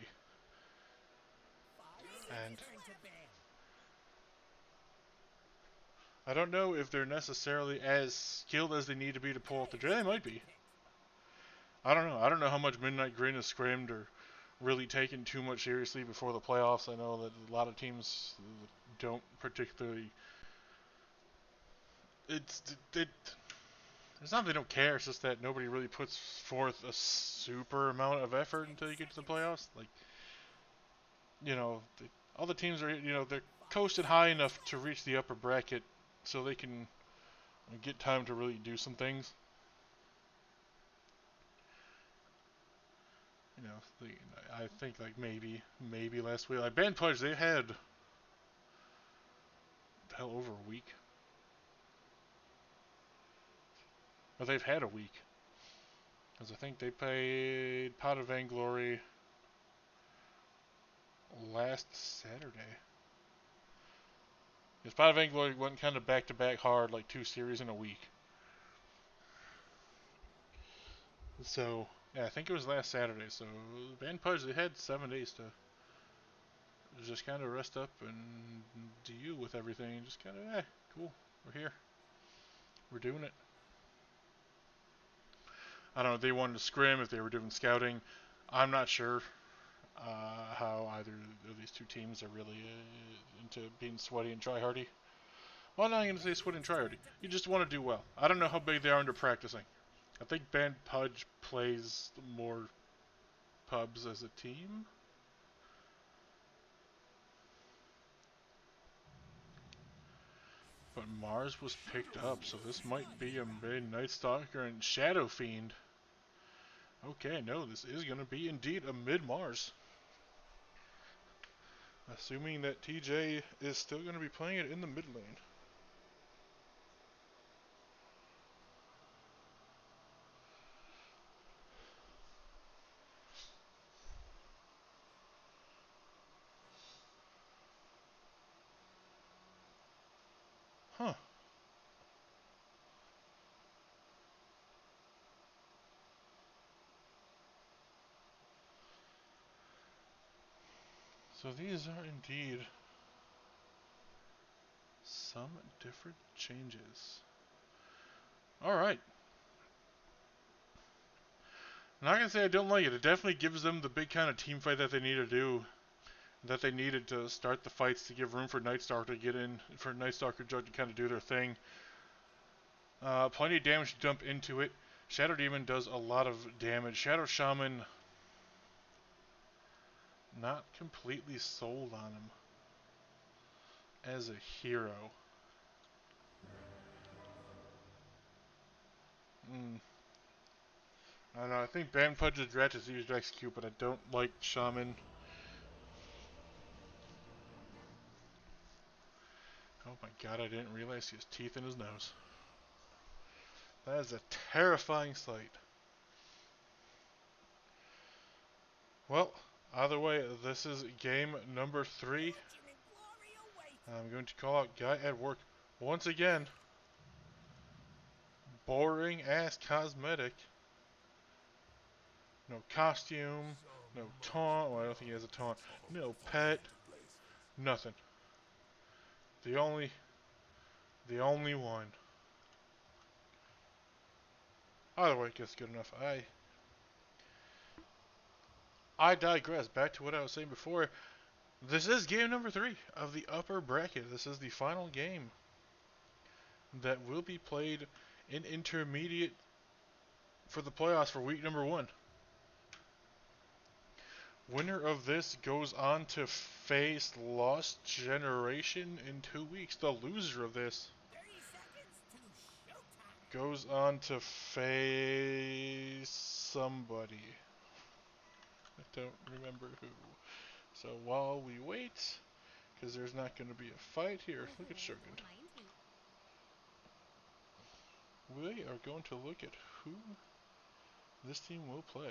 B: And I don't know if they're necessarily as skilled as they need to be to pull off the draft. They might be. I don't know. I don't know how much Midnight.Grin is scrimmed or really taken too much seriously before the playoffs. I know that a lot of teams don't particularly. It's not that they don't care. It's just that nobody really puts forth a super amount of effort until you get to the playoffs. Like, all the teams are, they're coasted high enough to reach the upper bracket, so they can get time to really do some things. I think like maybe last week, like Pudge, they had over a week. Or they've had a week. Because I think they played Pot of Vainglory last Saturday. Because Pot of Vainglory went kind of back-to-back hard, like 2 series in a week. So, yeah, I think it was last Saturday. So, Pudge, they had 7 days to just kind of rest up and deal with everything. Just kind of, cool, we're here. We're doing it. I don't know if they wanted to scrim, if they were doing scouting. I'm not sure how either of these two teams are really into being sweaty and tryhardy. Well, I'm not going to say sweaty and tryhardy. You just want to do well. I don't know how big they are into practicing. I think Pudge plays more pubs as a team. But Mars was picked up, so this might be a Night Stalker and Shadow Fiend. Okay, no, this is going to be indeed a mid-Mars. Assuming that TJ is still going to be playing it in the mid lane. Huh. So these are indeed some different changes. Alright. I'm not going to say I don't like it. It definitely gives them the big kind of team fight that they need to do. That they needed to start the fights to give room for Nightstalker to get in. For Nightstalker Jug to kind of do their thing. Plenty of damage to dump into it. Shadow Demon does a lot of damage. Shadow Shaman, not completely sold on him as a hero. I don't know, I think Pudge's Drat is used to execute, but I don't like Shaman. Oh my god, I didn't realize he has teeth in his nose. That is a terrifying sight. Well, either way, this is game number 3. I'm going to call out Guy at work once again. boring ass cosmetic. No costume, no taunt. Well, I don't think he has a taunt. No pet, nothing. The only one. Either way, guess good enough. I digress. Back to what I was saying before. This is game number 3 of the upper bracket. This is the final game that will be played in intermediate for the playoffs for week number 1. Winner of this goes on to face Lost Generation in 2 weeks. The loser of this
E: 30 seconds to showtime.
B: goes on to face somebody. I don't remember who. So while we wait, because there's not going to be a fight here, look at Shogun. We are going to look at who this team will play.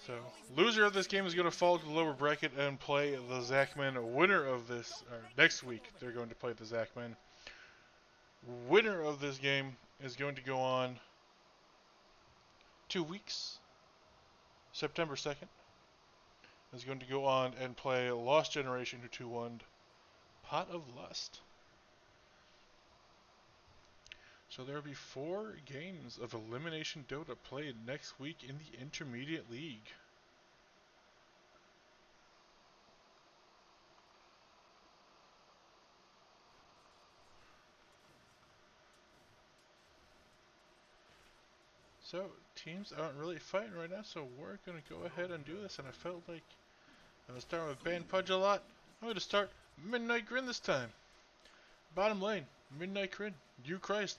B: So, loser of this game is going to fall to the lower bracket and play the Zachman. Winner of this, or next week, they're going to play the Zachman. Winner of this game is going to go on 2 weeks. September 2nd is going to go on and play Lost Generation, who 2-1 Pot of Lust. So there will be 4 games of Elimination Dota played next week in the Intermediate League. So, teams aren't really fighting right now, so we're going to go ahead and do this, and I felt like I was starting with Ban Pudge a lot. I'm going to start Midnight.Grin this time. Bottom lane, Midnight.Grin, You Christ,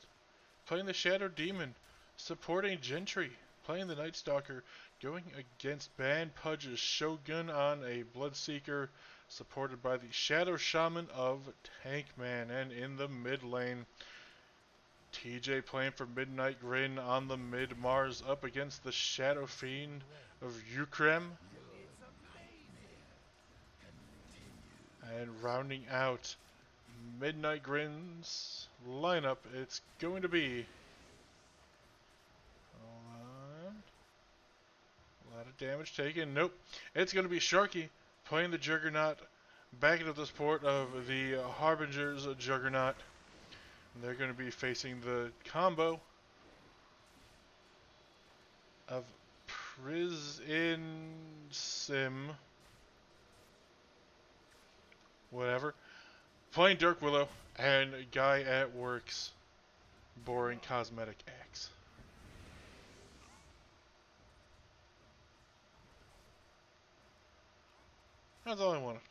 B: playing the Shadow Demon, supporting Gentry, playing the Night Stalker, going against Ban Pudge's Shogun on a Bloodseeker, supported by the Shadow Shaman of Tankman, and in the mid lane, TJ playing for Midnight.Grin on the mid Mars up against the Shadow Fiend of Ukrem. And rounding out Midnight.Grin's lineup, it's going to be, hold on, a lot of damage taken. Nope, it's going to be Sharky playing the Juggernaut, backing up the support of the Harbinger's Juggernaut. And they're going to be facing the combo of Prison Sim, whatever, playing Dark Willow, and Guy at Work's Boring Cosmetic Axe. That's all I wanted.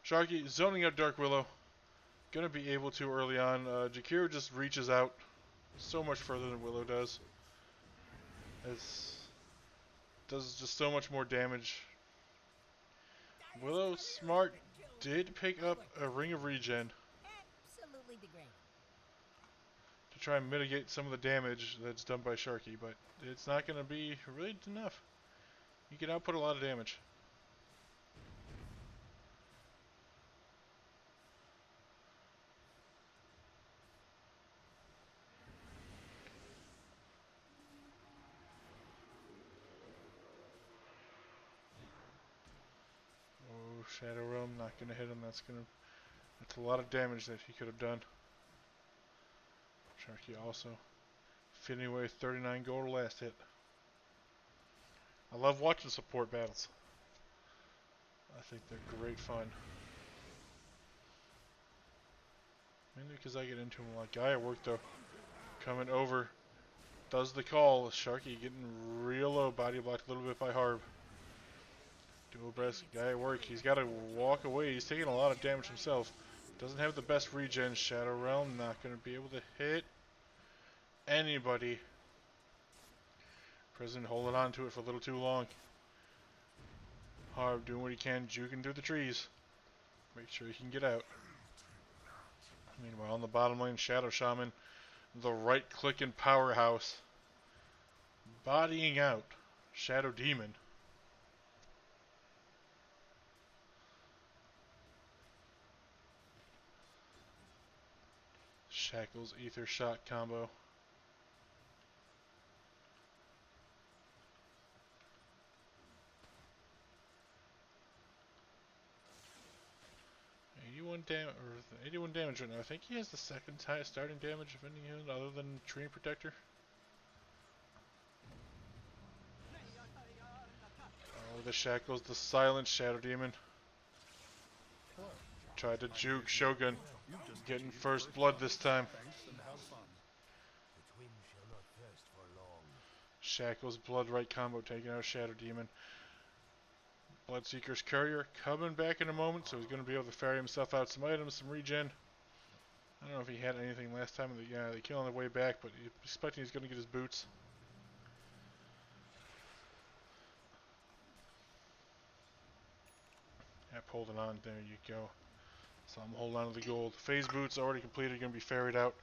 B: Sharky zoning out Dark Willow. Gonna be able to early on. Jakiro just reaches out so much further than Willow does. Does just so much more damage. Willow Smart did pick up a Ring of Regen
E: Absolutely degrading.
B: to try and mitigate some of the damage that's done by Sharky, but it's not gonna be really enough. You can output a lot of damage. Shadow Realm, not gonna hit him. That's a lot of damage that he could have done. Sharky also fitting away 39 gold last hit. I love watching support battles. I think they're great fun. Mainly because I get into them a lot. Guy at Work though, coming over, does the call. Sharky getting real low, body blocked a little bit by Harb. Dual breast, Guy at Work. He's got to walk away. He's taking a lot of damage himself. Doesn't have the best regen. Shadow Realm not going to be able to hit anybody. President holding on to it for a little too long. Harb doing what he can, juking through the trees. Make sure he can get out. Meanwhile, on the bottom lane, Shadow Shaman, the right-clicking powerhouse, bodying out Shadow Demon. Shackles ether shot combo. Or 81 damage right now. I think he has the second highest starting damage of any unit other than Tree Protector. Oh, the Shackles, the silent Shadow Demon. Tried to juke Shogun, getting first blood this time.
G: Thanks and have fun.
F: The twin shall not thirst for long.
B: Shackles Blood Right combo taking out Shadow Demon. Bloodseeker's Courier coming back in a moment, so he's going to be able to ferry himself out some items, some regen. I don't know if he had anything last time. They kill on the way back, but expecting he's going to get his boots. Yep, holding on. There you go. So I'm holding on to the gold. Phase boots already completed, going to be ferried out.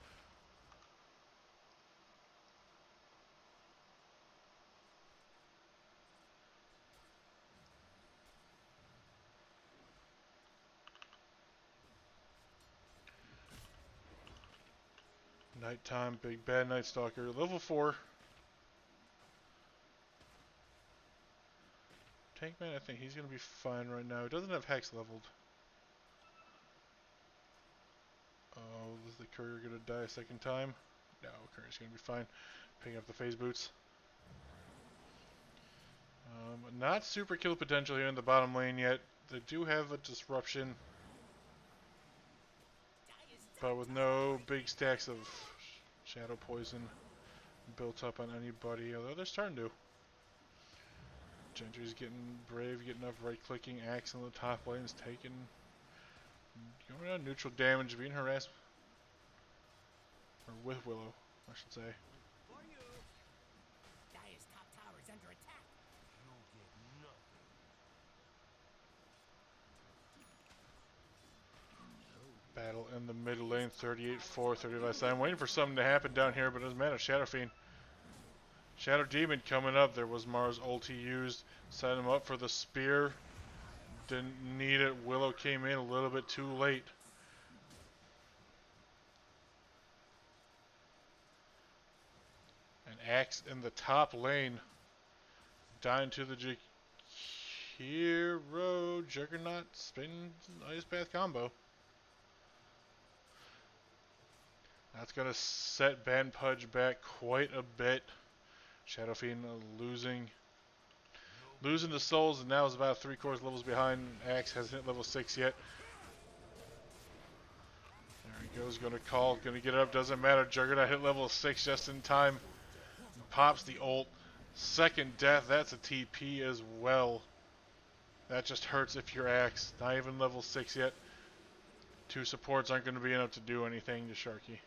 B: Nighttime, Big Bad Night Stalker, level 4. Tankman, I think he's going to be fine right now. He doesn't have Hex leveled. Oh, is the Courier going to die a second time? No, Courier's going to be fine. Picking up the phase boots. Not super kill potential here in the bottom lane yet. They do have a disruption, but with no big stacks of shadow poison built up on anybody, although they're starting to. Gentry's getting brave, getting up right clicking, Axe on the top lane is taking, going on neutral damage, being harassed, or with Willow, I should say.
E: For you. Dire's top tower is under attack.
F: You'll get nothing.
B: Battle in the mid lane, 38-4, 35-7. Waiting for something to happen down here, but it doesn't matter. Shadow Fiend. Shadow Demon coming up. There was Mars ulti used. Set him up for the spear. Didn't need it. Willow came in a little bit too late. An Axe in the top lane. Dying to the Hero Juggernaut Spin Ice Path combo. That's going to set Ban Pudge back quite a bit. Shadow Fiend losing the souls, and now is about 3/4 levels behind. Axe hasn't hit level 6 yet. There he goes, going to call, going to get it up, doesn't matter. Juggernaut hit level 6 just in time. Pops the ult. Second death, that's a TP as well. That just hurts if you're Axe. Not even level 6 yet. 2 supports aren't going to be enough to do anything to Sharky.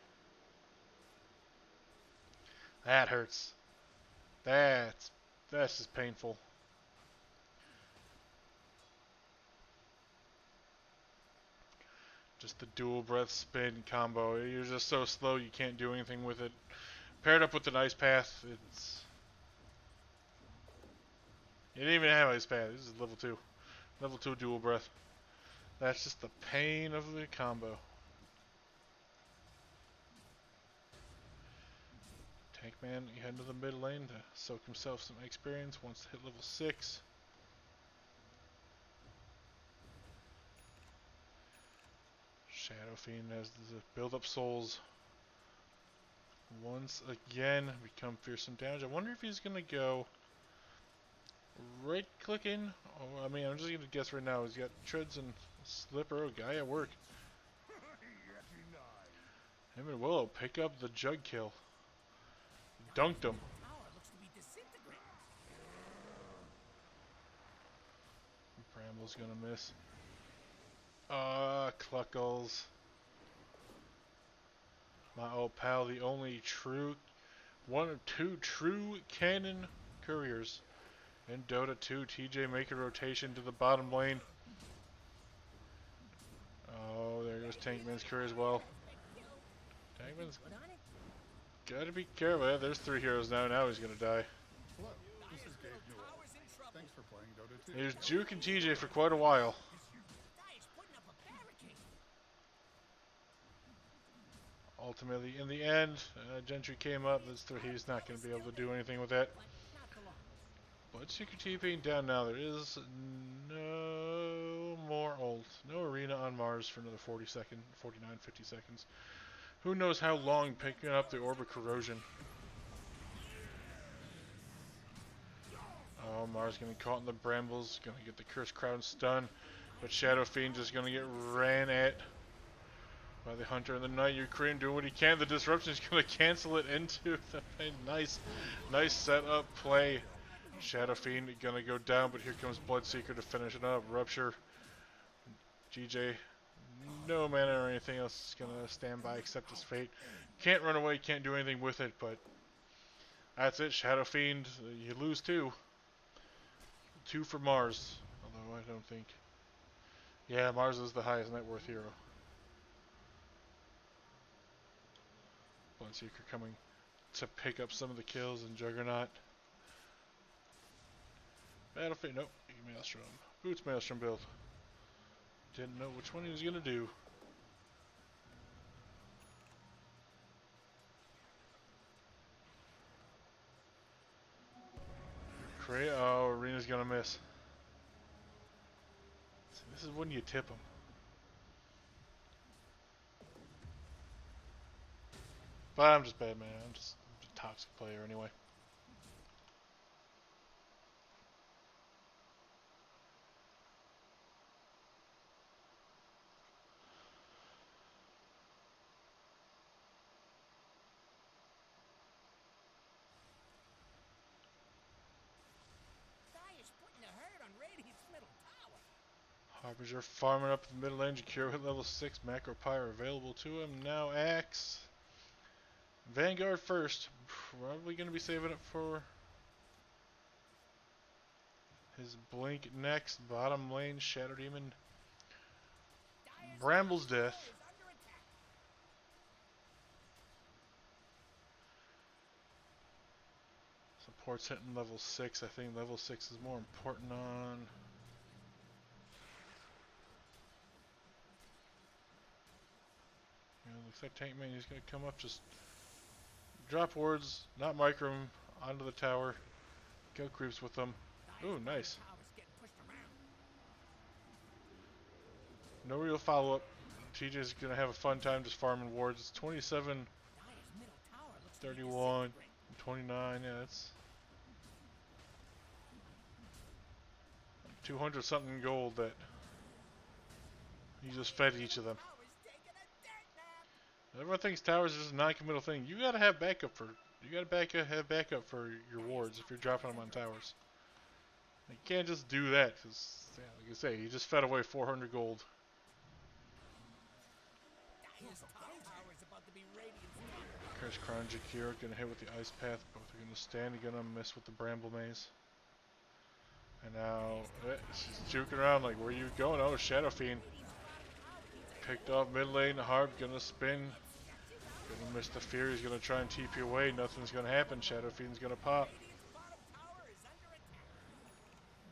B: That hurts. That's just painful. Just the dual breath spin combo. You're just so slow you can't do anything with it. Paired up with an ice path, it's... You didn't even have ice path. This is level 2. Level 2 dual breath. That's just the pain of the combo. Tankman, you head into the mid lane to soak himself some experience once to hit level 6. Shadow Fiend has the build up souls. Once again, become fearsome damage. I wonder if he's gonna go right clicking. Oh, I mean, I'm just gonna guess right now. He's got treads and slipper. Oh, guy at work. Him and Willow pick up the jug kill. Dunked him.
E: Tower looks to be disintegrating.
B: Bramble's gonna miss. Cluckles. My old pal, the only true, one of 2 true canon couriers in Dota 2. TJ make a rotation to the bottom lane. Oh, there goes Tankman's courier as well. Tankman's
E: Put on it.
B: gotta be careful. Yeah, there's 3 heroes now. Now he's gonna die.
G: Hello, this is Dave Newell.
E: Tower's in trouble.
G: Thanks for playing Dota 2.
B: He was juking TJ for quite a while.
E: Dire's putting up a barricade.
B: ultimately, in the end, Gentry came up. He's not going to be able to do anything with that. Bloodseeker TPing down now. There is no more ult. No arena on Mars for another 49, 50 seconds. Who knows how long picking up the Orb of Corrosion. Oh, Mars going to be caught in the brambles. Going to get the Cursed Crown stun. But Shadow Fiend just going to get ran at by the Hunter and the Knight. Ukraine doing what he can. The disruption is going to cancel it into the nice setup play. Shadow Fiend going to go down, but here comes Bloodseeker to finish it up. Rupture. GJ. No mana or anything else is going to stand by except his fate. Can't run away, can't do anything with it, but that's it. Shadow Fiend, you lose 2. 2 for Mars. Although I don't think. Yeah, Mars is the highest net worth hero. Bloodseeker coming to pick up some of the kills, and Juggernaut. Battlefield, nope, Maelstrom. Boots Maelstrom build. Didn't know which one he was going to do. Oh, Arena's going to miss. See, this is when you tip him. But I'm just bad, man. I'm just a toxic player anyway. Harbinger farming up the middle lane. Jakiro hit level 6. Macro Pyre available to him. Now Axe. Vanguard first. Probably going to be saving it for his Blink next. Bottom lane. Shadow Demon. Bramble's death. Support's hitting level 6. I think level 6 is more important on... Looks like Tank Man is going to come up, just drop wards, not micro him, onto the tower, go creeps with them. Ooh, nice. No real follow-up. TJ's going to have a fun time just farming wards. It's 27, 31, 29, yeah, that's 200 something gold that he just fed each of them. Everyone thinks towers is just a non-committal thing. You gotta have backup for have backup for your wards if you're dropping them on towers. You can't just do that because, yeah, like I say, you just fed away 400 gold. Curse Crown Jakiro gonna hit with the Ice Path. Both are gonna stand. You're gonna miss with the Bramble Maze. And now she's juking around like, where are you going? Oh, Shadow Fiend. Picked off mid lane, Harp gonna spin. Gonna miss the fear, he's gonna try and TP away, nothing's gonna happen. Shadow Fiend's gonna pop.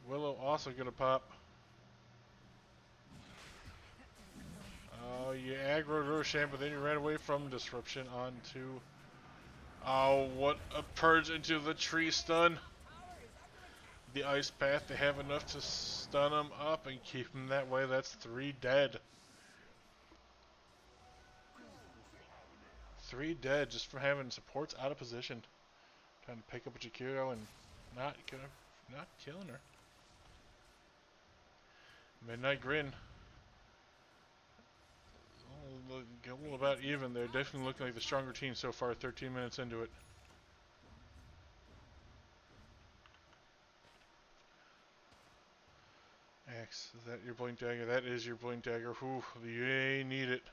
B: Willow also gonna pop. Oh, you aggroed Roshan, but then you ran away from Disruption onto... Oh, what a purge into the tree stun. The Ice Path, they have enough to stun him up and keep him that way. That's 3 dead. 3 dead just for having supports out of position. Trying to pick up a Jakiro and not killing her. Midnight.Grin. A little about even. They're definitely looking like the stronger team so far, 13 minutes into it. Axe, is that your Blink Dagger? That is your Blink Dagger. Whew, you need it.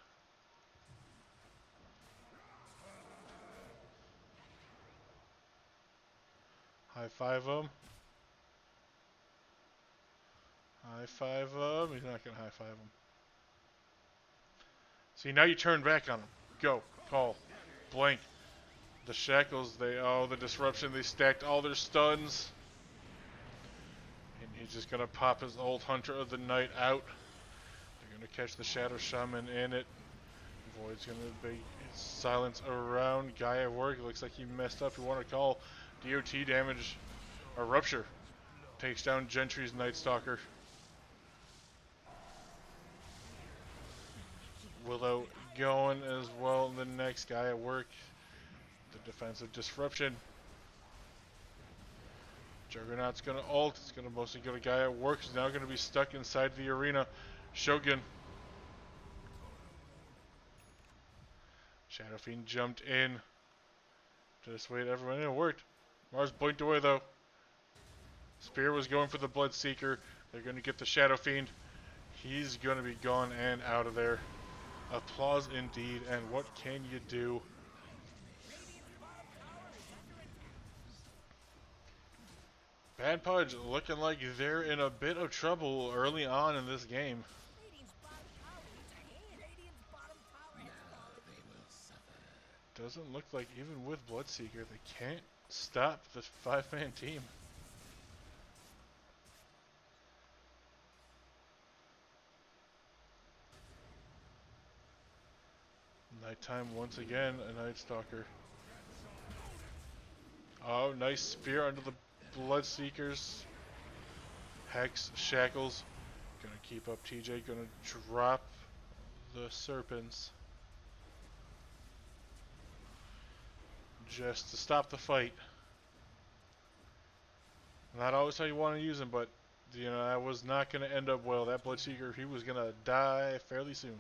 B: High five him. High five him. He's not gonna high five him. See, now you turn back on him. Go. Call. Blink. The shackles, the disruption, they stacked all their stuns. And he's just gonna pop his old Hunter of the Night out. They're gonna catch the Shadow Shaman in it. Void's gonna be silence around. Guy at work. Looks like he messed up. You want to call DOT damage or rupture. Takes down Gentry's Night Stalker. Willow going as well. The next guy at work. The defensive disruption. Juggernaut's gonna ult. It's gonna mostly go to guy at work. He's now gonna be stuck inside the arena. Shogun. Shadow Fiend jumped in to dissuade everyone. It worked. Mars blinked away though. Spear was going for the Bloodseeker. They're gonna get the Shadow Fiend. He's gonna be gone and out of there. Applause indeed. And what can you do? Bad Pudge looking like they're in a bit of trouble early on in this game. Doesn't look like even with Bloodseeker they can't stop the 5-man team. Nighttime once again, a Night Stalker. Oh, nice spear under the Bloodseekers. Hex, Shackles. Gonna keep up TJ, gonna drop the Serpents. Just to stop the fight. Not always how you want to use him, but you know, that was not gonna end up well. That Bloodseeker, he was gonna die fairly soon.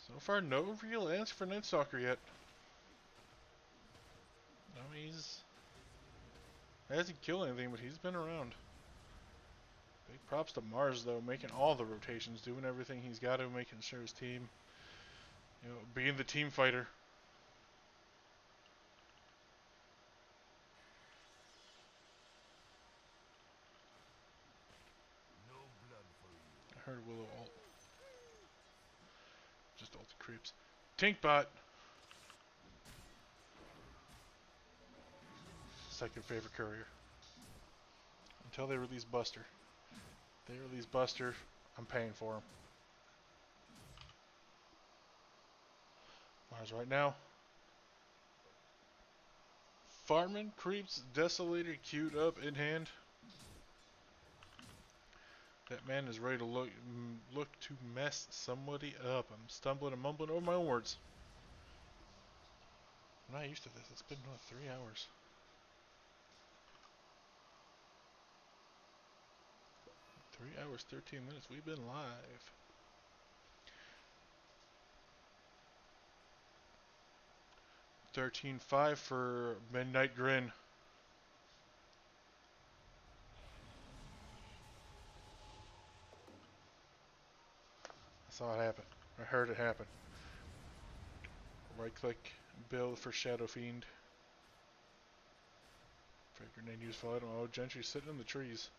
B: So far, no real answer for Night Stalker yet. I mean, he hasn't killed anything, but he's been around. Big props to Mars, though, making all the rotations, doing everything he's got to, making sure his team, you know, being the team fighter.
F: No blood for you.
B: I heard Willow ult. Just ult the creeps. Tinkbot! Second favorite courier. Until they release Buster. If they release Buster, I'm paying for him. Mars right now. Farming, creeps, desolator queued up in hand. That man is ready to look to mess somebody up. I'm stumbling and mumbling over my own words. I'm not used to this. It's been 3 hours. Three hours, 13 minutes. We've been live. $13.5 for Midnight.Grin. I saw it happen. I heard it happen. Right click, build for Shadow Fiend. For grenade use for item. Oh, Gentry's sitting in the trees.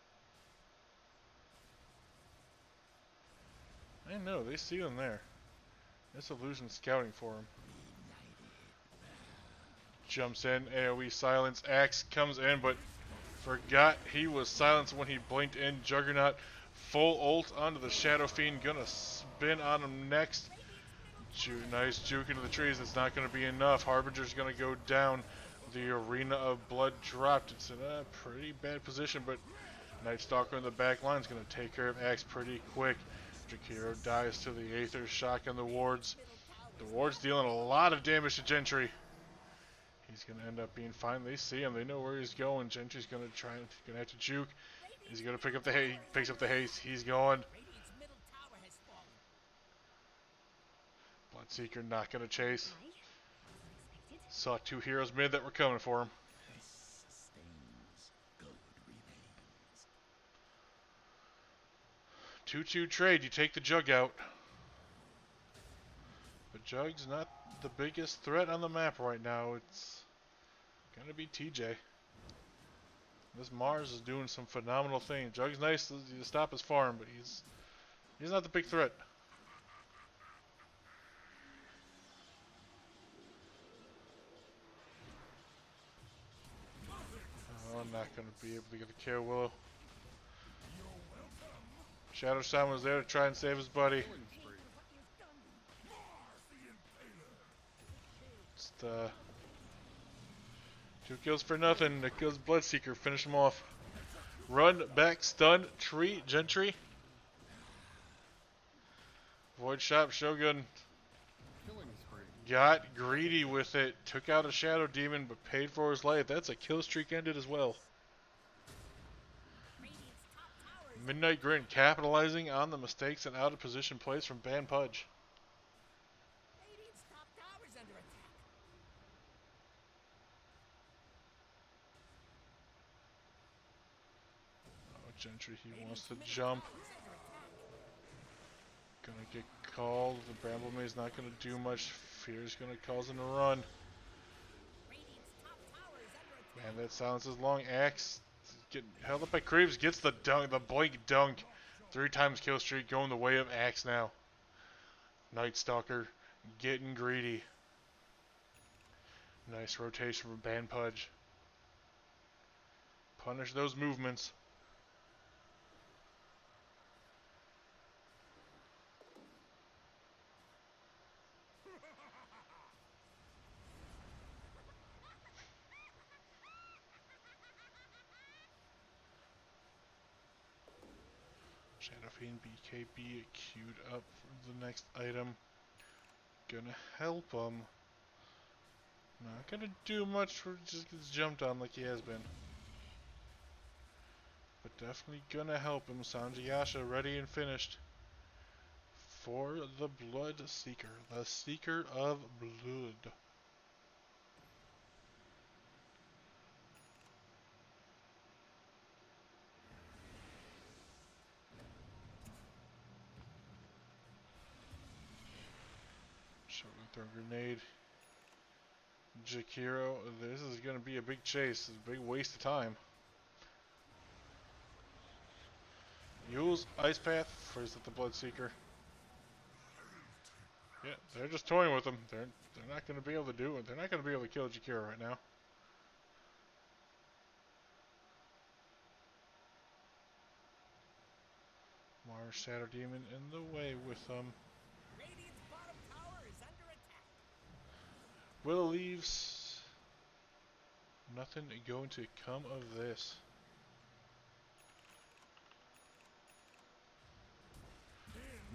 B: I know, they see him there. This illusion scouting for him. Jumps in, AoE silence, Axe comes in, but forgot he was silenced when he blinked in. Juggernaut, full ult onto the Shadow Fiend, gonna spin on him next. Nice juke into the trees, it's not gonna be enough. Harbinger's gonna go down. The Arena of Blood dropped. It's in a pretty bad position, but Night Stalker in the back line is gonna take care of Axe pretty quick. Drakiro dies to the Aether, shotgun the wards. The wards dealing a lot of damage to Gentry. He's gonna end up being fine. They see him. They know where he's going. Gentry's gonna have to juke. He's gonna pick up the haste. He picks up the haste. He's going. Bloodseeker not gonna chase. Saw two heroes mid that were coming for him. 2-2 trade. You take the Jug out. But Jug's not the biggest threat on the map right now. It's gonna be TJ. This Mars is doing some phenomenal things. Jug's nice to stop his farm, but he's not the big threat. Oh, I'm not gonna be able to get the kill, Willow. Shadow Shaman was there to try and save his buddy.
G: Killing spree.
B: Just, 2 kills for nothing. That kills Bloodseeker. Finish him off. Run, back, stun, tree, Gentry. Void Shop, Shogun.
G: Killing spree.
B: Got greedy with it. Took out a Shadow Demon, but paid for his life. That's a kill streak ended as well. Midnight.Grin capitalizing on the mistakes and out of position plays from Pudge.
E: Radiant's top tower's under attack.
B: Oh, Gentry, he wants to jump. Gonna get called. The Bramble Maze not gonna do much. Fear's gonna cause him to run.
E: Radiant's top tower is under attack.
B: Man, that silences long. Axe getting held up by Creeps. Gets the dunk, the blink dunk. 3 times kill streak going the way of Axe now. Night Stalker getting greedy. Nice rotation from Pudge. Punish those movements. Shadow Fiend BKB queued up for the next item. Gonna help him. Not gonna do much for just gets jumped on like he has been. But definitely gonna help him. Sanjayasha ready and finished. For the Blood Seeker. The Seeker of Blood. Shogun throw grenade. Jakiro, this is going to be a big chase, a big waste of time. Yule's Ice Path, frees up the Bloodseeker. Yeah, they're just toying with him. They're not going to be able to do it. They're not going to be able to kill Jakiro right now. Mars Shadow Demon in the way with them.
E: Radiant's bottom tower is under attack.
B: Willow leaves. Nothing going to come of this.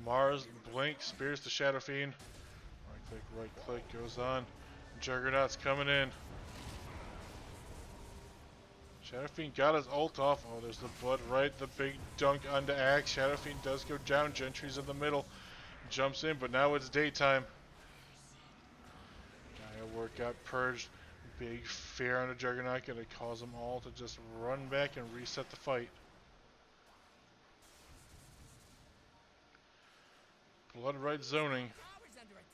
B: Mars blink, spears the Shadow Fiend. Right click, goes on. Juggernaut's coming in. Shadow Fiend got his ult off. Oh, there's the blood right. The big dunk onto Axe. Shadow Fiend does go down. Gentry's in the middle. Jumps in, but now it's daytime. Gaia work got purged. Big fear on the Juggernaut. Gonna cause them all to just run back and reset the fight. Blood right zoning.
E: Tower's under attack.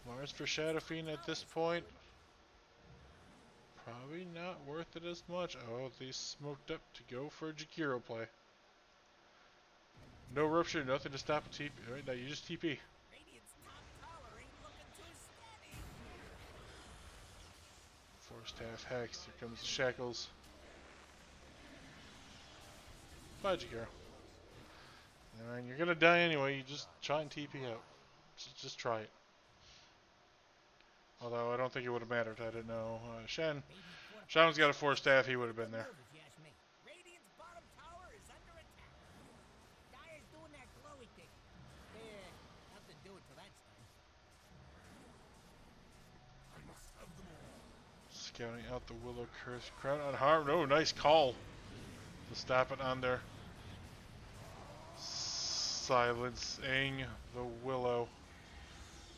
B: Mars for Shadow Fiend at this point. Probably not worth it as much. Oh, they smoked up to go for a Jakiro play. No rupture, nothing to stop a TP. Right now, you just TP.
E: Radiant's top tower ain't looking too steady.
B: Force Staff Hex. Here comes the Shackles. Bye, Jakiro. And you're gonna die anyway. You just try and TP out. Just try it. Although I don't think it would have mattered. I didn't know. Shen's got a Force Staff. He would have been there.
E: Move, if you ask me. Radiant's bottom tower is under attack. Dire's doing that glowy thing. Nothing to do until that's done.
B: Scouting out the Willow Curse. Crown unharmed. Oh, nice call to stop it on there. Silencing the Willow.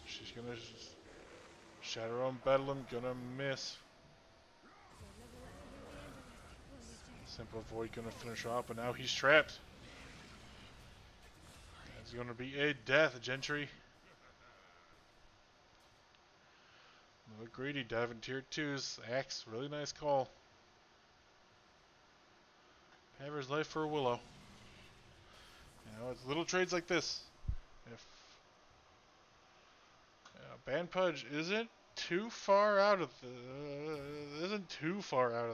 B: She's gonna shatter on Bedlam. Gonna miss. Simple Void gonna finish her off, but now he's trapped. It's gonna be a death, Gentry. Another greedy dive in tier 2's. Axe, really nice call. Paver's life for a Willow. You know, it's little trades like this. If Pudge isn't too far out of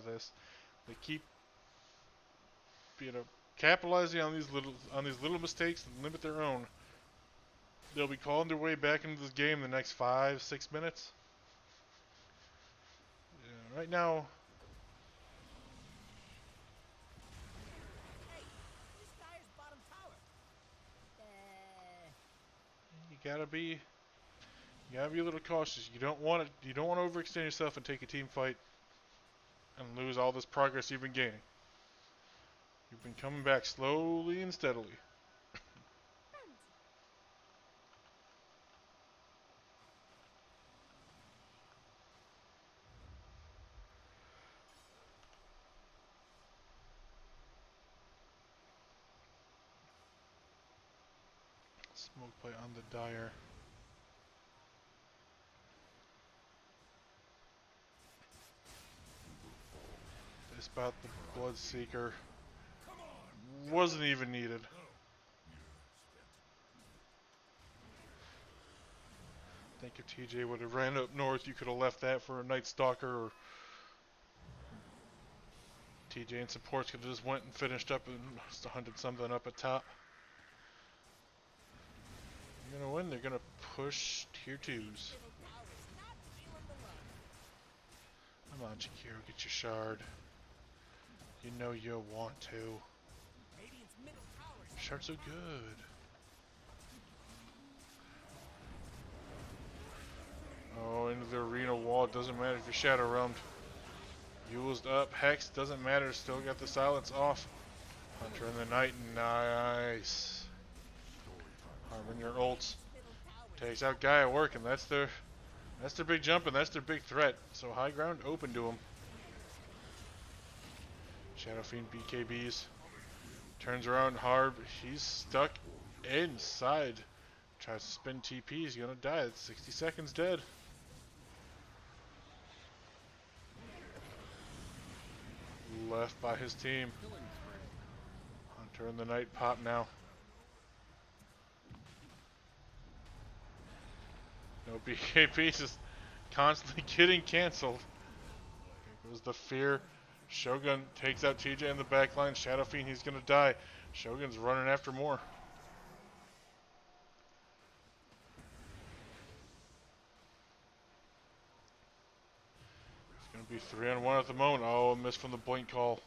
B: this. They keep capitalizing on these little mistakes and limit their own, they'll be calling their way back into this game in the next 5-6 minutes. Yeah, right now,
E: Hey, who's Dyer's bottom tower?
B: you gotta be a little cautious. You don't want to overextend yourself and take a team fight and lose all this progress you've been gaining. You've been coming back slowly and steadily. Smoke play on the Dyer. They spot the Bloodseeker. Wasn't even needed. I think if TJ would have ran up north, you could have left that for a Night Stalker, or TJ and supports could have just went and finished up and just 100 something up at top. You're gonna win. They're gonna push tier 2s.
E: Middle tower's not feeling the love.
B: Come on, Chikiro, get your shard. You know you'll want to.
E: Radiant's middle tower's
B: Shards are good. Oh, into the arena wall. Doesn't matter if you're Shadow Realmed. Used up. Hex doesn't matter. Still got the silence off. Hunter in the night. Nice. Harbinger ults. Takes out Gaia working. That's their big jump and that's their big threat. So high ground open to them. Shadow Fiend BKBs. Turns around Harb. He's stuck inside. Tries to spin TP. He's gonna die. It's 60 seconds dead. Left by his team. Hunter in the night pop now. No BKBs, just constantly getting canceled. Here goes the fear. Shogun takes out TJ in the backline. Shadow Fiend, he's gonna die. Shogun's running after more. It's gonna be 3-on-1 at the moment. Oh, a miss from the blink call.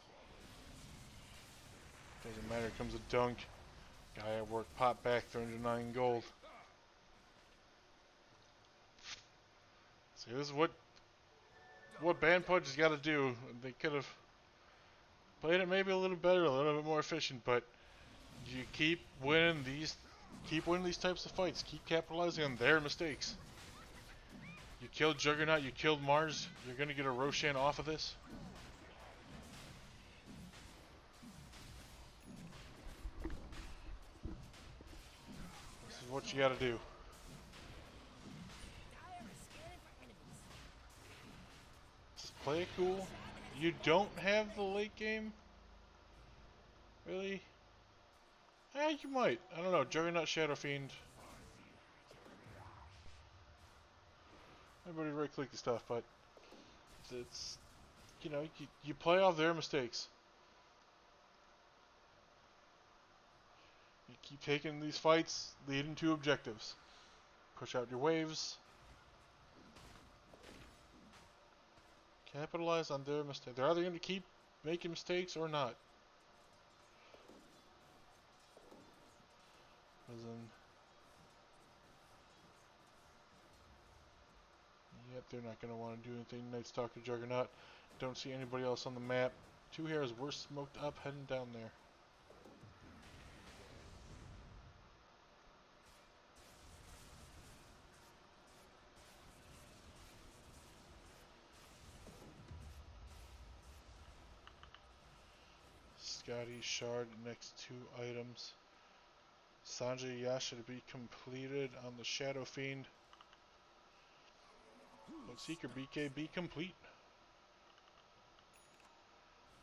B: Doesn't matter, comes a dunk. Guy at work, pop back, 309 gold. See, this is what Band Pudge has got to do. They could have played it maybe a little better, a little bit more efficient, but you keep winning these types of fights. Keep capitalizing on their mistakes. You killed Juggernaut, you killed Mars. You're gonna get a Roshan off of this. This is what you got to do. Play it cool. You don't have the late game? Really? You might. I don't know. Juggernaut, Shadow Fiend. Everybody right click the stuff, but it's, you know, you play off their mistakes. You keep taking these fights, leading to objectives. Push out your waves. Capitalize on their mistake. They're either going to keep making mistakes or not. Yep, they're not going to want to do anything. Night Stalker, Juggernaut. Don't see anybody else on the map. Two hairs were smoked up, heading down there. Scotty Shard, next 2 items. Sanjay Yasha to be completed on the Shadow Fiend. Bloodseeker BKB complete.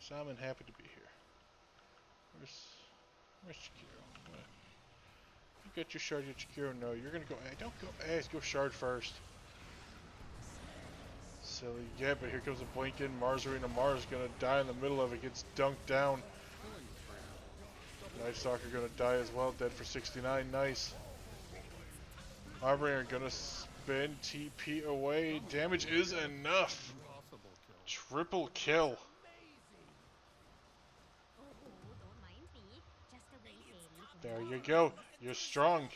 B: Shaman happy to be here. Where's Chikiro? You got your Shard, your Chikiro? No, you're gonna go. Don't go. Go Shard first. Silly. Yeah, but here comes a blink in. Mars Arena. Mars gonna die in the middle of it. Gets dunked down. Night Stalker gonna die as well, dead for 69, nice. Armbringer gonna spin TP away, damage is enough.
G: Impossible kill.
B: Triple kill.
H: Oh, don't mind me. Just a wee fairy.
B: There you go, you're strong.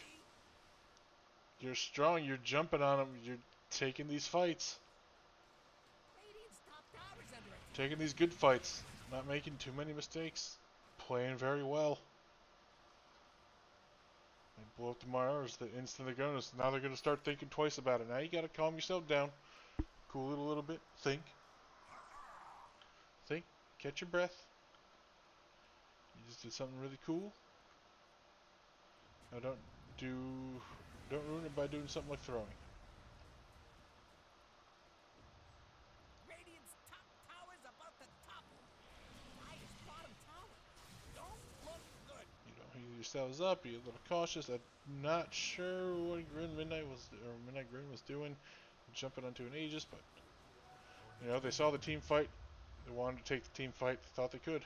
B: You're strong, you're jumping on them, you're taking these fights.
E: Radiant's top tower's under attack.
B: Taking these good fights, not making too many mistakes, playing very well. They blow up the Mars the instant they're gonna. Now they're gonna start thinking twice about it. Now you gotta calm yourself down, cool it a little bit, think, catch your breath. You just did something really cool. Now don't ruin it by doing something like throwing.
E: Radiant's top tower's about to topple. Highest bottom tower. Don't look good.
B: You know, heal yourselves up, be a little cautious. I'm not sure what Midnight.Grin was doing, jumping onto an Aegis, but you know, they saw the team fight, they wanted to take the team fight, they thought they could.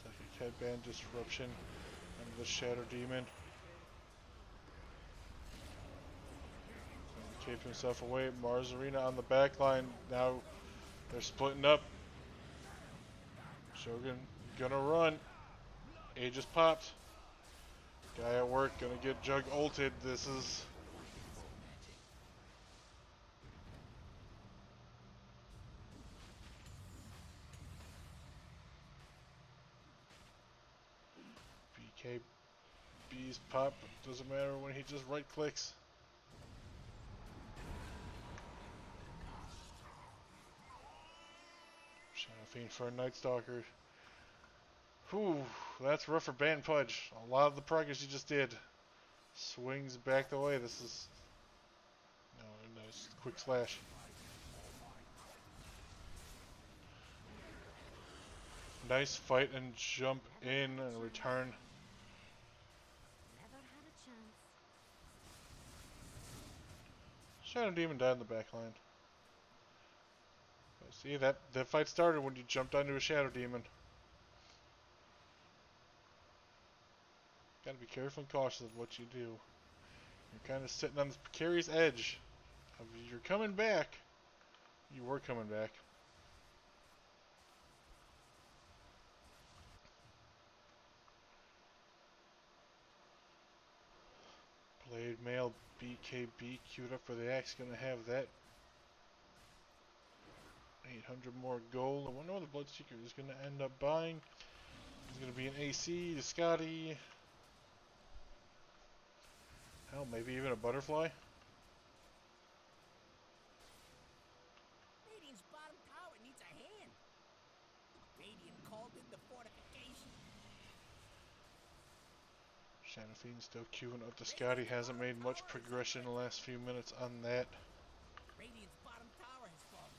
B: Psychic Headband disruption under the Shadow Demon. Keep himself away. Mars Arena on the back line. Now they're splitting up. Shogun gonna run. Aegis popped. Guy at work gonna get Jug ulted. This is BKB's pop. Doesn't matter when he just right clicks. Shadow Fiend for a Night Stalker. Whew, that's rough for Ban Pudge. A lot of the progress you just did. Swings back the way. This is no nice quick slash. Nice fight and jump in and return.
H: Never had a chance.
B: Shadow Demon died in the back line. But see, that fight started when you jumped onto a Shadow Demon. Gotta be careful and cautious of what you do. You're kind of sitting on this precarious edge. You're coming back. You were coming back. Blade Mail BKB queued up for the axe. Gonna have that 800 more gold. I wonder what the Bloodseeker is gonna end up buying. It's gonna be an AC, the Scotty. Hell, maybe even a butterfly.
E: Radiant's bottom tower needs a hand. Radiant called in the fortification.
B: Shadow Fiend still queuing up the Scotty. Hasn't made much progression in the last few minutes on that.
E: Radiant's bottom tower has fallen.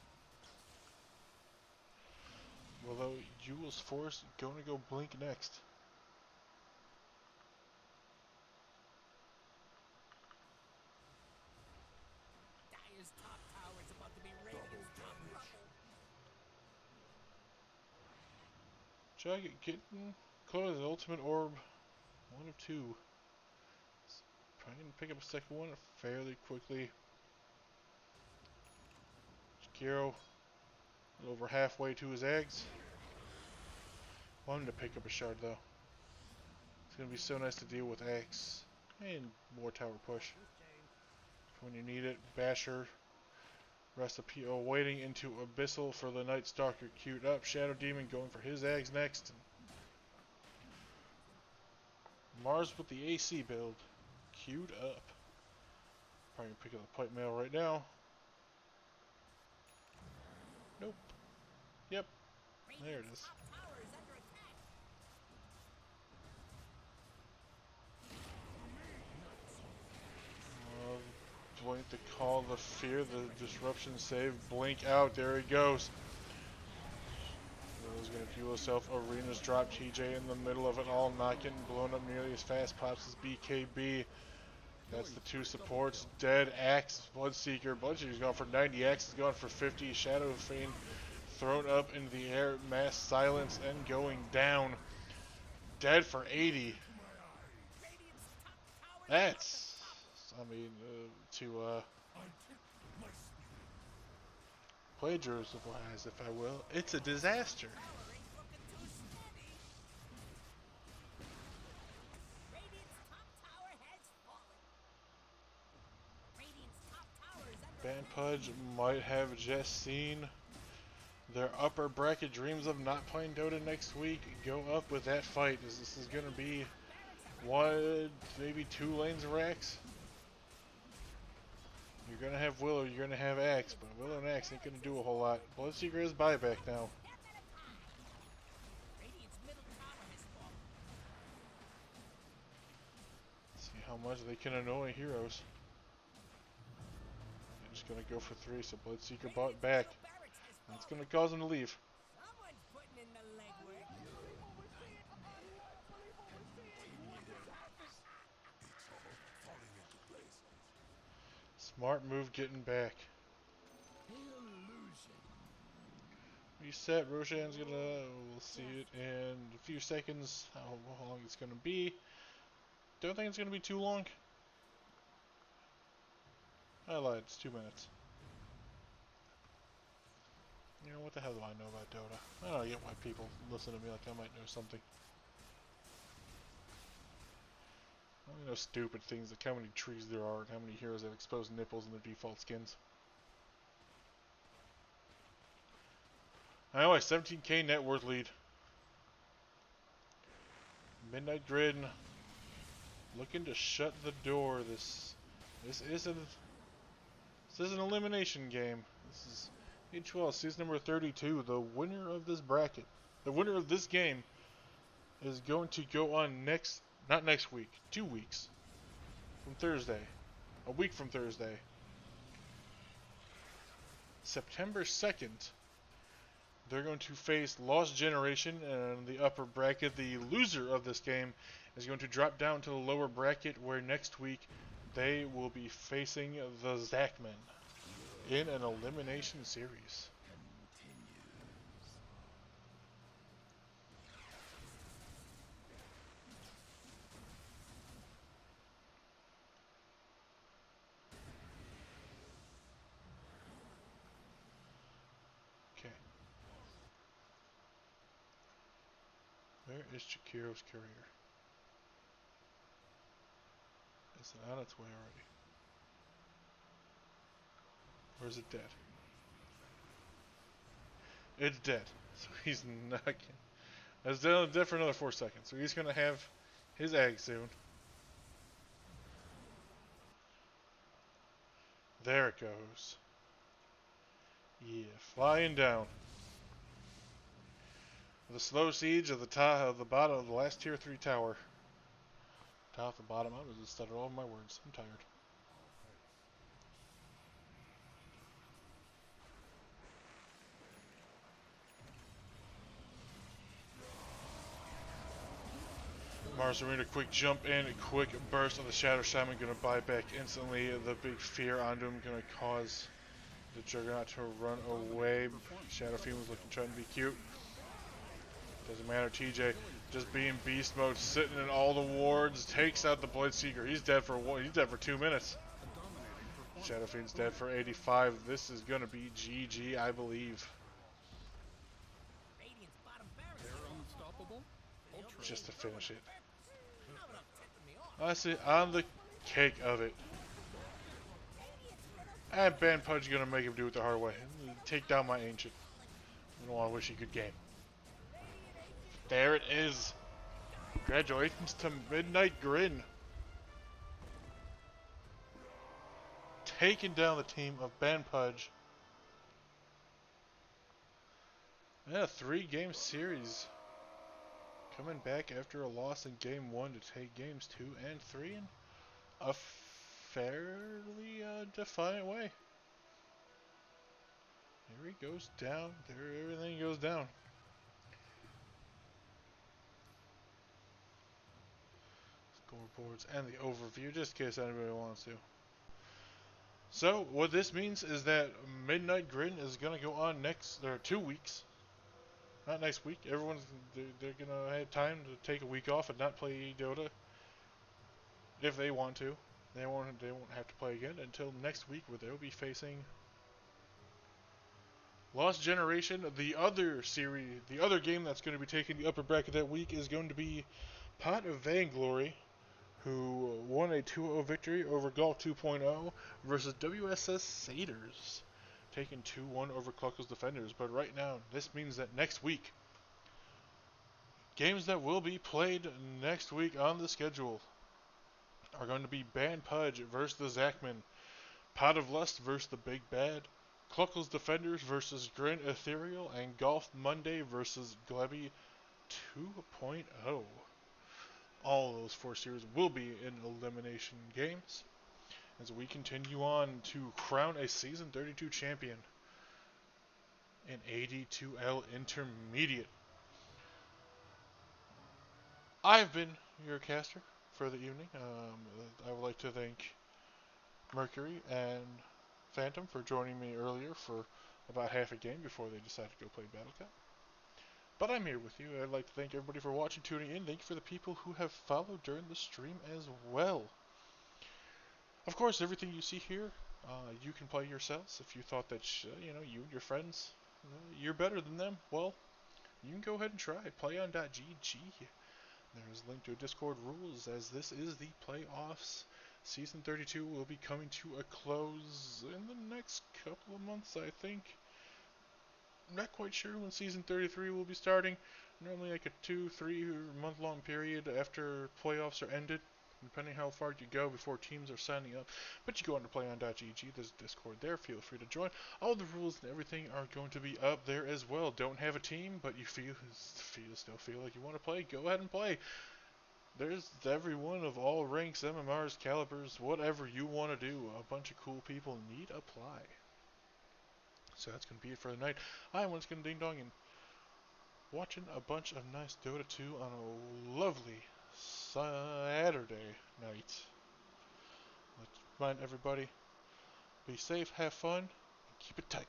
B: Although Jewel's Force gonna go blink next.
E: Dire's top tower is about to be Radiant's top rubble.
B: Jug getting close to the ultimate orb. One of two. Probably gonna pick up a second one fairly quickly. Shakiro, a little over halfway to his eggs. Wanted to pick up a shard though. It's gonna be so nice to deal with Axe and more tower push. When you need it, Basher. Rest of PO waiting into Abyssal for the Night Stalker queued up. Shadow Demon going for his eggs next. Mars with the AC build queued up. Probably gonna pick up the pipe mail right now. Nope. Yep. There it is.
E: Top tower is under attack.
B: Blink to call the fear, the disruption save. Blink out. There he goes. He's gonna fuel himself. Arena's drop TJ in the middle of it all, not getting blown up nearly as fast. Pops his BKB. That's the two supports. Dead, Axe, Bloodseeker. Bloodseeker's gone for 90, Axe is gone for 50. Shadow Fiend thrown up into the air, mass silence, and going down. Dead for 80. That's, I mean, to plagiarize, if I will. It's a disaster. Pudge might have just seen their upper bracket dreams of not playing Dota next week go up with that fight. This is going to be one, maybe 2 lanes of Axe. You're going to have Willow, you're going to have Axe, but Willow and Axe ain't going to do a whole lot. Bloodseeker is buyback now. See how much they can annoy heroes. They're just going to go for 3, so Bloodseeker bought back. That's going to cause him to leave. Smart move getting back. Reset. Roshan's gonna. We'll see it in a few seconds. How long it's gonna be. Don't think it's gonna be too long. I lied. It's 2 minutes. You know, what the hell do I know about Dota? I don't get why people listen to me like I might know something. I only know stupid things like how many trees there are and how many heroes have exposed nipples in their default skins. Anyway, 17k net worth lead. Midnight.Grin looking to shut the door. This isn't an elimination game. This is AD2L season number 32. The winner of this bracket, the winner of this game, is going to go on not next week, 2 weeks from Thursday, a week from Thursday, September 2nd. They're going to face Lost Generation in the upper bracket. The loser of this game is going to drop down to the lower bracket, where next week they will be facing the Zachman in an elimination series. Okay. Where is Chakiro's courier? Is it on its way already? Or is it dead? It's dead. So he's not gonna... It's dead for another 4 seconds. So he's gonna have his egg soon. There it goes. Yeah, flying down. The slow siege of the top of the bottom of the last tier 3 tower. Top to bottom. I'm just stutter all my words. I'm tired. Mars Arena, quick jump in, a quick burst of the Shadow Shaman, gonna buy back instantly. The big fear onto him, gonna cause the Juggernaut to run away. Shadow Fiend was looking, trying to be cute. Doesn't matter, TJ just being beast mode, sitting in all the wards, takes out the Bloodseeker. He's dead for 2 minutes. Shadow Fiend's dead for 85. This is gonna be GG, I believe. Just to finish it. Honestly, on the cake of it. And Pudge gonna make him do it the hard way. Take down my ancient. I don't want to wish you good game. There it is. Congratulations to Midnight.Grin. Taking down the team of Pudge. And a 3-game series. Coming back after a loss in game 1 to take games 2 and 3 in a fairly defiant way. Here he goes down. There, everything goes down. scoreboards and the overview, just in case anybody wants to. So, what this means is that Midnight.Grin is going to go on next, or 2 weeks. Not next week. They're going to have time to take a week off and not play Dota. If they want to. They won't have to play again until next week, where they'll be facing Lost Generation. The other series, the other game that's going to be taking the upper bracket that week is going to be Pot of Vainglory, who won a 2-0 victory over Golf 2.0 versus WSS Satyrs, taking 2-1 over Cluckle's Defenders. But right now, this means that next week, games that will be played next week on the schedule are going to be Ban Pudge versus the Zachman, Pot of Lust versus the Big Bad, Cluckle's Defenders versus Grin Ethereal, and Golf Monday versus Glebby 2.0. All those 4 series will be in elimination games as we continue on to crown a Season 32 champion in AD2L Intermediate. I've been your caster for the evening. I would like to thank Mercury and Phantom for joining me earlier for about half a game before they decided to go play Battle Cup. But I'm here with you. I'd like to thank everybody for watching, tuning in. Thank you for the people who have followed during the stream as well. Of course, everything you see here, you can play yourselves. If you thought that you and your friends, you're better than them, well, you can go ahead and try. Play on .gg. There's a link to Discord rules, as this is the playoffs. Season 32 will be coming to a close in the next couple of months, I think. I'm not quite sure when Season 33 will be starting. Normally like a 2-3 month long period after playoffs are ended, depending how far you go before teams are signing up. But you go on to playon.gg, there's a Discord there, feel free to join. All the rules and everything are going to be up there as well. Don't have a team, but you still feel like you want to play, go ahead and play. There's everyone of all ranks, MMRs, calibers, whatever you want to do. A bunch of cool people need apply. So that's going to be it for the night. I'm once going to ding dong and watching a bunch of nice Dota 2 on a lovely Saturday night. Let's remind everybody, be safe, have fun, and keep it tight.